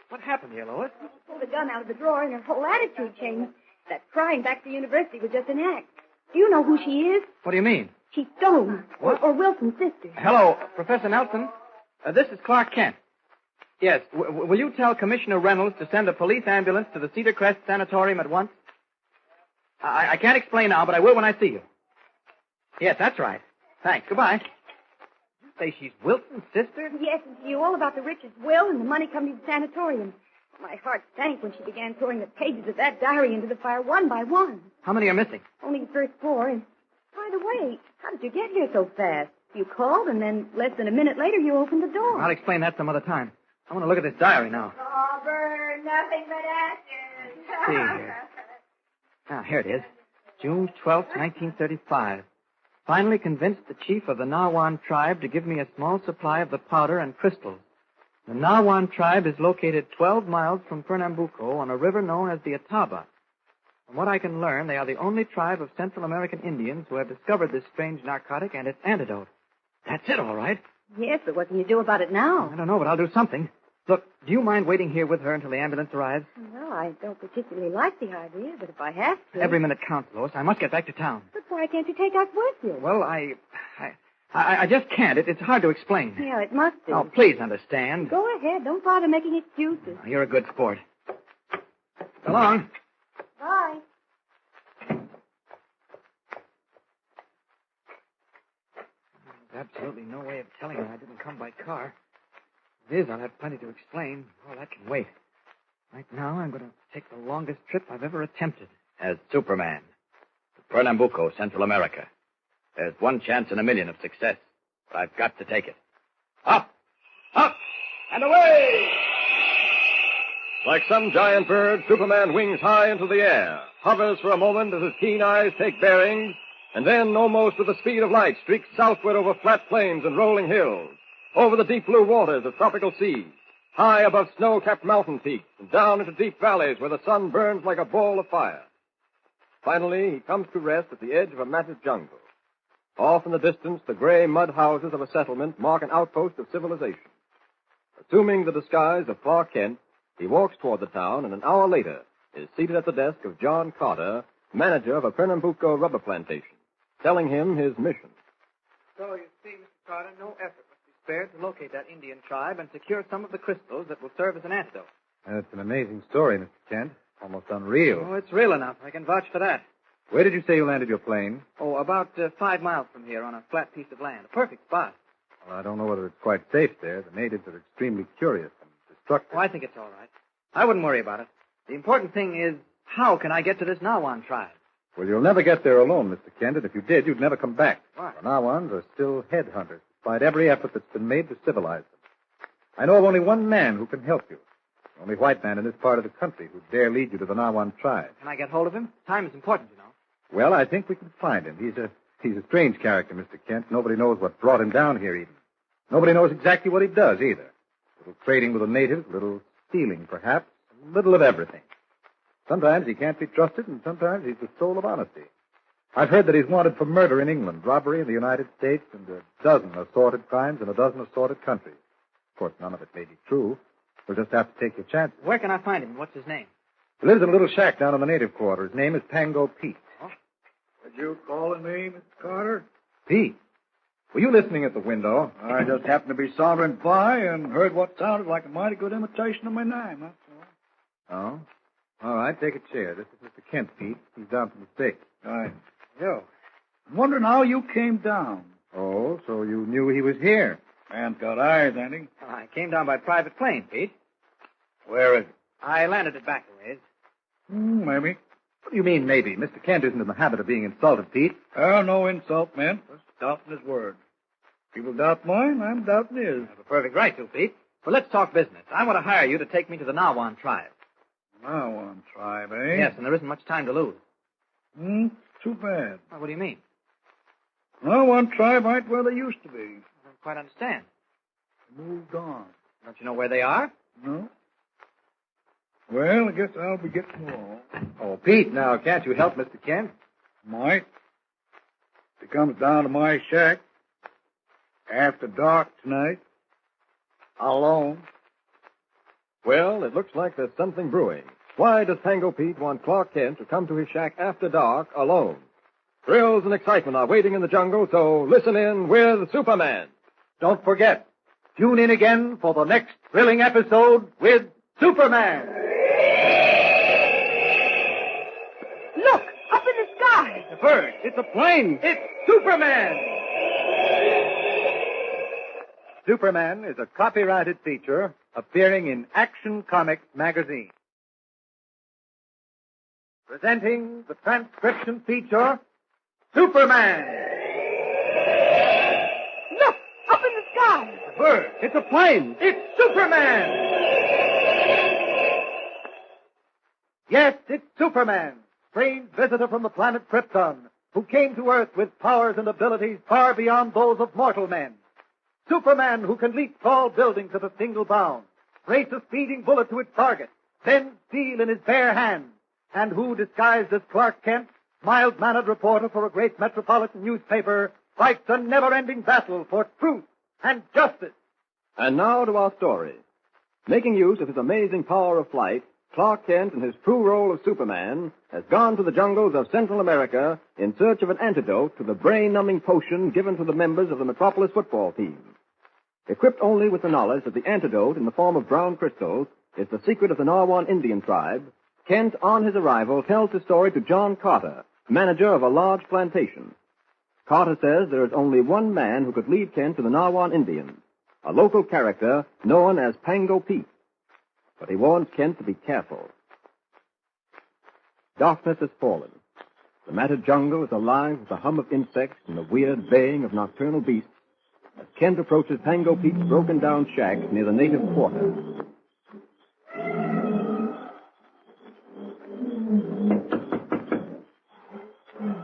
What happened here, Lois? She pulled a gun out of the drawer and her whole attitude changed. That crying back to the university was just an act. Do you know who she is? What do you mean? She's Stone, What? or Wilson's sister. Hello, Professor Nelson. This is Clark Kent. Yes, will you tell Commissioner Reynolds to send a police ambulance to the Cedar Crest Sanatorium at once? I can't explain now, but I will when I see you. Yes, that's right. Thanks. Goodbye. You say she's Wilson's sister? Yes, and she knew all about the Richards' will and the money coming to the sanatorium. My heart sank when she began throwing the pages of that diary into the fire one by one. How many are missing? Only the first 4. And, by the way, how did you get here so fast? You called, and then less than a minute later, you opened the door. I'll explain that some other time. I want to look at this diary now. All burned. Nothing but ashes. See here. Ah, here it is. June 12th, 1935. Finally convinced the chief of the Nawan tribe to give me a small supply of the powder and crystals. The Nawan tribe is located 12 miles from Pernambuco on a river known as the Ataba. From what I can learn, they are the only tribe of Central American Indians who have discovered this strange narcotic and its antidote. That's it, all right. Yes, but what can you do about it now? I don't know, but I'll do something. Look, do you mind waiting here with her until the ambulance arrives? Well, I don't particularly like the idea, but if I have to... Every minute counts, Lois. I must get back to town. But why can't you take us with you? Well, I just can't. It's hard to explain. Yeah, it must be. Oh, please understand. Go ahead. Don't bother making excuses. You're a good sport. So long. Bye. There's absolutely no way of telling her I didn't come by car. If it is, I'll have plenty to explain. Oh, that can wait. Right now, I'm going to take the longest trip I've ever attempted. As Superman. To Pernambuco, Central America. There's one chance in a million of success. But I've got to take it. Up! Up! And away! Like some giant bird, Superman wings high into the air, hovers for a moment as his keen eyes take bearings, and then, almost with the speed of light, streaks southward over flat plains and rolling hills, over the deep blue waters of tropical seas, high above snow-capped mountain peaks, and down into deep valleys where the sun burns like a ball of fire. Finally, he comes to rest at the edge of a massive jungle. Off in the distance, the gray mud houses of a settlement mark an outpost of civilization. Assuming the disguise of Clark Kent, he walks toward the town, and an hour later is seated at the desk of John Carter, manager of a Pernambuco rubber plantation, telling him his mission. So, you see, Mr. Carter, no effort must be spared to locate that Indian tribe and secure some of the crystals that will serve as an antidote. That's an amazing story, Mr. Kent. Almost unreal. Oh, it's real enough. I can vouch for that. Where did you say you landed your plane? Oh, about 5 miles from here on a flat piece of land. A perfect spot. Well, I don't know whether it's quite safe there. The natives are extremely curious and destructive. Oh, I think it's all right. I wouldn't worry about it. The important thing is, how can I get to this Nawan tribe? Well, you'll never get there alone, Mr. Kent, and if you did, you'd never come back. Why? The Nawans are still headhunters, despite every effort that's been made to civilize them. I know of only one man who can help you. The only white man in this part of the country who dare lead you to the Nawan tribe. Can I get hold of him? Time is important, you know. Well, I think we can find him. He's a strange character, Mr. Kent. Nobody knows what brought him down here, even. Nobody knows exactly what he does, either. A little trading with the natives, a little stealing, perhaps. A little of everything. Sometimes he can't be trusted, and sometimes he's the soul of honesty. I've heard that he's wanted for murder in England, robbery in the United States, and a dozen assorted crimes in a dozen assorted countries. Of course, none of it may be true. We'll just have to take your chance. Where can I find him? What's his name? He lives in a little shack down in the native quarter. His name is Pango Pete. Did you calling me, Mr. Carter? Pete? Were you listening at the window? I just happened to be sauntering by and heard what sounded like a mighty good imitation of my name, that's all. Oh? All right, take a chair. This is Mr. Kent, Pete. He's down from the States. Right. Yo, I'm wondering how you came down. Oh, so you knew he was here? Man's got eyes, ain't he? I came down by private plane, Pete. Where is it? I landed it back a ways. Maybe. What do you mean, maybe? Mr. Kent isn't in the habit of being insulted, Pete. Oh, no insult, man. Just doubting his word. People doubt mine, I'm doubting his. You have a perfect right to, Pete. But let's talk business. I want to hire you to take me to the Nawan tribe. Nawan tribe, eh? Yes, and there isn't much time to lose. Too bad. Well, what do you mean? Nawan tribe ain't where they used to be. I don't quite understand. Moved on. Don't you know where they are? No. Well, I guess I'll be getting along. Oh, Pete, now, can't you help Mr. Kent? Might. If he comes down to my shack after dark tonight, alone. Well, it looks like there's something brewing. Why does Pango Pete want Clark Kent to come to his shack after dark alone? Thrills and excitement are waiting in the jungle, so listen in with Superman. Don't forget, tune in again for the next thrilling episode with Superman. Look, up in the sky. A bird. It's a plane. It's Superman. Superman is a copyrighted feature appearing in Action Comics magazine. Presenting the transcription feature, Superman. Look, up in the sky. A bird. It's a plane. It's Superman. Yes, it's Superman, strange visitor from the planet Krypton, who came to Earth with powers and abilities far beyond those of mortal men. Superman who can leap tall buildings at a single bound, race a speeding bullet to its target, then steel in his bare hand, and who, disguised as Clark Kent, mild-mannered reporter for a great metropolitan newspaper, fights a never-ending battle for truth and justice. And now to our story. Making use of his amazing power of flight, Clark Kent, in his true role of Superman, has gone to the jungles of Central America in search of an antidote to the brain-numbing potion given to the members of the Metropolis football team. Equipped only with the knowledge that the antidote in the form of brown crystals is the secret of the Nawan Indian tribe, Kent, on his arrival, tells his story to John Carter, manager of a large plantation. Carter says there is only one man who could lead Kent to the Nawan Indians, a local character known as Pango Pete. But he warns Kent to be careful. Darkness has fallen. The matted jungle is alive with the hum of insects and the weird baying of nocturnal beasts as Kent approaches Pango Pete's broken-down shack near the native quarter.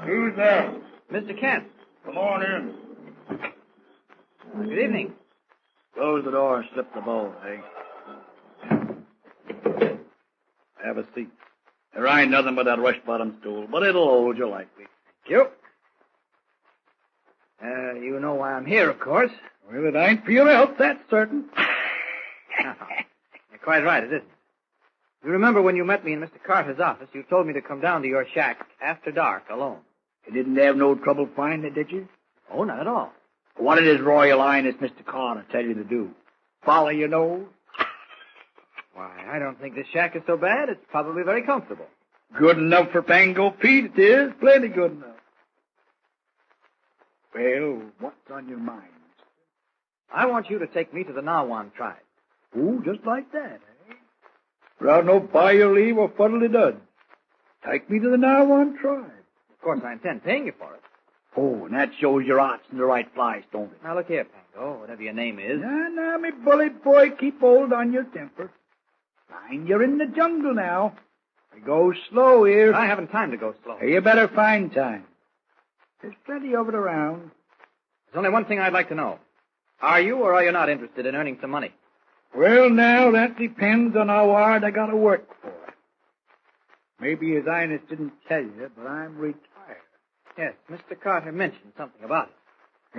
Who's there? Mr. Kent. Come on in. Good evening. Close the door and slip the bowl, eh? Have a seat. There ain't nothing but that rush-bottom stool, but it'll hold you likely. Thank you. You know why I'm here, of course. Well, it ain't for your help, that's certain. You're quite right, it isn't. You remember when you met me in Mr. Carter's office, you told me to come down to your shack after dark, alone. You didn't have no trouble finding it, did you? Oh, not at all. What did His Royal Highness Mr. Carter tell you to do? Follow your nose? Why, I don't think this shack is so bad. It's probably very comfortable. Good enough for Pango Pete, it is. Plenty good enough. Well, what's on your mind? I want you to take me to the Nawan tribe. Oh, just like that, eh? Without no by your leave or fuddly-dud. Take me to the Nawan tribe. Of course, I intend paying you for it. Oh, and that shows your heart's in the right place, don't it? Now, look here, Pango, whatever your name is. Now, me bully boy, keep hold on your temper. Mind you're in the jungle now. Go slow here. I haven't time to go slow. You better find time. There's plenty of it around. There's only one thing I'd like to know. Are you or are you not interested in earning some money? Well, now, that depends on how hard I got to work for it. Maybe His Highness didn't tell you, but I'm retired. Yes, Mr. Carter mentioned something about it.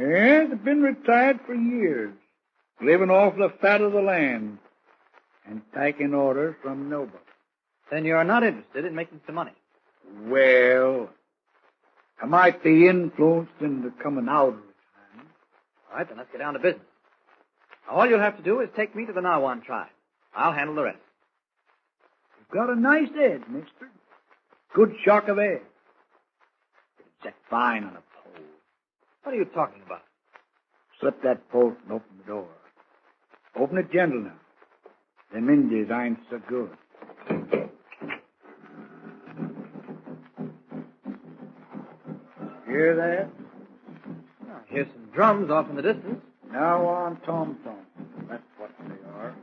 Yes, I've been retired for years, living off the fat of the land. and taking orders from nobody. Then you're not interested in making some money. Well, I might be influenced into coming out of retirement. All right, then let's get down to business. All you'll have to do is take me to the Nawan tribe. I'll handle the rest. You've got a nice head, mister. Good shock of air. It's set fine on a pole. What are you talking about? Slip that bolt and open the door. Open it gentle now. Them Indians ain't so good. Hear that? Oh, here's some drums off in the distance. Now on tom-tom. That's what they are.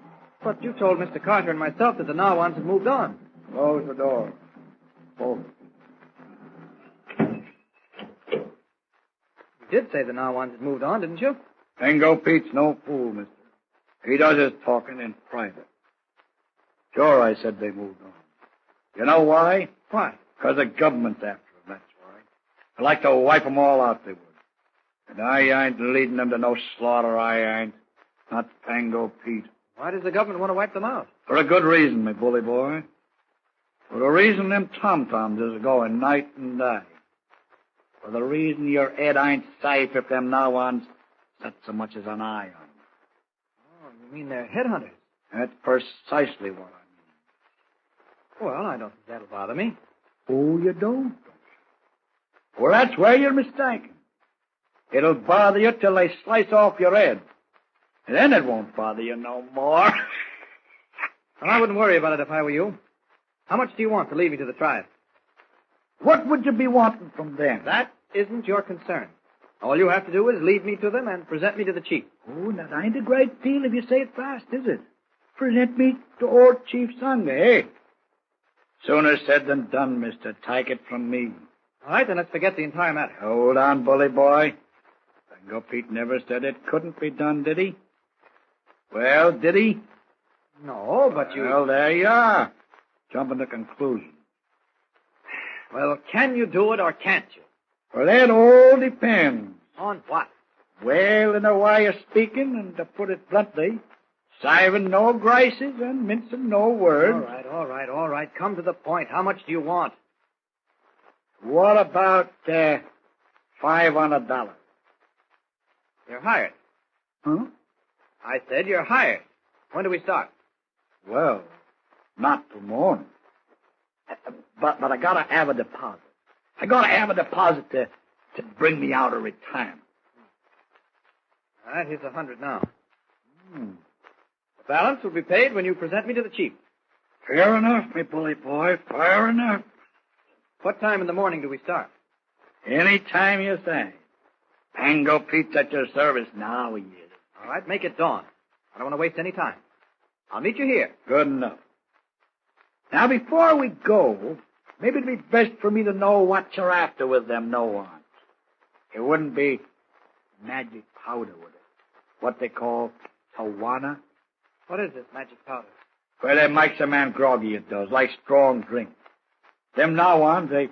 But you told Mr. Carter and myself that the Nawans had moved on. Close the door. Both. You did say the Nawans had moved on, didn't you? Tango Pete's no fool, mister. He does his talking in private. Sure, I said they moved on. You know why? Why? Because the government's after them, that's why. I'd like to wipe them all out, they would. And I ain't leading them to no slaughter, I ain't. Not Tango Pete. Why does the government want to wipe them out? For a good reason, my bully boy. For the reason them tom-toms is going night and day. For the reason your head ain't safe if them Nawans set so much as an eye on you. Oh, you mean they're headhunters? That's precisely what I mean. Well, I don't think that'll bother me. Oh, you don't? Well, that's where you're mistaken. It'll bother you till they slice off your head. And then it won't bother you no more. Well, I wouldn't worry about it if I were you. How much do you want to leave me to the tribe? What would you be wanting from them? That isn't your concern. All you have to do is lead me to them and present me to the chief. Oh, that ain't a great deal if you say it fast, is it? Present me to old Chief Sangha, eh? Sooner said than done, mister. Take it from me. All right, then let's forget the entire matter. Hold on, bully boy. Tango Pete never said it couldn't be done, did he? Well, did he? No, but you... Well, there you are. Jumping to conclusion. Well, can you do it or can't you? Well, that all depends. On what? Well, in a way of speaking, and to put it bluntly, saving no graces and mincing no words. All right. Come to the point. How much do you want? What about $500? You're hired. Huh? I said you're hired. When do we start? Well, not till morning. But I gotta have a deposit. I gotta have a deposit to bring me out of retirement. All right, here's $100 now. The balance will be paid when you present me to the chief. Fair enough, me bully boy. Fair enough. What time in the morning do we start? Any time you say. Tango Pete's at your service now, he is. All right, make it dawn. I don't want to waste any time. I'll meet you here. Good enough. Now, before we go, maybe it'd be best for me to know what you're after with them Nawans. It wouldn't be magic powder, would it? What they call tawana? What is this magic powder? Well, it makes a man groggy, it does, like strong drink. Them Nawans, they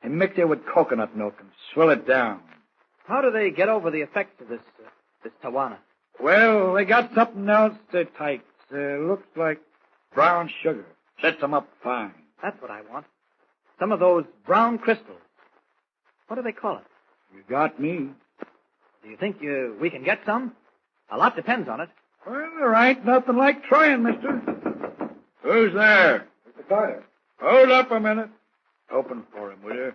mix it with coconut milk and swill it down. How do they get over the effects of this tawana? Well, they got something else they take. Looks like brown sugar. Sets them up fine. That's what I want. Some of those brown crystals. What do they call it? You got me. Do you think we can get some? A lot depends on it. Well, there ain't nothing like trying, mister. Who's there? Mr. Carter. Hold up a minute. Open for him, will you?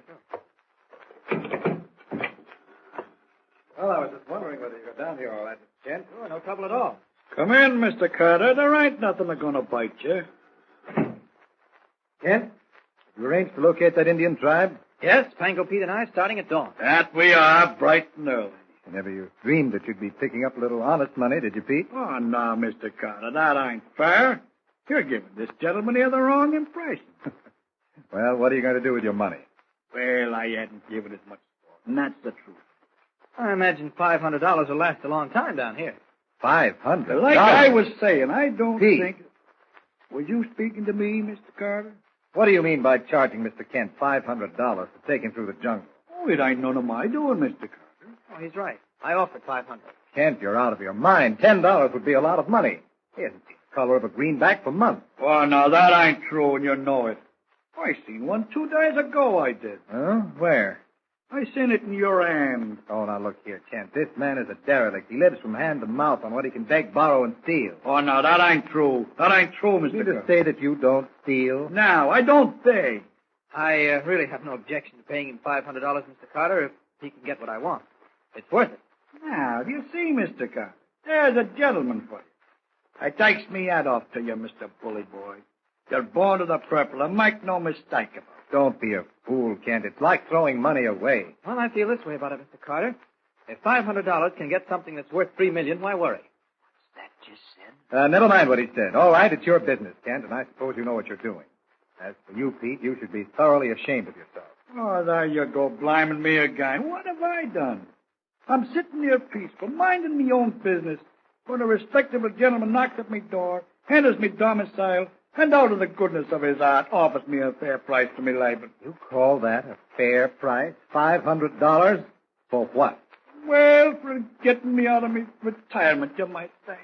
Well, I was just wondering whether you got down here all right, Mr. Kent. Oh, no trouble at all. Come in, Mr. Carter. There ain't nothing that's going to bite you. Kent, you arranged to locate that Indian tribe? Yes, Pango Pete and I starting at dawn. That we are, bright and early. Never you dreamed that you'd be picking up a little honest money, did you, Pete? Oh, no, Mr. Carter. That ain't fair. You're giving this gentleman here the wrong impression. Well, what are you going to do with your money? Well, I hadn't given it much thought, and that's the truth. I imagine $500 will last a long time down here. $500? Like I was saying, I don't Pete. think... Were you speaking to me, Mr. Carter? What do you mean by charging Mr. Kent $500 to take him through the jungle? Oh, it ain't none of my doing, Mr. Carter. Oh, he's right. I offered $500. Kent, you're out of your mind. $10 would be a lot of money. He hasn't seen a color of a greenback for months. Oh, no, that ain't true, and you know it. I seen one 2 days ago, I did. Huh? Where? I seen it in your hand. Oh, now look here, Kent. This man is a derelict. He lives from hand to mouth on what he can beg, borrow, and steal. Oh, no, that ain't true. That ain't true, Mr. You mean to say that you don't steal? No, I don't beg. I really have no objection to paying him $500, Mr. Carter, if he can get what I want. It's worth it. Now, you see, Mr. Carter, there's a gentleman for you. I takes me hat off to you, Mr. Bully Boy. You're born to the purple, and make no mistake about it. Don't be a fool, Kent. It's like throwing money away. Well, I feel this way about it, Mr. Carter. If $500 can get something that's worth $3 million, why worry? What's that just said? Never mind what he said. All right, it's your business, Kent, and I suppose you know what you're doing. As for you, Pete, you should be thoroughly ashamed of yourself. Oh, there you go, bliming me again. What have I done? I'm sitting here peaceful, minding me own business, when a respectable gentleman knocks at me door, enters me domicile, and out of the goodness of his heart offers me a fair price for me labor. You call that a fair price? $500? For what? Well, for getting me out of me retirement, you might say.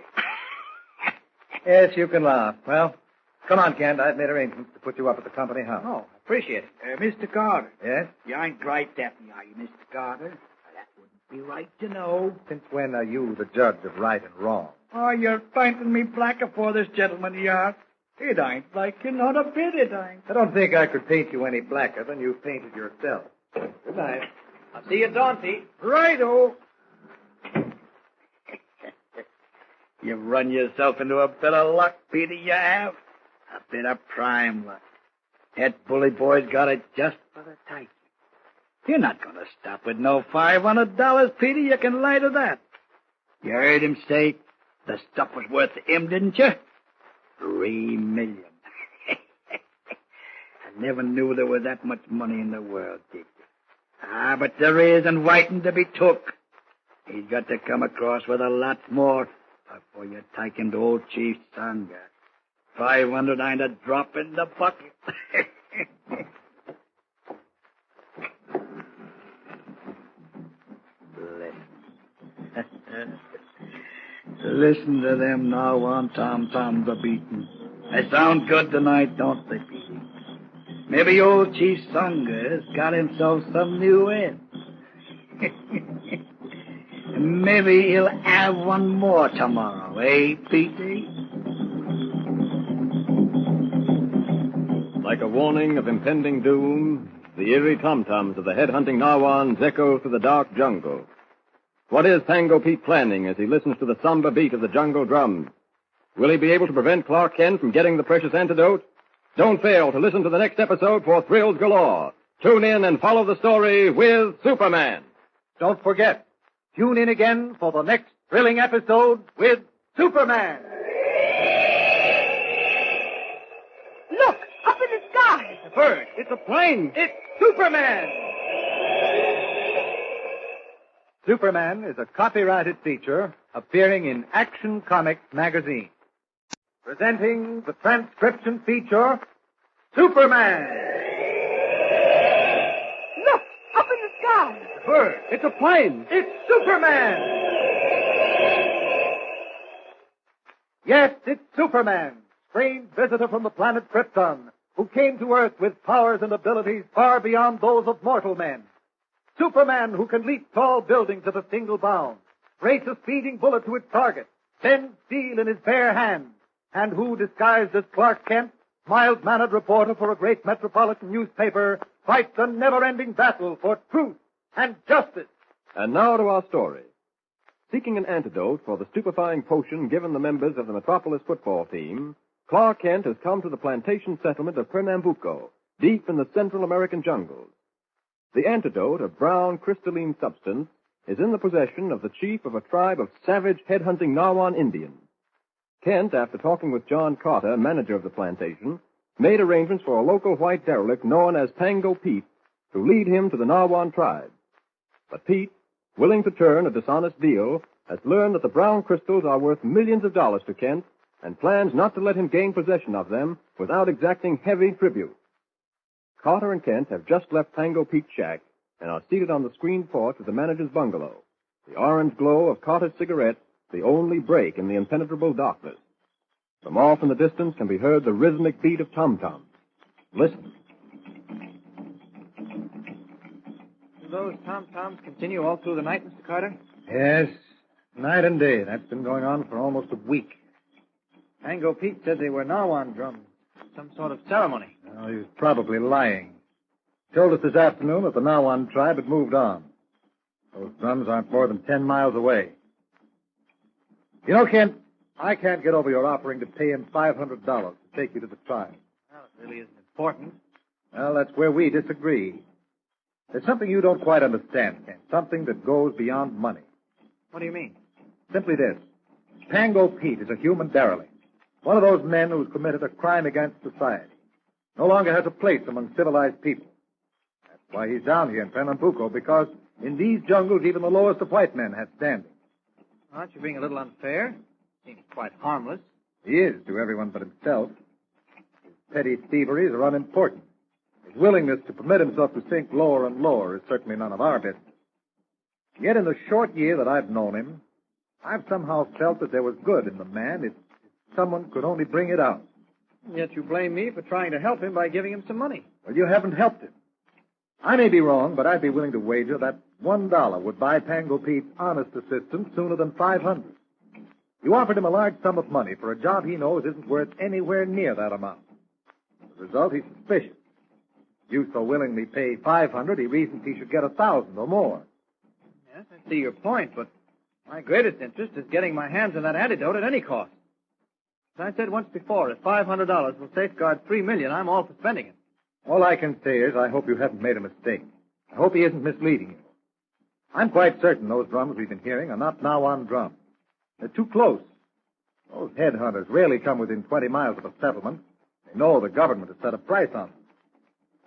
Yes, you can laugh. Well, come on, Kent. I've made arrangements to put you up at the company house. Oh, appreciate it. Mr. Carter. Yes? You ain't right at me, are you, Mr. Carter? That wouldn't be right to know. Since when are you the judge of right and wrong? Oh, you're painting me blacker for this gentleman, you are. It ain't like you, not a bit, it ain't. I don't think I could paint you any blacker than you've painted yourself. Good night. I'll see you at dawn, Pete. Righto. You've run yourself into a bit of luck, Peter, you have. A bit of prime luck. That bully boy's got it just for the taking. You're not going to stop with no $500, Peter. You can lie to that. You heard him say the stuff was worth to him, didn't you? $3 million. I never knew there was that much money in the world, did you? Ah, but there is, and waiting to be took. He's got to come across with a lot more before you take him to old Chief Sangha. 500 ain't a drop in the bucket. Listen to them now on tom-toms a-beating. They sound good tonight, don't they, Petey? Maybe old Chief Sanga's got himself some new ends. Maybe he'll have one more tomorrow, eh, Petey? Like a warning of impending doom, the eerie tom-toms of the head-hunting Narwhals echo through the dark jungle. What is Pango Pete planning as he listens to the somber beat of the jungle drums? Will he be able to prevent Clark Kent from getting the precious antidote? Don't fail to listen to the next episode for thrills galore. Tune in and follow the story with Superman. Don't forget, tune in again for the next thrilling episode with Superman. Look, up in the sky. A bird. It's a plane. It's Superman. Superman is a copyrighted feature appearing in Action Comics magazine. Presenting the transcription feature, Superman. Look, up in the sky. A bird. It's a plane. It's Superman. Yes, it's Superman, strange visitor from the planet Krypton, who came to Earth with powers and abilities far beyond those of mortal men. Superman who can leap tall buildings at a single bound, race a speeding bullet to its target, bend steel in his bare hand, and who, disguised as Clark Kent, mild-mannered reporter for a great metropolitan newspaper, fights a never-ending battle for truth and justice. And now to our story. Seeking an antidote for the stupefying potion given the members of the Metropolis football team, Clark Kent has come to the plantation settlement of Pernambuco, deep in the Central American jungles. The antidote, a brown crystalline substance, is in the possession of the chief of a tribe of savage head-hunting Narwan Indians. Kent, after talking with John Carter, manager of the plantation, made arrangements for a local white derelict known as Pango Pete to lead him to the Narwan tribe. But Pete, willing to turn a dishonest deal, has learned that the brown crystals are worth millions of dollars to Kent and plans not to let him gain possession of them without exacting heavy tribute. Carter and Kent have just left Pango Pete's shack and are seated on the screened porch of the manager's bungalow, the orange glow of Carter's cigarette the only break in the impenetrable darkness. From off in the distance can be heard the rhythmic beat of tom-toms. Listen. Do those tom-toms continue all through the night, Mr. Carter? Yes, night and day. That's been going on for almost a week. Pango Pete said they were Nawan drums. Some sort of ceremony. Well, he was probably lying. He told us this afternoon that the Nawan tribe had moved on. Those drums aren't more than 10 miles away. You know, Kent, I can't get over your offering to pay him $500 to take you to the tribe. Well, it really isn't important. Well, that's where we disagree. There's something you don't quite understand, Kent. Something that goes beyond money. What do you mean? Simply this. Pango Pete is a human derelict. One of those men who's committed a crime against society. No longer has a place among civilized people. That's why he's down here in Pernambuco, because in these jungles, even the lowest of white men have standing. Aren't you being a little unfair? Seems quite harmless. He is to everyone but himself. His petty thieveries are unimportant. His willingness to permit himself to sink lower and lower is certainly none of our business. Yet in the short year that I've known him, I've somehow felt that there was good in the man if someone could only bring it out. Yet you blame me for trying to help him by giving him some money. Well, you haven't helped him. I may be wrong, but I'd be willing to wager that $1 would buy Pango Pete's honest assistance sooner than $500. You offered him a large sum of money for a job he knows isn't worth anywhere near that amount. As a result, he's suspicious. You so willingly pay $500, he reasons he should get $1,000 or more. Yes, I see your point, but my greatest interest is getting my hands on that antidote at any cost. As I said once before, if $500 will safeguard $3 million, I'm all for spending it. All I can say is I hope you haven't made a mistake. I hope he isn't misleading you. I'm quite certain those drums we've been hearing are not Nawan drums. They're too close. Those headhunters rarely come within 20 miles of a settlement. They know the government has set a price on them.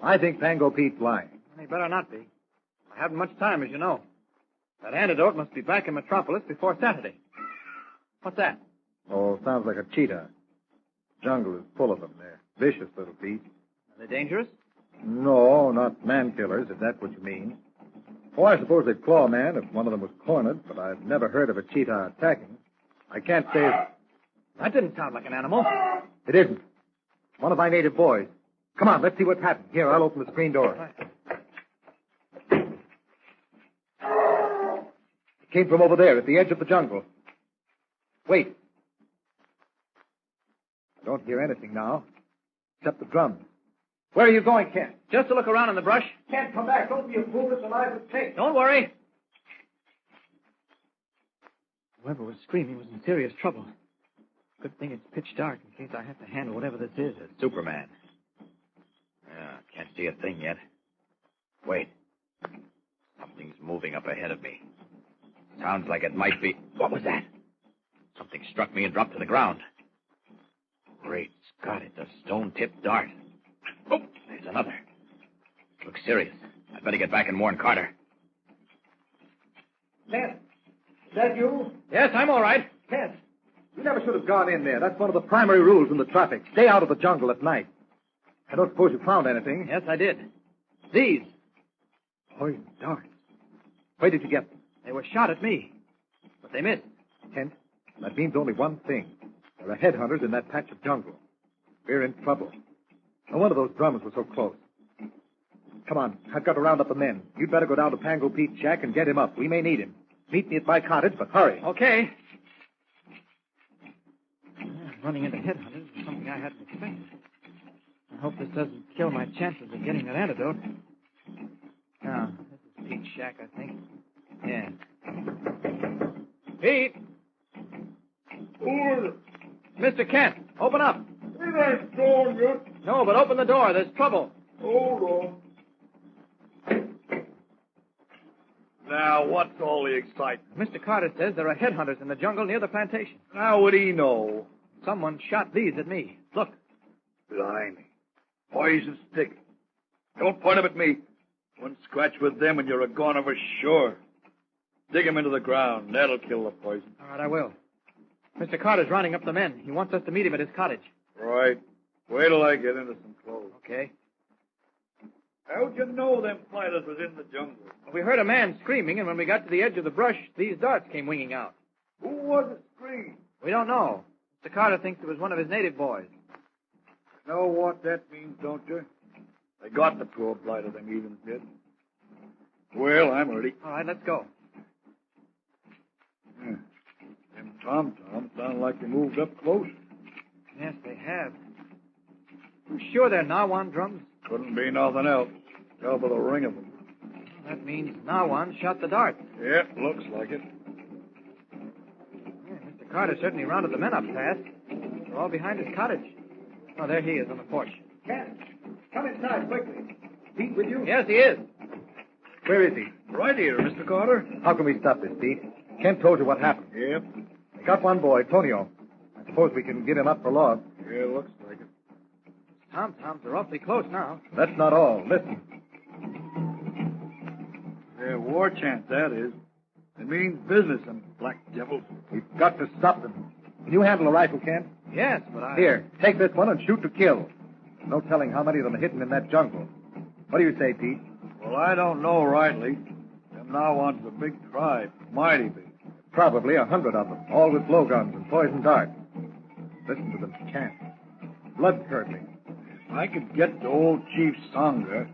I think Pango Pete's lying. He better not be. I haven't much time, as you know. That antidote must be back in Metropolis before Saturday. What's that? Oh, sounds like a cheetah. The jungle is full of them. They're vicious little beasts. Are they dangerous? No, not man-killers, if that's what you mean. Oh, I suppose they'd claw a man if one of them was cornered, but I've never heard of a cheetah attacking. I can't say... That didn't sound like an animal. It isn't. One of my native boys. Come on, let's see what's happened. Here, I'll open the screen door. It came from over there, at the edge of the jungle. Wait. I don't hear anything now, except the drums. Where are you going, Kent? Just to look around in the brush. Kent, come back. Don't be a fool. It's alive with take. Don't worry. Whoever was screaming was in serious trouble. Good thing it's pitch dark in case I have to handle whatever this is. It's Superman. Yeah, can't see a thing yet. Wait. Something's moving up ahead of me. Sounds like it might be... What was that? Something struck me and dropped to the ground. Great Scott, it's a stone-tipped dart. Oh, there's another. Looks serious. I'd better get back and warn Carter. Kent, is that you? Yes, I'm all right. Kent, you never should have gone in there. That's one of the primary rules in the tropics. Stay out of the jungle at night. I don't suppose you found anything. Yes, I did. These. Poison darts. Where did you get them? They were shot at me, but they missed. Kent, that means only one thing. There are headhunters in that patch of jungle. We're in trouble. No wonder those drums were so close. Come on, I've got to round up the men. You'd better go down to Pango Pete's shack and get him up. We may need him. Meet me at my cottage, but hurry. Okay. Running into headhunters is something I hadn't expected. I hope this doesn't kill my chances of getting that antidote. Now, this is Pete's shack, I think. Yeah. Pete! Mr. Kent, open up. It ain't gone yet. No, but open the door. There's trouble. Hold on. Now, what's all the excitement? Mr. Carter says there are headhunters in the jungle near the plantation. How would he know? Someone shot these at me. Look. Blimey. Poison stick. Don't point them at me. One scratch with them and you're a goner for sure. Dig him into the ground. That'll kill the poison. All right, I will. Mr. Carter's rounding up the men. He wants us to meet him at his cottage. Right. Wait till I get into some clothes. Okay. How'd you know them fighters was in the jungle? We heard a man screaming, and when we got to the edge of the brush, these darts came winging out. Who was it screaming? We don't know. Mr. Carter thinks it was one of his native boys. Know what that means, don't you? They got the poor blighter, them heathens did. Well, I'm ready. All right, let's go. Yeah. Them tom-toms sound like they moved up close. Yes, they have. You sure they're Nawan drums? Couldn't be nothing else. Tell by the ring of them. That means Nawan shot the dart. Yeah, looks like it. Yeah, Mr. Carter certainly rounded the men up fast. They're all behind his cottage. Oh, there he is on the porch. Ken, come inside quickly. Pete with you? Yes, he is. Where is he? Right here, Mr. Carter. How can we stop this, Pete? Kent told you what happened. Yep. They got one boy, Tonio. I suppose we can get him up for loss. Yeah, looks like it. Tom-toms are awfully close now. That's not all. Listen. Yeah, war chant, that is. It means business, them black devils. We've got to stop them. Can you handle a rifle, Kent? Yes, but I... Here, take this one and shoot to kill. There's no telling how many of them are hidden in that jungle. What do you say, Pete? Well, I don't know rightly. Them Nawans a big tribe. Mighty big. Probably 100 of them, all with blowguns and poison darts. Listen to them chant. Blood curdling. If I could get the old Chief Sangha,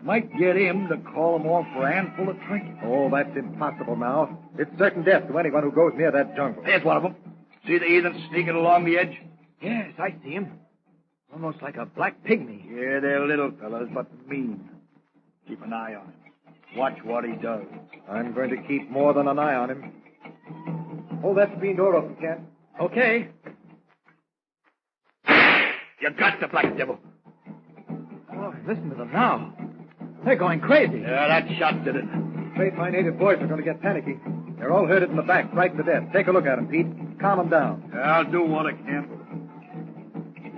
might get him to call them off for a handful of drink. Oh, that's impossible now. It's certain death to anyone who goes near that jungle. There's one of them. See the heathen sneaking along the edge? Yes, I see him. Almost like a black pygmy. Yeah, they're little fellas, but mean. Keep an eye on him. Watch what he does. I'm going to keep more than an eye on him. Hold that screen door open, Kent. Okay. You got the black devil. Oh, listen to them now. They're going crazy. Yeah, that shot did it. Afraid my native boys are going to get panicky. They're all hurted in the back, frightened to death. Take a look at them, Pete. Calm them down. Yeah, I'll do what I can.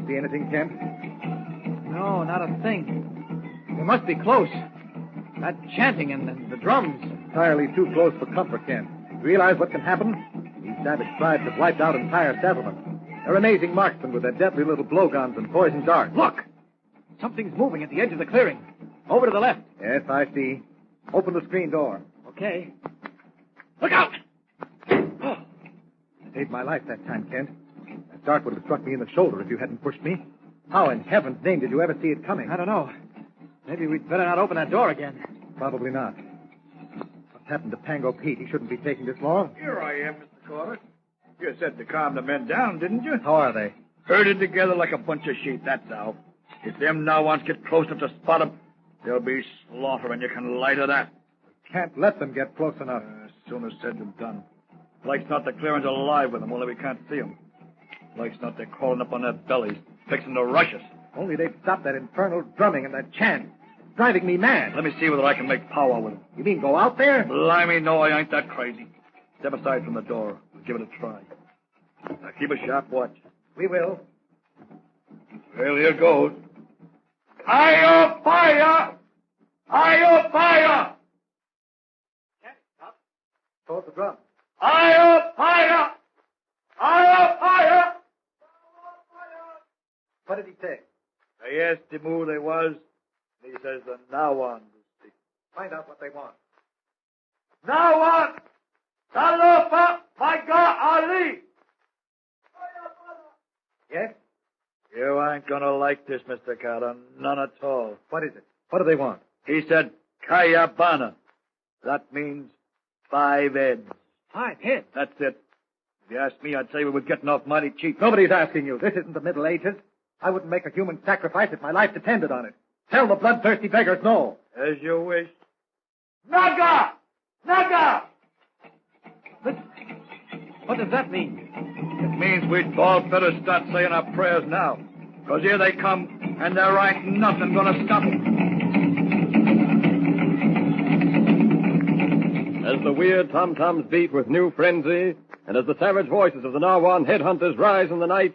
See anything, Kent? No, not a thing. They must be close. That chanting and the drums. Entirely too close for comfort, Kent. Realize what can happen? These savage tribes have wiped out entire settlements. They're amazing marksmen with their deadly little blowguns and poison darts. Look! Something's moving at the edge of the clearing. Over to the left. Yes, I see. Open the screen door. Okay. Look out! Oh. Saved my life that time, Kent. That dart would have struck me in the shoulder if you hadn't pushed me. How in heaven's name did you ever see it coming? I don't know. Maybe we'd better not open that door again. Probably not. What's happened to Pango Pete? He shouldn't be taking this long. Here I am, Mr. Carter. You said to calm the men down, didn't you? How are they? Herded together like a bunch of sheep, that's how. If them Nawans get close enough to spot them, there'll be slaughter, and you can lie to that. Can't let them get close enough. Sooner said than done. Like's not the clearing's alive with them, only we can't see them. Like's not they're crawling up on their bellies, fixing to rush us. Only they'd stop that infernal drumming and that chant. It's driving me mad. Let me see whether I can make power with them. You mean go out there? Blimey, no, I ain't that crazy. Step aside from the door. We'll give it a try. Now keep a sharp watch. We will. Well, here goes. Hi-yo, fire! Hi-yo, fire! Hold the drum. Hi-yo, fire! Hi-yo, fire! What did he say? I asked him who they was, and he says the Nawans. Find out what they want. Nawan! Talofa, my God, Ali! Yes? You ain't gonna like this, Mr. Carter. None at all. What is it? What do they want? He said, Kayabana. That means 5 heads. 5 heads? That's it. If you asked me, I'd say we were getting off mighty cheap. Nobody's asking you. This isn't the Middle Ages. I wouldn't make a human sacrifice if my life depended on it. Tell the bloodthirsty beggars no. As you wish. Naga! Naga! What does that mean? It means we'd all better start saying our prayers now. Because here they come, and there ain't nothing gonna stop them. As the weird tom-toms beat with new frenzy, and as the savage voices of the Nawan headhunters rise in the night,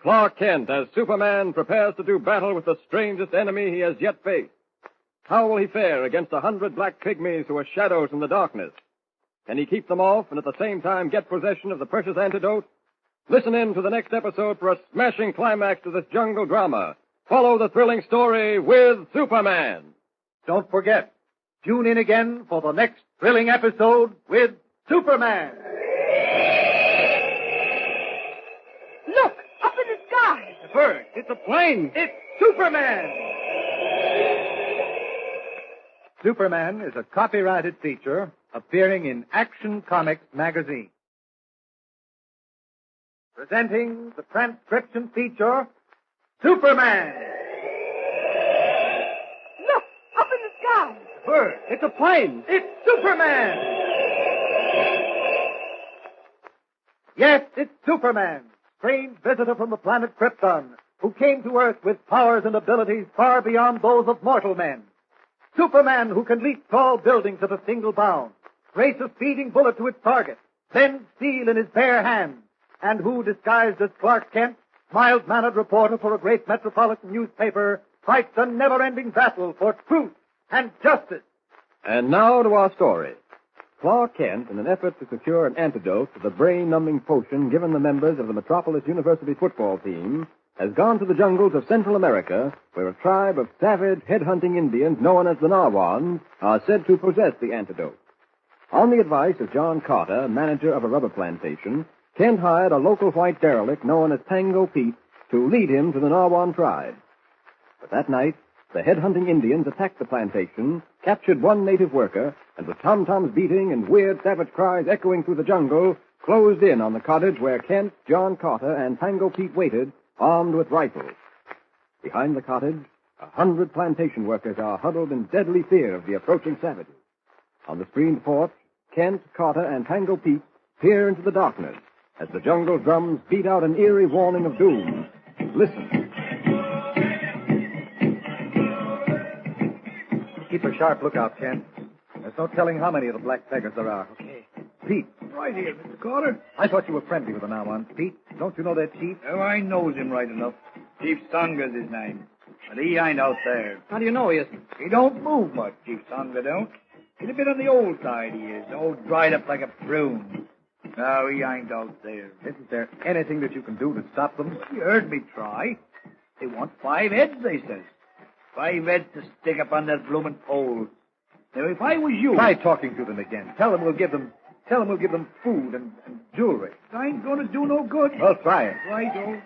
Clark Kent, as Superman, prepares to do battle with the strangest enemy he has yet faced. How will he fare against 100 black pygmies who are shadows in the darkness? Can he keep them off and at the same time get possession of the precious antidote? Listen in to the next episode for a smashing climax to this jungle drama. Follow the thrilling story with Superman. Don't forget, tune in again for the next thrilling episode with Superman. bird. It's a plane. It's Superman! Superman is a copyrighted feature appearing in Action Comics magazine. Presenting the transcription feature, Superman! Look, up in the sky. Bird. It's a plane. It's Superman! Yes, it's Superman, strange visitor from the planet Krypton, who came to Earth with powers and abilities far beyond those of mortal men. Superman who can leap tall buildings at a single bound, race a speeding bullet to its target, bend steel in his bare hands, and who, disguised as Clark Kent, mild-mannered reporter for a great metropolitan newspaper, fights a never-ending battle for truth and justice. And now to our story. Clark Kent, in an effort to secure an antidote to the brain-numbing potion given the members of the Metropolis University football team, has gone to the jungles of Central America, where a tribe of savage, head-hunting Indians known as the Narwhals are said to possess the antidote. On the advice of John Carter, manager of a rubber plantation, Kent hired a local white derelict known as Tango Pete to lead him to the Narwhal tribe. But that night, the head-hunting Indians attacked the plantation, captured one native worker, and with tom-toms beating and weird savage cries echoing through the jungle, closed in on the cottage where Kent, John Carter, and Tango Pete waited, armed with rifles. Behind the cottage, 100 plantation workers are huddled in deadly fear of the approaching savages. On the screened porch, Kent, Carter, and Tango Pete peer into the darkness as the jungle drums beat out an eerie warning of doom. Listen. Keep a sharp lookout, Kent. There's no telling how many of the black beggars there are. Okay. Pete. Right here, Mr. Carter. I thought you were friendly with the Narwhals, Pete. Don't you know that chief? Oh, I knows him right enough. Chief Sanga's his name. But he ain't out there. How do you know he isn't? He don't move much, Chief Sanga don't. He's a bit on the old side, he is. All dried up like a prune. No, he ain't out there. Isn't there anything that you can do to stop them? You heard me try. They want 5 heads, they says. 5 heads to stick up on that bloomin' pole. Now, if I was you... Try talking to them again. Tell them we'll give them food and jewelry. It ain't gonna do no good. Well, try it. Righto.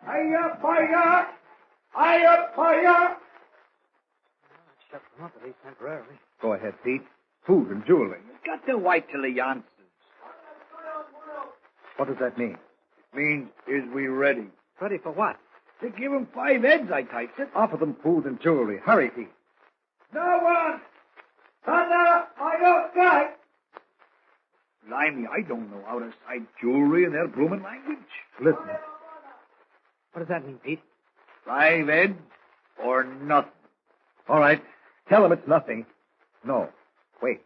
Hiya, fire! Hiya, fire! Shut them up, at least temporarily. Go ahead, Pete. Food and jewelry. You got to wait till he answers. What does that mean? It means, is we ready? Ready for what? To give him 5 heads, I typed it. Offer them food and jewelry. Hurry, Pete. No one! Thunder, I don't strike! Blimey, I don't know how to cite jewelry in their bloomin' language. Listen. What does that mean, Pete? 5 heads or nothing. All right. Tell them it's nothing. No. Wait.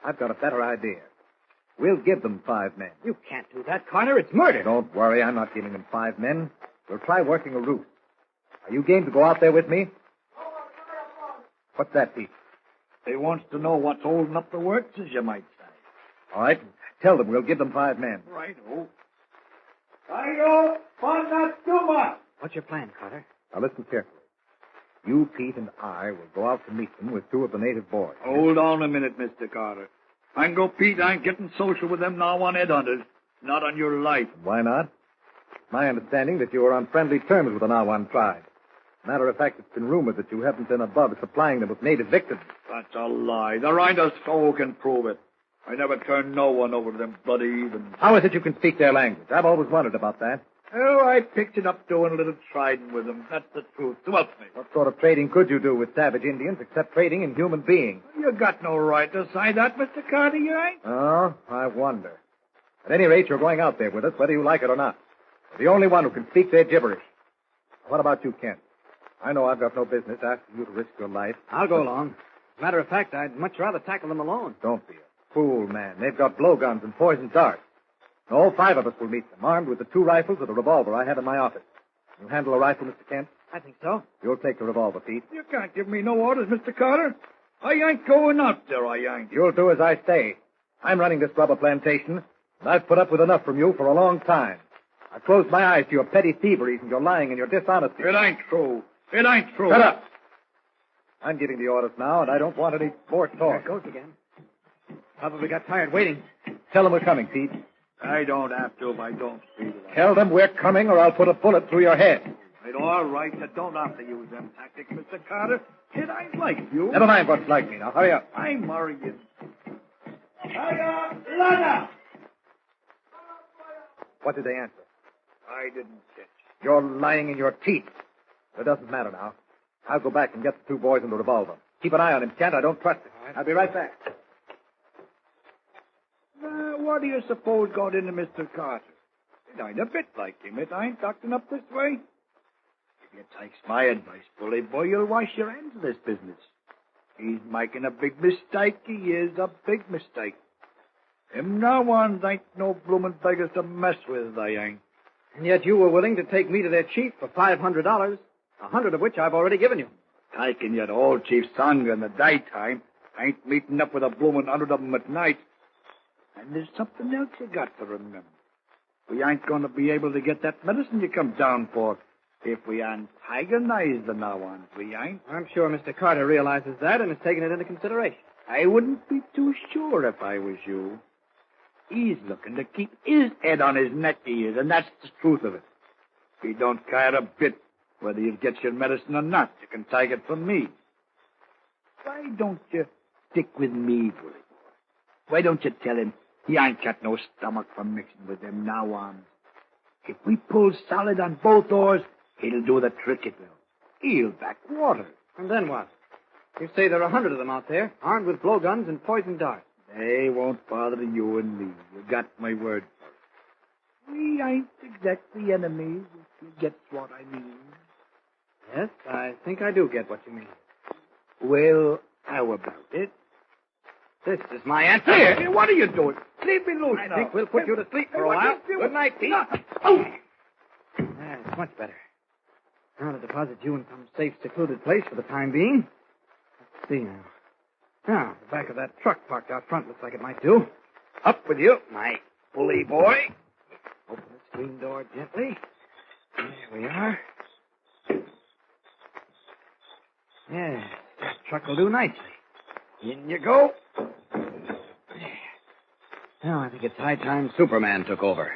I've got a better idea. We'll give them 5 men. You can't do that, Carter. It's murder. Don't worry. I'm not giving them 5 men. We'll try working a ruse. Are you game to go out there with me? What's that, Pete? They wants to know what's holding up the works, as you might say. All right. Tell them we'll give them 5 men. Righto. Hiya, one not too much! What's your plan, Carter? Now listen carefully. You, Pete, and I will go out to meet them with 2 of the native boys. Hold on a minute, Mr. Carter. Tango Pete ain't getting social with them Narwhal headhunters. Not on your life. Why not? My understanding that you are on friendly terms with the Narwhal tribe. Matter of fact, it's been rumored that you haven't been above supplying them with native victims. That's a lie. There ain't a soul can prove it. I never turned no one over to them bloody heathens. How is it you can speak their language? I've always wondered about that. Oh, I picked it up doing a little trading with them. That's the truth. So help me. What sort of trading could you do with savage Indians except trading in human beings? You got no right to say that, Mr. Carter, you ain't. Oh, I wonder. At any rate, you're going out there with us, whether you like it or not. You're the only one who can speak their gibberish. What about you, Kent? I know I've got no business asking you to risk your life. I'll go along. As a matter of fact, I'd much rather tackle them alone. Don't be a fool, man. They've got blowguns and poison darts. All 5 of us will meet them, armed with the 2 rifles and a revolver I have in my office. You handle a rifle, Mr. Kent? I think so. You'll take the revolver, Pete. You can't give me no orders, Mr. Carter. I ain't going out there, I ain't. You'll do as I say. I'm running this rubber plantation, and I've put up with enough from you for a long time. I've closed my eyes to your petty thieveries and your lying and your dishonesty. It ain't true. It ain't true. Shut up. I'm giving the orders now, and I don't want any more talk. There it goes again. Probably got tired waiting. Tell them we're coming, Pete. I don't have to if I don't feel like it. Tell them we're coming or I'll put a bullet through your head. All right, you don't have to use them tactics, Mr. Carter. Kid, I like you. Never mind what's like me. Now, hurry up. I'm worrying. Hiya, Lana! What did they answer? I didn't catch. You're lying in your teeth. It doesn't matter now. I'll go back and get the two boys and the revolver. Keep an eye on him, Kent. I don't trust him. I'll be right back. What do you suppose got into Mr. Carter? It ain't a bit like him. It ain't acting up this way. If you takes my advice, bully boy, you'll wash your hands of this business. He's making a big mistake. He is a big mistake. Them no ones ain't no bloomin' beggars to mess with, they ain't. And yet you were willing to take me to their chief for $500, $100 of which I've already given you. Taking your old chief's son in the daytime ain't meeting up with a bloomin' 100 of them at night. And there's something else you got to remember. We ain't going to be able to get that medicine you come down for if we antagonize the Nawans. We ain't. I'm sure Mr. Carter realizes that and has taken it into consideration. I wouldn't be too sure if I was you. He's looking to keep his head on his neck, he is, and that's the truth of it. He don't care a bit whether you get your medicine or not. You can take it from me. Why don't you stick with me, bully boy? Why don't you tell him he ain't got no stomach for mixing with them Nawans? If we pull solid on both oars, he'll do the trick, it will. He'll back water. And then what? You say there are 100 of them out there, armed with blowguns and poison darts. They won't bother you and me. You got my word for it. We ain't exactly enemies, if you get what I mean. Yes, I think I do get what you mean. Well, how about it? This is my answer. Here, what are you doing? Leave me loose I now. think we'll put you to sleep for a while. Good night, Pete. Oh! That's much better. Now to deposit you in some safe, secluded place for the time being. Let's see now. Now, the back of that truck parked out front looks like it might do. Up with you, my bully boy. Open the screen door gently. There we are. Yeah, that truck will do nicely. In you go. Now, I think it's high time Superman took over.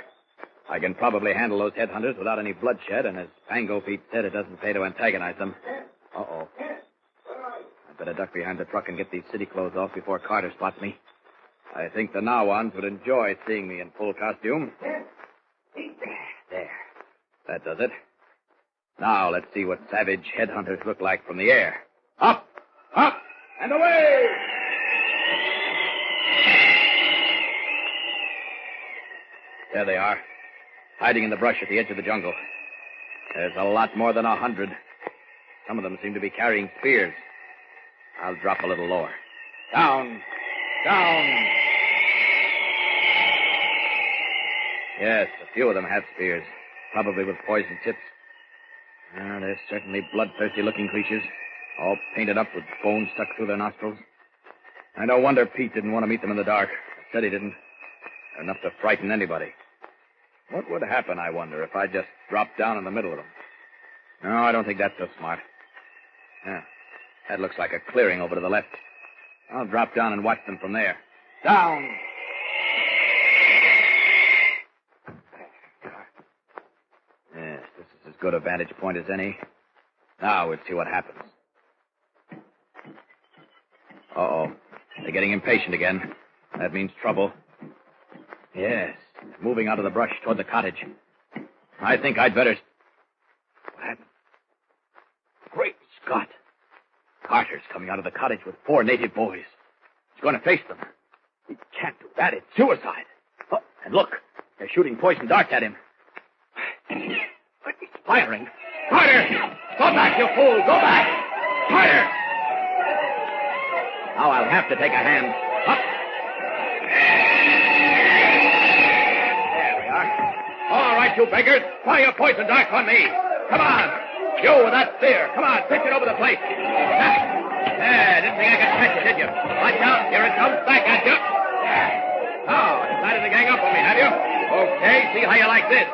I can probably handle those headhunters without any bloodshed, and as Pango Pete said, it doesn't pay to antagonize them. Uh-oh. I'd better duck behind the truck and get these city clothes off before Carter spots me. I think the Nawans would enjoy seeing me in full costume. There. That does it. Now, let's see what savage headhunters look like from the air. Up! Up! And away! There they are, hiding in the brush at the edge of the jungle. There's a lot more than 100. Some of them seem to be carrying spears. I'll drop a little lower. Down! Down! Yes, a few of them have spears, probably with poison tips. They're certainly bloodthirsty-looking creatures, all painted up with bones stuck through their nostrils. I no wonder Pete didn't want to meet them in the dark. I said he didn't. They're enough to frighten anybody. What would happen, I wonder, if I just dropped down in the middle of them? No, I don't think that's so smart. Yeah, that looks like a clearing over to the left. I'll drop down and watch them from there. Down! Yes, this is as good a vantage point as any. Now we'll see what happens. Uh-oh. They're getting impatient again. That means trouble. Yes, moving out of the brush toward the cottage. I think I'd better... What happened? Great Scott! Carter's coming out of the cottage with 4 native boys. He's going to face them. He can't do that. It's suicide. Oh, and look, they're shooting poison darts at him. He's firing. Carter! Go back, you fool! Go back! Carter! Now I'll have to take a hand. Up! There we are. All right, you beggars. Fire your poison darts on me. Come on. You with that spear. Come on, pitch it over the place. Didn't think I could catch it, did you? Watch out. Here it comes back at you. Oh, decided to gang up on me, have you? Okay, see how you like this.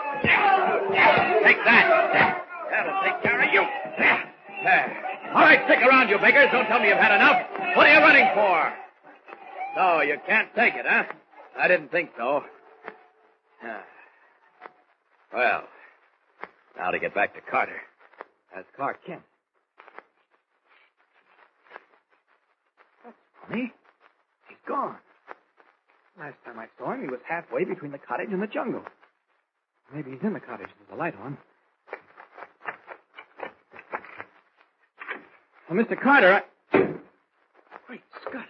Take that. That'll take care of you. All right, stick around, you beggars. Don't tell me you've had enough. What are you running for? So, you can't take it, huh? I didn't think so. Well, now to get back to Carter. That's Clark Kent. That's funny. He's gone. Last time I saw him, he was halfway between the cottage and the jungle. Maybe he's in the cottage. There's a light on. Well, Mr. Carter, Great Scott.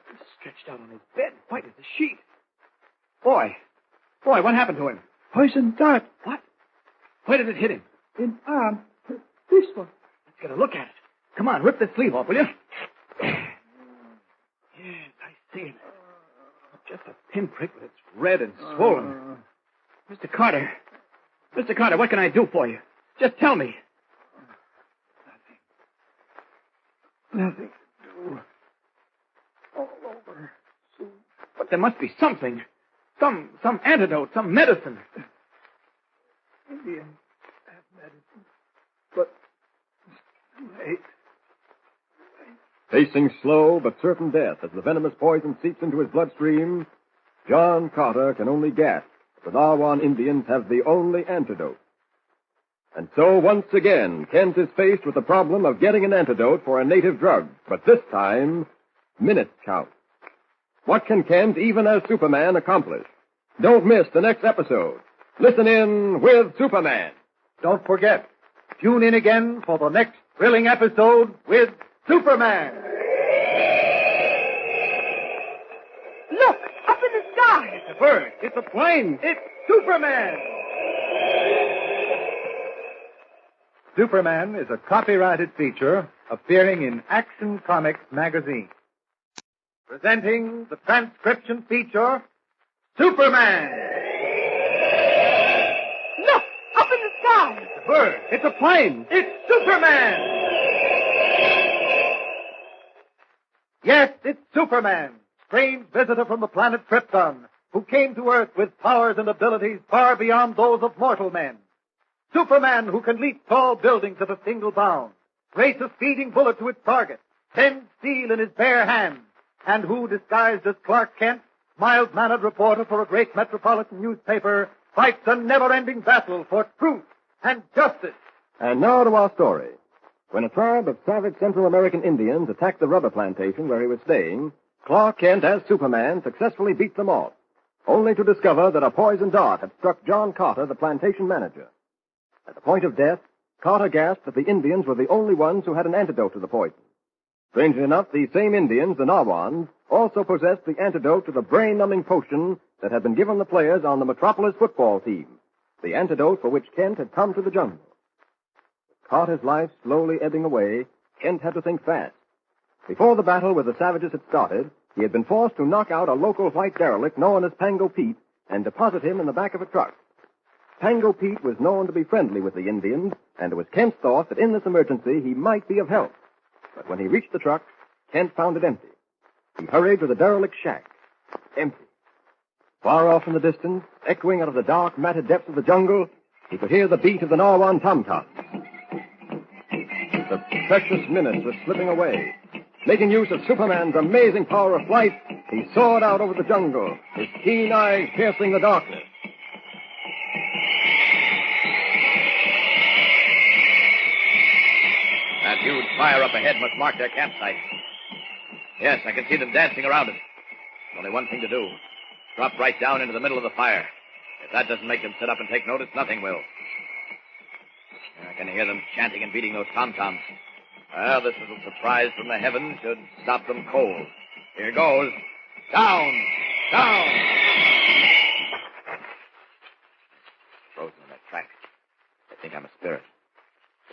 He's stretched out on his bed, white as a sheet. Boy, what happened to him? Poison dart. What? Where did it hit him? In arm. This one. Let's get a look at it. Come on, rip the sleeve off, will you? Yes, I see it. Just a pinprick, but it's red and swollen. Mr. Carter, what can I do for you? Just tell me. Nothing to do. All over soon. But there must be something. Some antidote, some medicine. Indians have medicine, but it's too late. Facing slow but certain death as the venomous poison seeps into his bloodstream, John Carter can only gasp that the Narwan Indians have the only antidote. And so, once again, Kent is faced with the problem of getting an antidote for a native drug. But this time, minutes count. What can Kent, even as Superman, accomplish? Don't miss the next episode. Listen in with Superman. Don't forget, tune in again for the next thrilling episode with Superman. Look, up in the sky. It's a bird. It's a plane. It's Superman. Superman is a copyrighted feature appearing in Action Comics magazine. Presenting the transcription feature, Superman. Look, up in the sky. It's a bird. It's a plane. It's Superman. Yes, it's Superman, strange visitor from the planet Krypton, who came to Earth with powers and abilities far beyond those of mortal men. Superman who can leap tall buildings at a single bound, race a speeding bullet to its target, bend steel in his bare hands, and who, disguised as Clark Kent, mild-mannered reporter for a great metropolitan newspaper, fights a never-ending battle for truth and justice. And now to our story. When a tribe of savage Central American Indians attacked the rubber plantation where he was staying, Clark Kent, as Superman, successfully beat them off, only to discover that a poison dart had struck John Carter, the plantation manager. At the point of death, Carter gasped that the Indians were the only ones who had an antidote to the poison. Strangely enough, these same Indians, the Narwans, also possessed the antidote to the brain-numbing potion that had been given the players on the Metropolis football team, the antidote for which Kent had come to the jungle. With Carter's life slowly ebbing away, Kent had to think fast. Before the battle with the savages had started, he had been forced to knock out a local white derelict known as Pango Pete and deposit him in the back of a truck. Pango Pete was known to be friendly with the Indians, and it was Kent's thought that in this emergency he might be of help. But when he reached the truck, Kent found it empty. He hurried to the derelict shack. Empty. Far off in the distance, echoing out of the dark, matted depths of the jungle, he could hear the beat of the Narwan tom-tom. The precious minutes were slipping away. Making use of Superman's amazing power of flight, he soared out over the jungle, his keen eyes piercing the darkness. That huge fire up ahead must mark their campsite. Yes, I can see them dancing around it. Only one thing to do. Drop right down into the middle of the fire. If that doesn't make them sit up and take notice, nothing will. I can hear them chanting and beating those tom-toms. Well, this little surprise from the heavens should stop them cold. Here goes. Down! Down! Frozen in their tracks. They think I'm a spirit.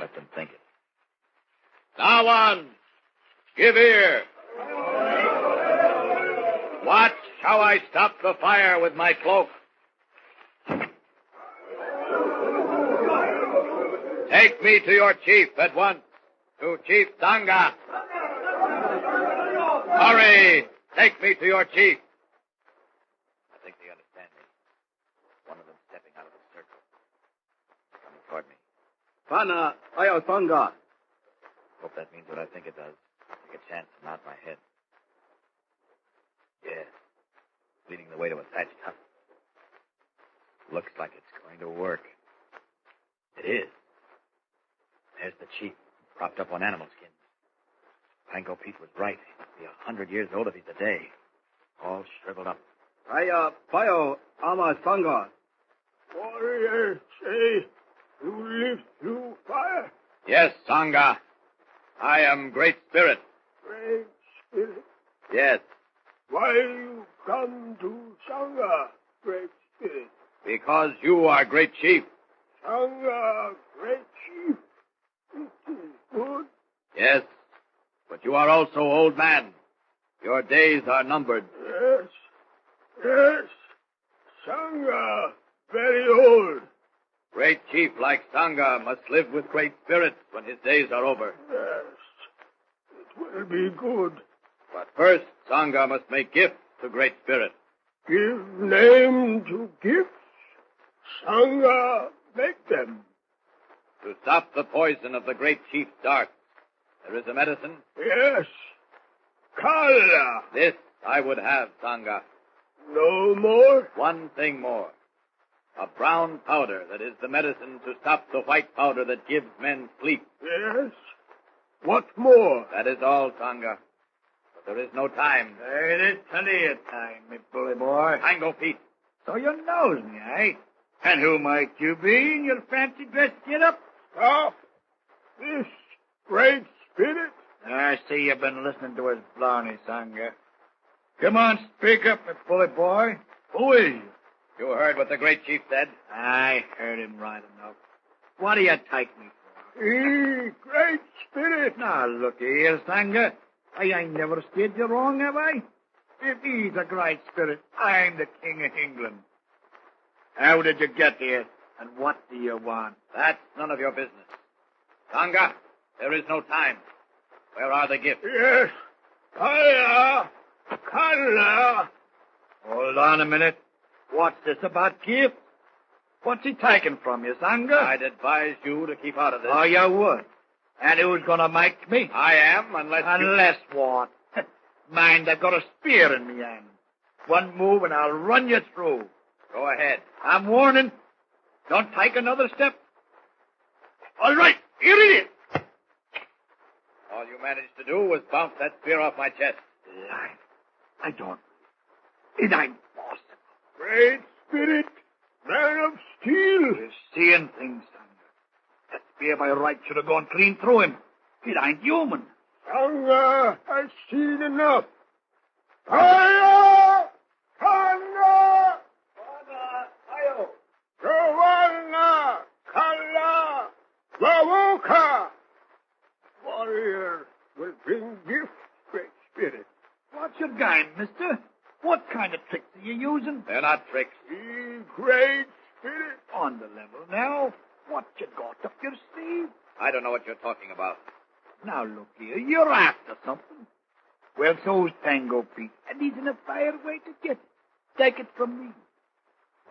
Let them think it. Now on! Give ear! Watch how I stop the fire with my cloak. Take me to your chief at once. To Chief Danga. Hurry! Take me to your chief. I think they understand me. One of them stepping out of the circle. Coming toward me. Pana, ayaw Tonga. Hope that means what I think it does. Take a chance to nod my head. Yes. Leading the way to a thatched hut. Looks like it's going to work. It is. There's the chief, propped up on animal skins. Pango Pete was right. He'll be 100 years old if he's a day. All shriveled up. Pio, ama sanga. Warrior, say you live through fire. Yes, Sangha. I am Great Spirit. Great Spirit. Yes, Why you come to Sangha, Great Spirit? because you are Great Chief. Sangha, Great Chief. It is good. Yes, but you are also old man. Your days are numbered. Yes. Yes. Sangha, very old. Great Chief like Sangha must live with Great Spirit when his days are over. Yes. It will be good. But first, Sangha must make gifts to Great Spirit. Give name to gifts. Sangha, make them. To stop the poison of the Great Chief's darts, there is a medicine. Yes. Kala. This I would have, Sangha. No more? One thing more. A brown powder that is the medicine to stop the white powder that gives men sleep. Yes. What more? That is all, Sangha. But there is no time. It is plenty of time, me bully boy. Pango Pete. So you knows me, eh? And who might you be in your fancy dress get-up? Stop. This Great Spirit. I see you've been listening to his blarney, Sangha. Come on, speak up, me bully boy. Who is you? You heard what the Great Chief said? I heard him right enough. What do you take me for? Great Spirit. Now, look here, Sangha. I ain't never steered you wrong, have I? If he's a great spirit, I'm the King of England. How did you get here, and what do you want? That's none of your business. Sangha, there is no time. Where are the gifts? Yes. Kala. Kala. Hold on a minute. What's this about gifts? What's he taking from you, Sangha? I'd advise you to keep out of this. Oh, you would? And who's gonna make me? I am, unless what? Mind, I've got a spear in me hand. One move and I'll run you through. Go ahead. I'm warning. Don't take another step. All right, here it is. All you managed to do was bounce that spear off my chest. I don't. It ain't possible. Great Spirit. Man of steel. You're seeing things, Sangha. That spear by right should have gone clean through him. It ain't human. Sangha has seen enough. Kala. Kala. Joanna. Kala. Wawoka. Warrior will bring gifts, Great Spirit. What's your game, mister? What kind of tricks are you using? They're not tricks. Great Spirit. On the level now. What you got up your sleeve? I don't know what you're talking about. Now, look here. You're after something. Well, so's Pango Pete. And he's in a fair way to get it. Take it from me.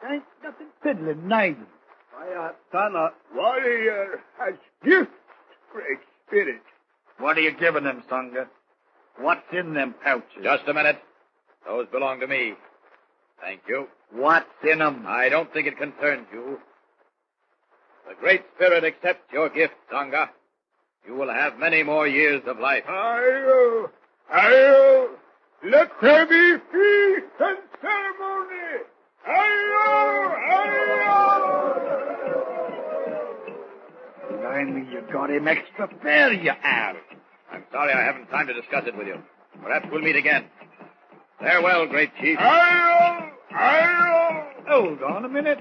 There ain't nothing fiddling, neither. Tana, warrior has gifts, Great Spirit. What are you giving them, Sangha? What's in them pouches? Just a minute. Those belong to me. Thank you. What's in them? I don't think it concerns you. The Great Spirit accepts your gift, Sangha. You will have many more years of life. Ayo, let there be feast and ceremony. Blimey, you got him extra fair, you have. I'm sorry I haven't time to discuss it with you. Perhaps we'll meet again. Farewell, Great Chief. Hold on a minute.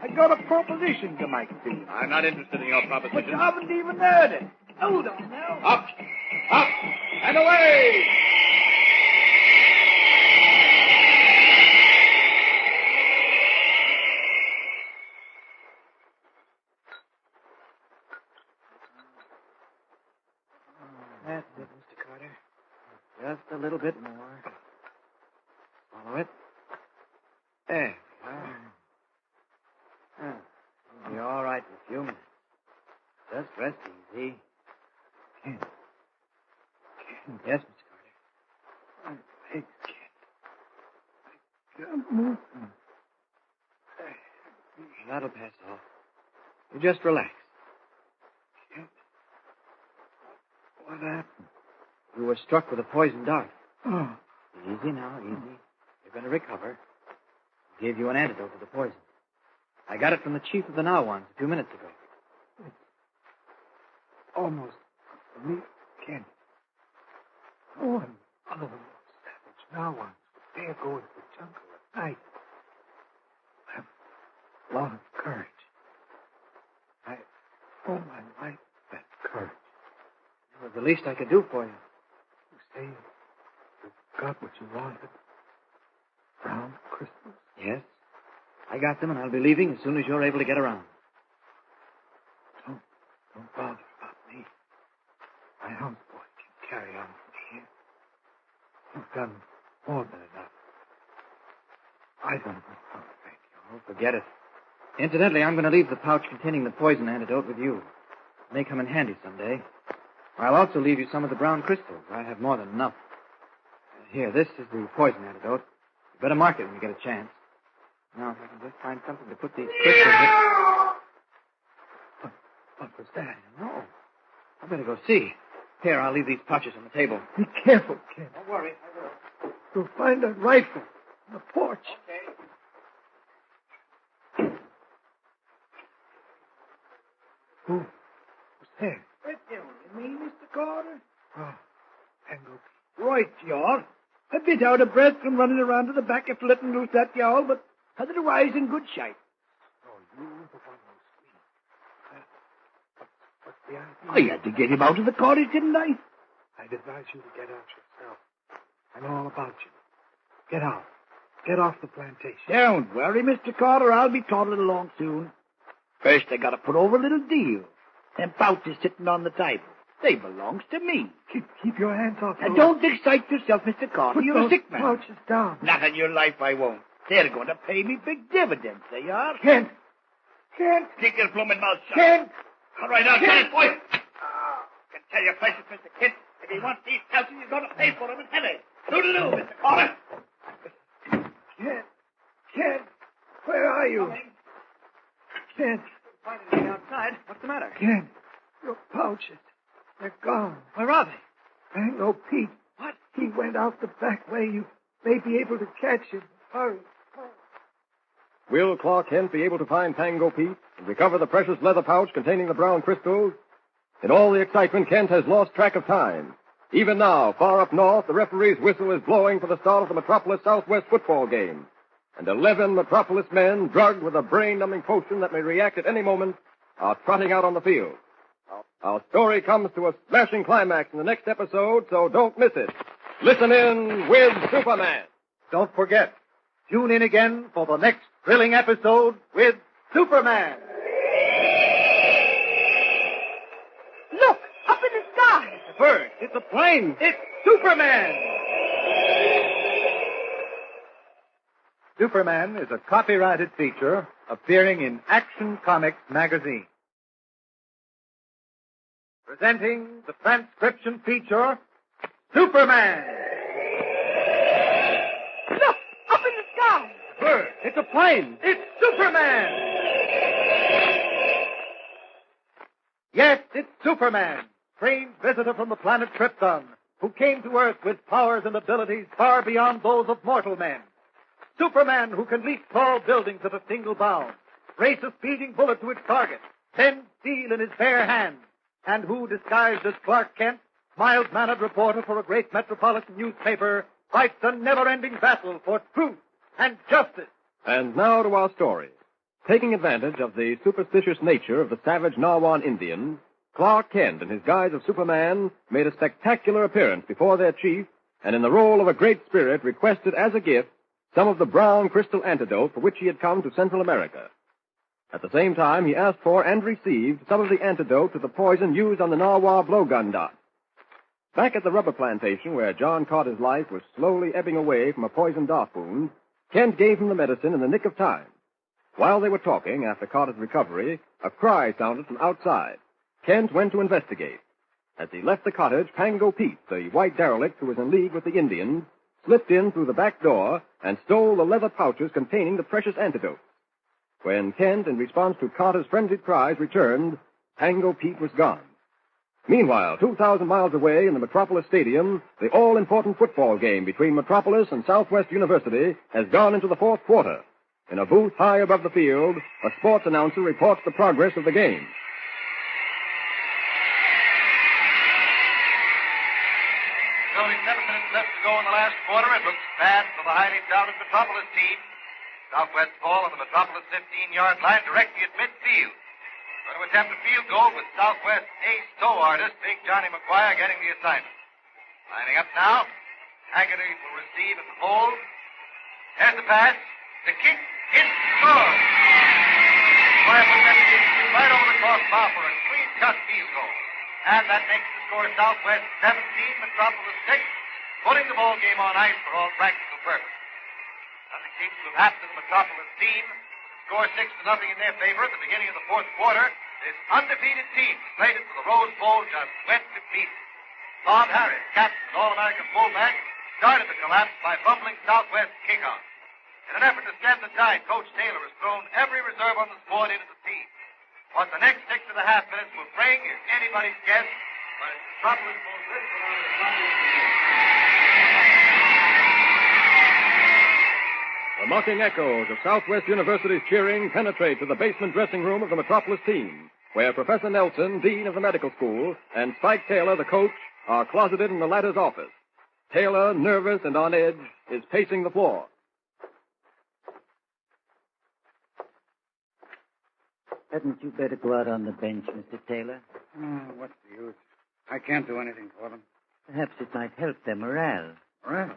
I got a proposition to make to you. I'm not interested in your proposition. But you haven't even heard it. Hold on now. Up, and away! That's it, Mr. Carter. Just a little bit more. Follow it. There we are. You'll be all right in a few minutes. Just rest easy. Yes, Mr. Carter. I can't move. That'll pass off. You just relax. What happened? You were struck with a poison dart. Oh. Easy now, easy. You're going to recover. I gave you an antidote to the poison. I got it from the chief of the Nawans a few minutes ago. It's almost me, Kent. No one other than those savage Nawans would dare go into the jungle at night. I have a lot of courage. I owe my life to that courage. It was the least I could do for you. You say you got what you wanted? Brown crystals? Yes. I got them, and I'll be leaving as soon as you're able to get around. Don't bother about me. My houseboy can carry on from here. You've done more than enough. I don't know how to thank you. Oh, forget it. Incidentally, I'm going to leave the pouch containing the poison antidote with you. It may come in handy someday. I'll also leave you some of the brown crystals. I have more than enough. Here, this is the poison antidote. You better mark it when you get a chance. Now, if I can just find something to put these crystals in. What was that? No. I better go see. Here, I'll leave these pouches on the table. Be careful, Kent. Don't worry, I will. You'll find that rifle on the porch. Okay. Who's there? What you mean, Mr. Carter? Oh, Tango. Right, you are. A bit out of breath from running around to the back of letting loose that yowl, but otherwise in good shape. Oh, you the one who screamed. What's the idea? I had to get him out of the cottage, didn't I? I'd advise you to get out yourself. I know all about you. Get out. Get off the plantation. Don't worry, Mr. Carter. I'll be toddling along soon. First, I gotta put over a little deal. Them pouches sitting on the table. They belongs to me. Keep your hands off And those. don't excite yourself, Mr. Carter. Put You're a those sick man. pouches down. Not on your life, I won't. They're going to pay me big dividends, they are. Kent! Kent! Keep your blooming mouth shut. Kent! All right, now, Kent! get it, boy. Can tell your places, Mr. Kent. If he wants these pouches, he's going to pay for them in heavy. Toodaloo, Mr. Carter. Kent! Kent! Where are you? Kent! Finding me outside. What's the matter? Kent! Your pouches. They're gone. Where are they? Tango Pete. What? He went out the back way. You may be able to catch him. Hurry. Will Clark Kent be able to find Tango Pete and recover the precious leather pouch containing the brown crystals? In all the excitement, Kent has lost track of time. Even now, far up north, the referee's whistle is blowing for the start of the Metropolis Southwest football game. And 11 Metropolis men, drugged with a brain-numbing potion that may react at any moment, are trotting out on the field. Our story comes to a smashing climax in the next episode, so don't miss it. Listen in with Superman. Don't forget, tune in again for the next thrilling episode with Superman. Look, up in the sky. It's a bird. It's a plane. It's Superman. Superman is a copyrighted feature appearing in Action Comics magazine. Presenting the transcription feature, Superman. Look, up in the sky. Bird. It's a plane. It's Superman. Yes, it's Superman, strange visitor from the planet Krypton, who came to Earth with powers and abilities far beyond those of mortal men. Superman who can leap tall buildings at a single bound, race a speeding bullet to its target, bend steel in his bare hands, and who, disguised as Clark Kent, mild-mannered reporter for a great metropolitan newspaper, fights a never-ending battle for truth and justice. And now to our story. Taking advantage of the superstitious nature of the savage Nawan Indians, Clark Kent, in his guise of Superman, made a spectacular appearance before their chief, and in the role of a great spirit requested as a gift some of the brown crystal antidote for which he had come to Central America. At the same time, he asked for and received some of the antidote to the poison used on the Narwhal blowgun dot. Back at the rubber plantation where John Carter's life was slowly ebbing away from a poisoned dart wound, Kent gave him the medicine in the nick of time. While they were talking, after Carter's recovery, a cry sounded from outside. Kent went to investigate. As he left the cottage, Tango Pete, the white derelict who was in league with the Indians, slipped in through the back door and stole the leather pouches containing the precious antidote. When Kent, in response to Carter's frenzied cries, returned, Tango Pete was gone. Meanwhile, 2,000 miles away in the Metropolis Stadium, the all-important football game between Metropolis and Southwest University has gone into the fourth quarter. In a booth high above the field, a sports announcer reports the progress of the game. Only 7 minutes left to go in the last quarter. It looks bad for the highly touted Metropolis team. Southwest ball on the Metropolis 15-yard line directly at midfield. Going to attempt a field goal with Southwest ace toe artist, Big Johnny McGuire, getting the assignment. Lining up now. Haggerty will receive at the hold. There's the pass. The kick. It's scored. McGuire puts that kick right over the crossbar for a clean-cut field goal. And that makes the score Southwest 17, Metropolis 6, putting the ball game on ice for all practical purposes. Nothing seems to have happened to the Metropolis team. Score 6-0 in their favor at the beginning of the fourth quarter. This undefeated team, slated for the Rose Bowl, just went to pieces. Bob Harris, captain and All-American fullback, started the collapse by fumbling Southwest kickoff. In an effort to stem the tide, Coach Taylor has thrown every reserve on the squad into the team. What the next 6.5 minutes will bring is anybody's guess, but it's Metropolis' most critical hour of the The mocking echoes of Southwest University's cheering penetrate to the basement dressing room of the Metropolis team, where Professor Nelson, dean of the medical school, and Spike Taylor, the coach, are closeted in the latter's office. Taylor, nervous and on edge, is pacing the floor. Hadn't you better go out on the bench, Mr. Taylor? What's the use? I can't do anything for them. Perhaps it might help their morale. Morale?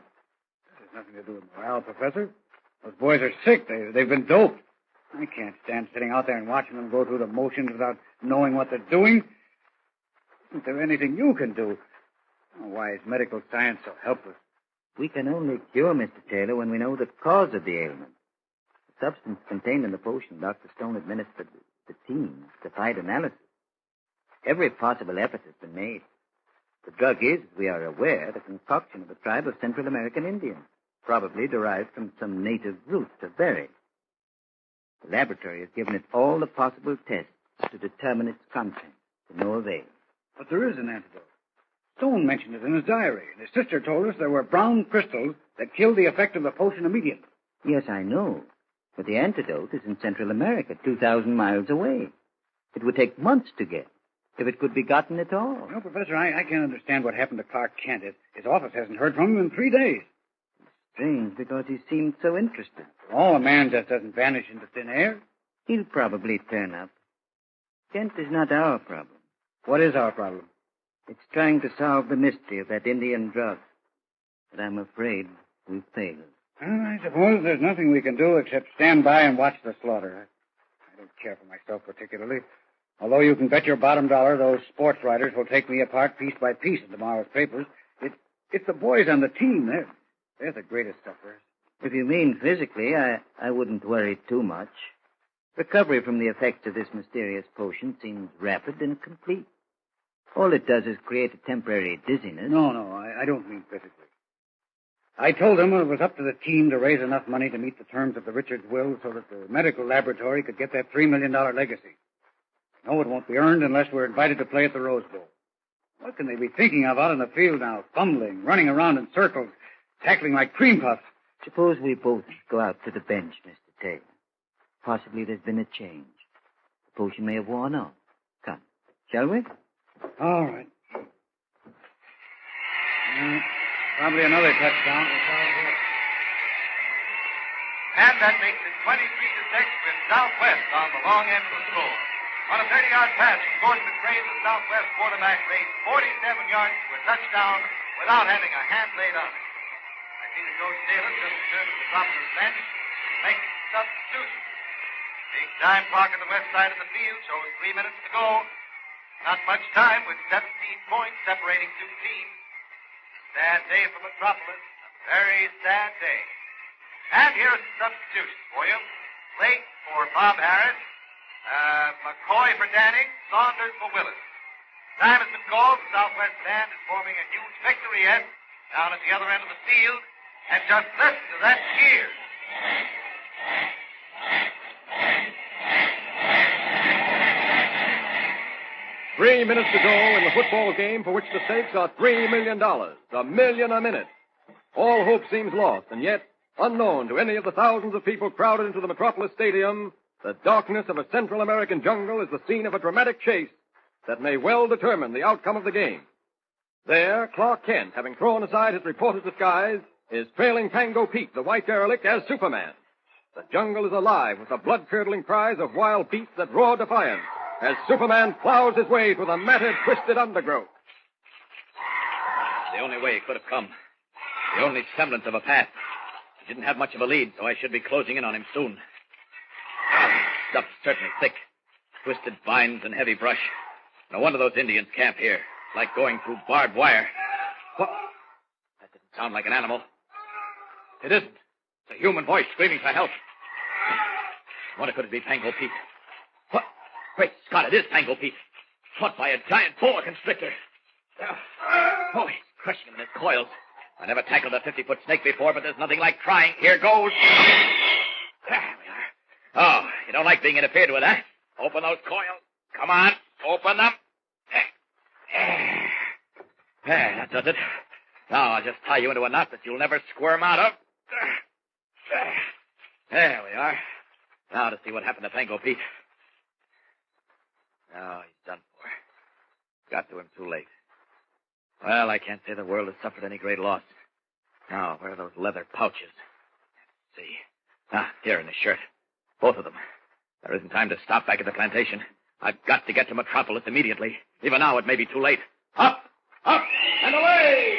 This has nothing to do with morale, Professor. Those boys are sick. They've been doped. I can't stand sitting out there and watching them go through the motions without knowing what they're doing. Isn't there anything you can do? Oh, why is medical science so helpless? We can only cure Mr. Taylor when we know the cause of the ailment. The substance contained in the potion Dr. Stone administered the team defied analysis. Every possible effort has been made. The drug is, as we are aware, the concoction of a tribe of Central American Indians, probably derived from some native root or berry. The laboratory has given it all the possible tests to determine its content, to no avail. But there is an antidote. Stone mentioned it in his diary, and his sister told us there were brown crystals that killed the effect of the potion immediately. Yes, I know. But the antidote is in Central America, 2,000 miles away. It would take months to get, if it could be gotten at all. You know, Professor, I can't understand what happened to Clark Kent. His office hasn't heard from him in 3 days. Strange, because he seemed so interested. Oh, a man just doesn't vanish into thin air. He'll probably turn up. Kent is not our problem. What is our problem? It's trying to solve the mystery of that Indian drug. But I'm afraid we've failed. Well, I suppose there's nothing we can do except stand by and watch the slaughter. I don't care for myself particularly. Although you can bet your bottom dollar those sports writers will take me apart piece by piece in tomorrow's papers. It's the boys on the team. They're the greatest sufferers. If you mean physically, I wouldn't worry too much. Recovery from the effects of this mysterious potion seems rapid and complete. All it does is create a temporary dizziness. No, I don't mean physically. I told them it was up to the team to raise enough money to meet the terms of the Richards will so that the medical laboratory could get that $3 million legacy. No, it won't be earned unless we're invited to play at the Rose Bowl. What can they be thinking of out in the field now? Fumbling, running around in circles, tackling like cream puffs. Suppose we both go out to the bench, Mr. Taylor. Possibly there's been a change. The potion may have worn off. Come, shall we? All right. Probably another touchdown. And that makes it 23-6 with Southwest on the long end of the score. On a 30-yard pass from Gordon McCrae, the Southwest quarterback raced 47 yards to a touchdown without having a hand laid on it. I see that Coach Taylor just returned to the top of the bench, making substitution. Big time clock at the west side of the field shows 3 minutes to go. Not much time with 17 points separating two teams. Sad day for Metropolis. A very sad day. And here's the substitution for you. Lake for Bob Harris. McCoy for Danning. Saunders for Willis. Time has been called. The Southwest band is forming a huge victoriette down at the other end of the field. And just listen to that cheer. $3 minutes to go in the football game for which the stakes are $3 million, $1 million a minute. All hope seems lost, and yet, unknown to any of the thousands of people crowded into the Metropolis Stadium, the darkness of a Central American jungle is the scene of a dramatic chase that may well determine the outcome of the game. There, Clark Kent, having thrown aside his reporter's disguise, is trailing Pango Pete, the white derelict, as Superman. The jungle is alive with the blood-curdling cries of wild beasts that roar defiance as Superman plows his way through the matted, twisted undergrowth. The only way he could have come. The only semblance of a path. He didn't have much of a lead, so I should be closing in on him soon. Stuff's certainly thick. Twisted vines and heavy brush. No wonder those Indians camp here. It's like going through barbed wire. What? That didn't sound like an animal. It isn't. It's a human voice screaming for help. What could it be, Pango Pete? What? Great Scott, it is Pango Pete. Caught by a giant boa constrictor. Oh, he's crushing him in his coils. I never tackled a 50-foot snake before, but there's nothing like trying. Here goes. There we are. Oh, you don't like being interfered with, huh? Open those coils. Come on, open them. There, that does it. Now I'll just tie you into a knot that you'll never squirm out of. There we are. Now to see what happened to Pango Pete. Oh, he's done for. Got to him too late. Well, I can't say the world has suffered any great loss. Now, where are those leather pouches? Let's see. Ah, here in his shirt. Both of them. There isn't time to stop back at the plantation. I've got to get to Metropolis immediately. Even now, it may be too late. Up, up, and away!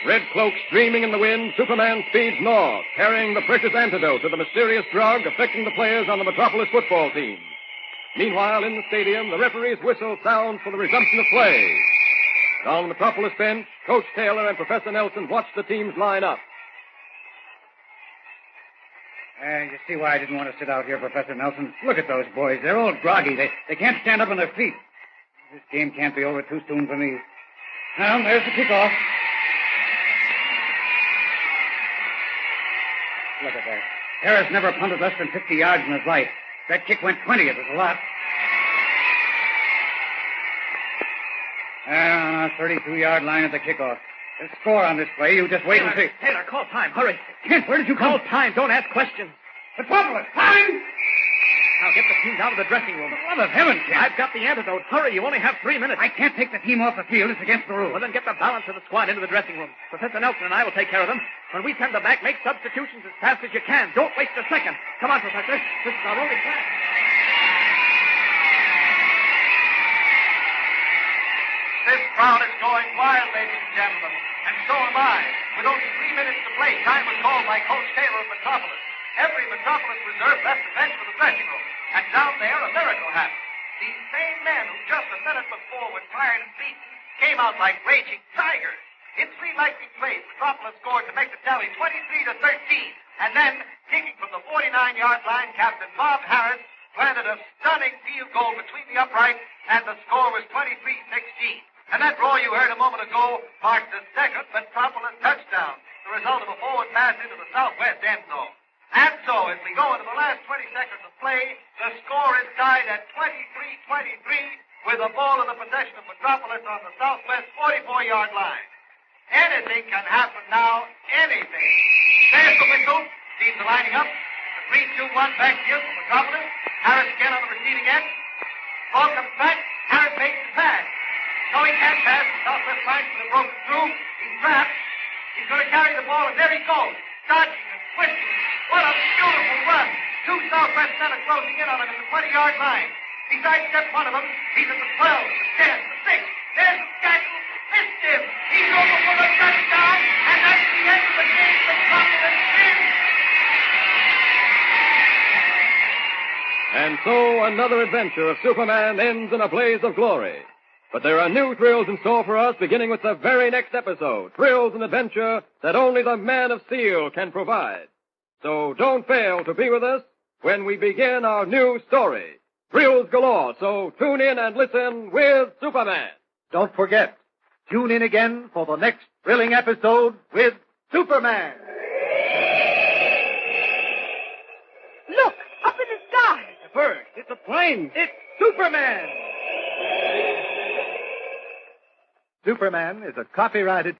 Red cloak streaming in the wind, Superman speeds north, carrying the precious antidote to the mysterious drug affecting the players on the Metropolis football team. Meanwhile, in the stadium, the referee's whistle sounds for the resumption of play. On the Metropolis bench, Coach Taylor and Professor Nelson watch the teams line up. You see why I didn't want to sit out here, Professor Nelson. Look at those boys. They're all groggy. They can't stand up on their feet. This game can't be over too soon for me. Well, there's the kickoff. Look at that. Harris never punted less than 50 yards in his life. That kick went 20. It was a lot. 32-yard line at the kickoff. There's a score on this play. You just wait and see. Taylor, call time. Hurry. Kent, where did you call come? time? Don't ask questions. Metropolis, time! Now get the teams out of the dressing room. For the love of heaven, Kent. I've got the antidote. Hurry. You only have 3 minutes. I can't take the team off the field. It's against the rules. Well, then get the balance of the squad into the dressing room. Professor Nelson and I will take care of them. When we send them back, make substitutions as fast as you can. Don't waste a second. Come on, Professor. This is our only chance. This crowd is going wild, ladies and gentlemen, and so am I. With only 3 minutes to play, time was called by Coach Taylor of Metropolis. Every Metropolis reserve left the bench for the dressing room, and down there a miracle happened. These same men who just a minute before were tired and beaten came out like raging tigers. In 3 lightning plays, Metropolis scored to make the tally 23-13, and then, kicking from the 49-yard line, Captain Bob Harris planted a stunning field goal between the uprights, and the score was 23-16. And that roar you heard a moment ago marked the second Metropolis touchdown, the result of a forward pass into the southwest end zone. And so, as we go into the last 20 seconds of play, the score is tied at 23-23 with the ball in the possession of Metropolis on the southwest 44-yard line. Anything can happen now, anything. There's the whistle. Teams are lining up. The 3-2-1 backfield for Metropolis. Harris again on the receiving end. Ball comes back. Harris makes the pass. No, he can't pass. The southwest line has been broken through. He's trapped. He's going to carry the ball, and there he goes. Dodging and twisting. What a beautiful run. 2 southwest men are closing in on him at the 20-yard line. He sidesteps one of them. He's at the 12, the 10, the 6. There's the tackle. Missed him. He's over for the touchdown, and that's the end of the game. Metropolis wins. And so another adventure of Superman ends in a blaze of glory. But there are new thrills in store for us, beginning with the very next episode. Thrills and adventure that only the Man of Steel can provide. So don't fail to be with us when we begin our new story. Thrills galore, so tune in and listen with Superman. Don't forget, tune in again for the next thrilling episode with Superman. flames. It's Superman! Superman is a copyrighted